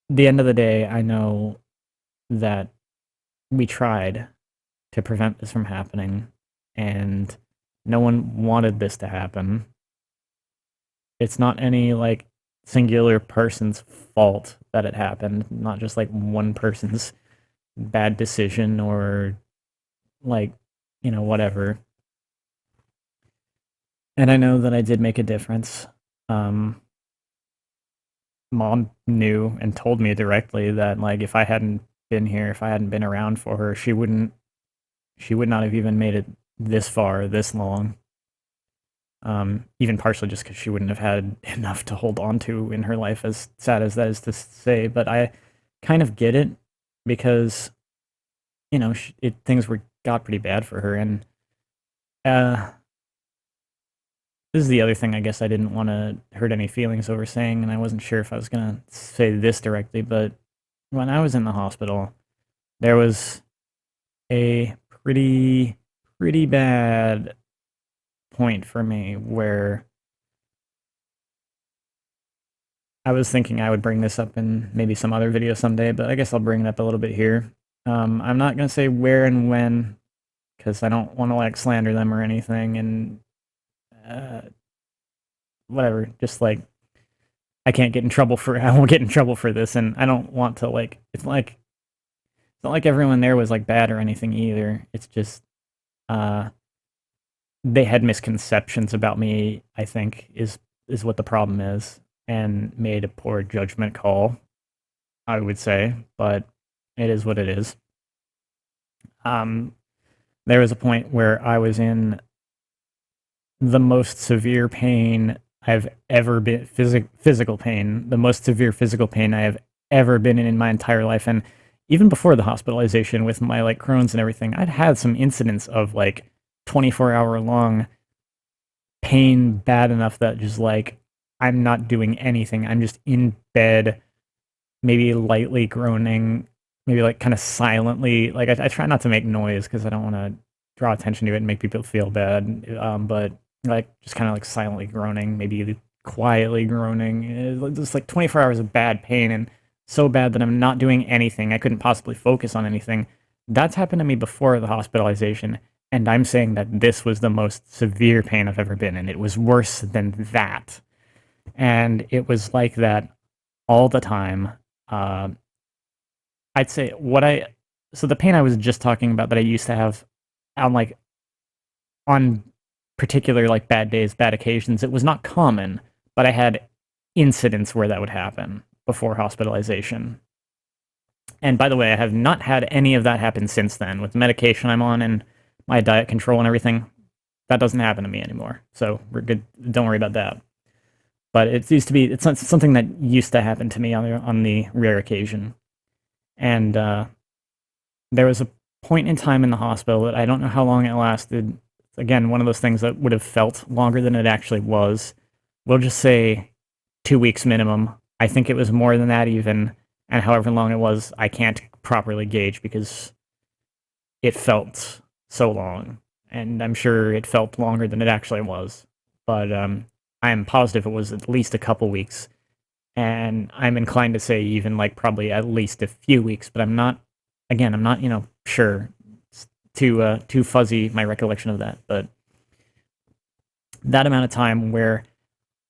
The end of the day, I know that we tried to prevent this from happening, and no one wanted this to happen. It's not any like singular person's fault that it happened, not just like one person's bad decision or like, whatever. And I know that I did make a difference. Um, Mom knew and told me directly that like if I hadn't been here, if I hadn't been around for her, she would not have even made it this far, this long. Even partially just because she wouldn't have had enough to hold on to in her life, as sad as that is to say. But I kind of get it because, things got pretty bad for her. And uh, this is the other thing I guess I didn't want to hurt any feelings over saying, and I wasn't sure if I was going to say this directly, but when I was in the hospital, there was a pretty bad point for me where I was thinking I would bring this up in maybe some other video someday, but I guess I'll bring it up a little bit here. I'm not going to say where and when because I don't want to like slander them or anything, and uh, whatever. Just like I can't get in trouble for I won't get in trouble for this, and I don't want to like it's not like everyone there was like bad or anything either. It's just uh, they had misconceptions about me. I think is what the problem is, and made a poor judgment call. I would say, but it is what it is. Um, there was a point where I was in the most severe pain I've ever been physical pain, the most severe physical pain I have ever been in my entire life. And even before the hospitalization with my like Crohn's and everything, I'd had some incidents of like 24-hour long pain bad enough that just like I'm not doing anything. I'm just in bed, maybe lightly groaning, maybe like kind of silently. Like I try not to make noise because I don't want to draw attention to it and make people feel bad. But like just kind of like silently groaning, maybe quietly groaning. It's just like 24 hours of bad pain and so bad that I'm not doing anything. I couldn't possibly focus on anything. That's happened to me before the hospitalization. And I'm saying that this was the most severe pain I've ever been in. It was worse than that. And it was like that all the time. Uh, I'd say so the pain I was just talking about that I used to have on particular like bad days, bad occasions, it was not common, but I had incidents where that would happen before hospitalization. And by the way, I have not had any of that happen since then. With the medication I'm on and my diet control and everything, that doesn't happen to me anymore. So we're good. Don't worry about that. But it's something that used to happen to me on the rare occasion. And there was a point in time in the hospital that I don't know how long it lasted. Again, one of those things that would have felt longer than it actually was. We'll just say 2 weeks minimum. I think it was more than that even. And however long it was, I can't properly gauge because it felt so long. and I'm sure it felt longer than it actually was. But I am positive it was at least a couple weeks, and I'm inclined to say even like probably at least a few weeks. But I'm not. Again, I'm not sure. It's too fuzzy my recollection of that, but that amount of time where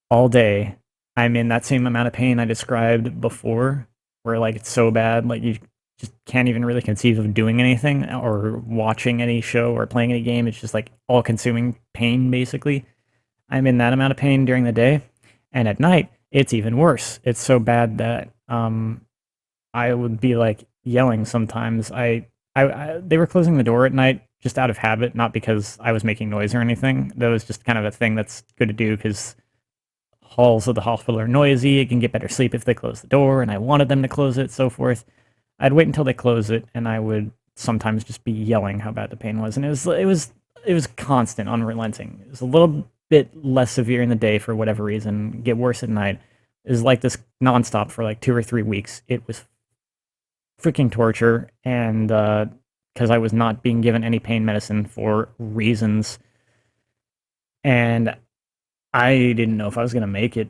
all day I'm in that same amount of pain I described before, where like it's so bad, like you just can't even really conceive of doing anything or watching any show or playing any game. It's just like all consuming pain, basically. I'm in that amount of pain during the day. And at night, it's even worse. It's so bad that I would be like yelling sometimes. They were closing the door at night just out of habit, not because I was making noise or anything. That was just kind of a thing that's good to do because halls of the hospital are noisy. You can get better sleep if they close the door, and I wanted them to close it, so forth. I'd wait until they close it, and I would sometimes just be yelling how bad the pain was, and it was constant, unrelenting. It was a little bit less severe in the day for whatever reason, get worse at night. It was like this nonstop for like 2 or 3 weeks. It was freaking torture, and because I was not being given any pain medicine for reasons, and I didn't know if I was gonna make it.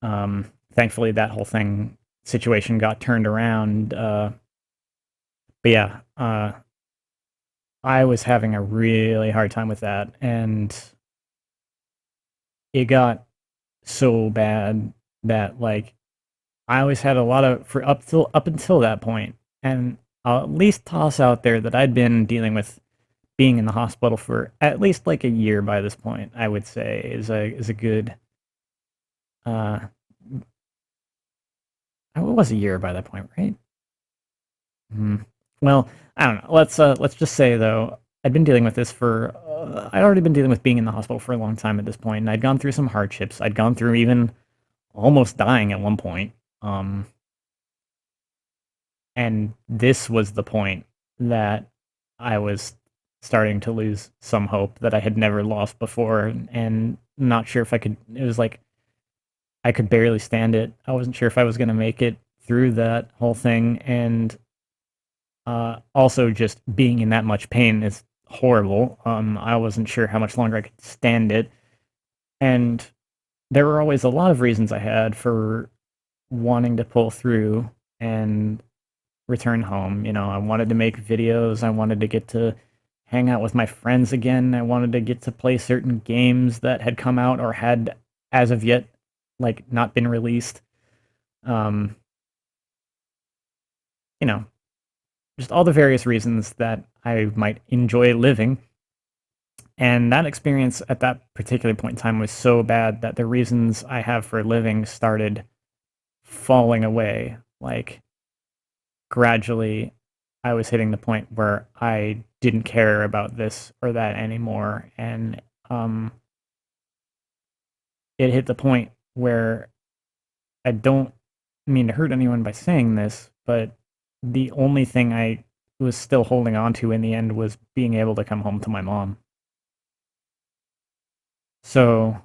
Thankfully, that whole thing situation got turned around. But yeah, I was having a really hard time with that, and it got so bad that like I always had a lot of for up until that point, and I'll at least toss out there that I'd been dealing with being in the hospital for at least like a year by this point. I would say is a good. Uh, it was a year by that point, right? Mhm. Well, I don't know. Let's just say though, I'd been dealing with this for I'd already been dealing with being in the hospital for a long time at this point, and I'd gone through some hardships. I'd gone through even almost dying at one point. Um, and this was the point that I was starting to lose some hope that I had never lost before, and not sure if I could. It was like I could barely stand it. I wasn't sure if I was going to make it through that whole thing, and also, just being in that much pain is horrible. I wasn't sure how much longer I could stand it, and there were always a lot of reasons I had for wanting to pull through and return home. I wanted to make videos. I wanted to get to hang out with my friends again. I wanted to get to play certain games that had come out or had, as of yet, like not been released. Um, you know, just all the various reasons that I might enjoy living. And that experience at that particular point in time was so bad that the reasons I have for living started falling away. Like, gradually, I was hitting the point where I didn't care about this or that anymore. And it hit the point where I don't mean to hurt anyone by saying this, but the only thing I was still holding on to in the end was being able to come home to my mom. So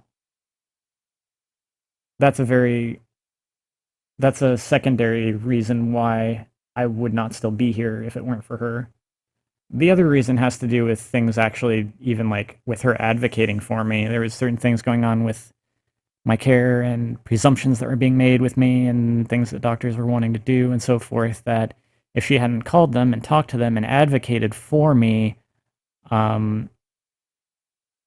that's a very that's a secondary reason why I would not still be here if it weren't for her. The other reason has to do with things actually, even like with her advocating for me. There was certain things going on with my care and presumptions that were being made with me and things that doctors were wanting to do and so forth that if she hadn't called them and talked to them and advocated for me, um,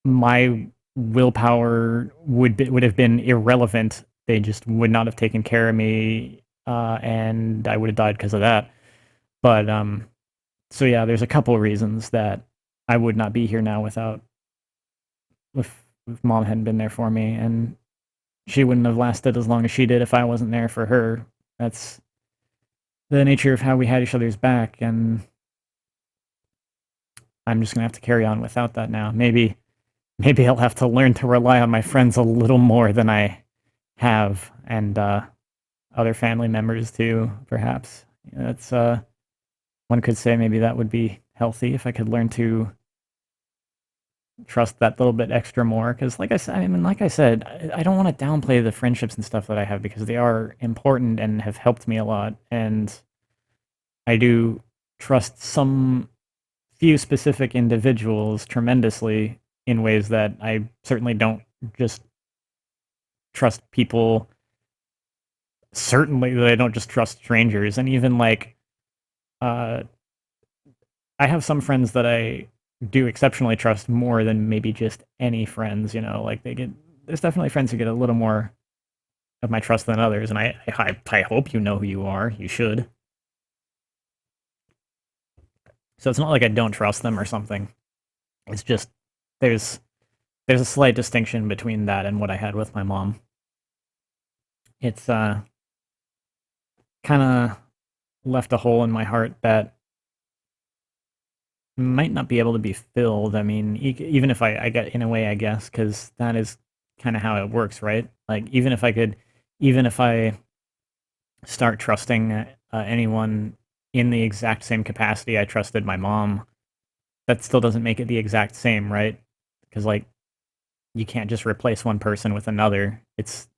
my willpower would have been irrelevant. They just would not have taken care of me, and I would have died because of that. But so yeah, there's a couple of reasons that I would not be here now without if mom hadn't been there for me, and she wouldn't have lasted as long as she did if I wasn't there for her. That's the nature of how we had each other's back, and I'm just gonna have to carry on without that now. Maybe I'll have to learn to rely on my friends a little more than I have, and other family members too, perhaps. That's one could say maybe that would be healthy if I could learn to trust that little bit extra more. Because, like I said, I don't want to downplay the friendships and stuff that I have because they are important and have helped me a lot, and I do trust some few specific individuals tremendously in ways that I certainly don't just trust people. Certainly, that I don't just trust strangers, and even like uh, I have some friends that I do exceptionally trust more than maybe just any friends. You know, like they get there's definitely friends who get a little more of my trust than others, and I hope you know who you are. You should. So it's not like I don't trust them or something. It's just there's there's a slight distinction between that and what I had with my mom. It's kind of left a hole in my heart that might not be able to be filled. I mean, even if I get in a way, I guess, because that is kind of how it works, right? Like even if I start trusting anyone in the exact same capacity I trusted my mom, that still doesn't make it the exact same, right? Because like you can't just replace one person with another. It's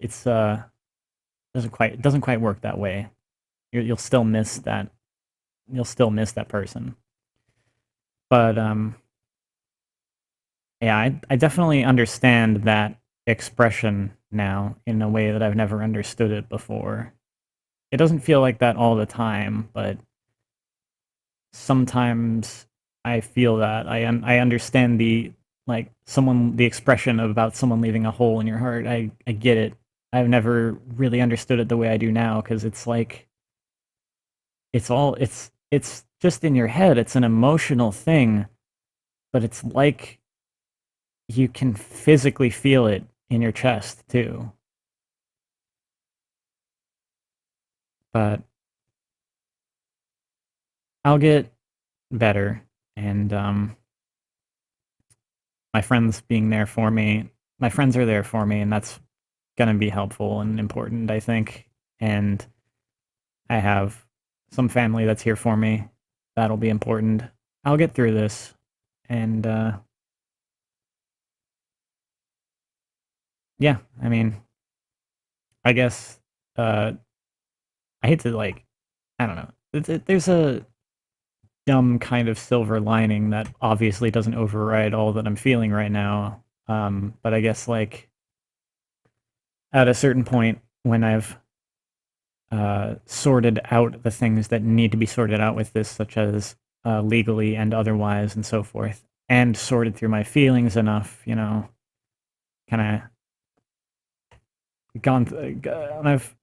doesn't quite work that way. You'll still miss that. You'll still miss that person. But yeah, I definitely understand that expression now in a way that I've never understood it before. It doesn't feel like that all the time, but sometimes I feel that I understand the like someone the expression about someone leaving a hole in your heart. I get it. I've never really understood it the way I do now because it's like it's just in your head. It's an emotional thing, but it's like you can physically feel it in your chest too. But I'll get better, and my friends being there for me. My friends are there for me, and that's gonna be helpful and important, I think. And I have some family that's here for me. That'll be important. I'll get through this, and yeah, I mean, I guess uh, I hate to like, I don't know. There's a dumb kind of silver lining that obviously doesn't override all that I'm feeling right now. But I guess like at a certain point when I've sorted out the things that need to be sorted out with this, such as legally and otherwise, and so forth, and sorted through my feelings enough, you know, kind of and I've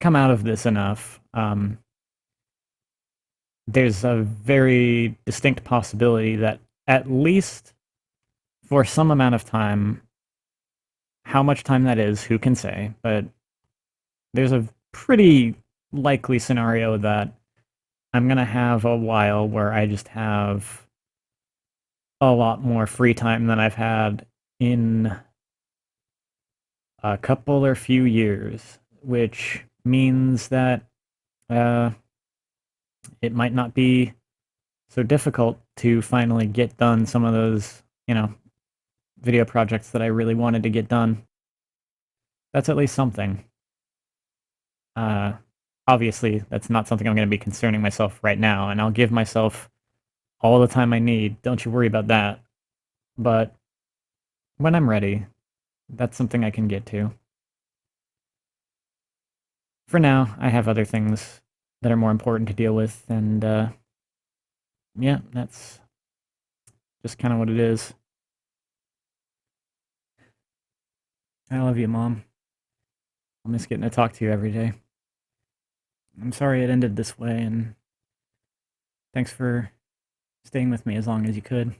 come out of this enough. There's a very distinct possibility that at least for some amount of time, how much time that is, who can say, but there's a pretty likely scenario that I'm going to have a while where I just have a lot more free time than I've had in a couple or few years, which means that uh, it might not be so difficult to finally get done some of those, you know, video projects that I really wanted to get done. That's at least something. Uh, Obviously, that's not something I'm going to be concerning myself right now, and I'll give myself all the time I need. Don't you worry about that. But when I'm ready, that's something I can get to. For now, I have other things that are more important to deal with, and yeah, that's just kind of what it is. I love you, Mom. I'll miss getting to talk to you every day. I'm sorry it ended this way, and thanks for staying with me as long as you could.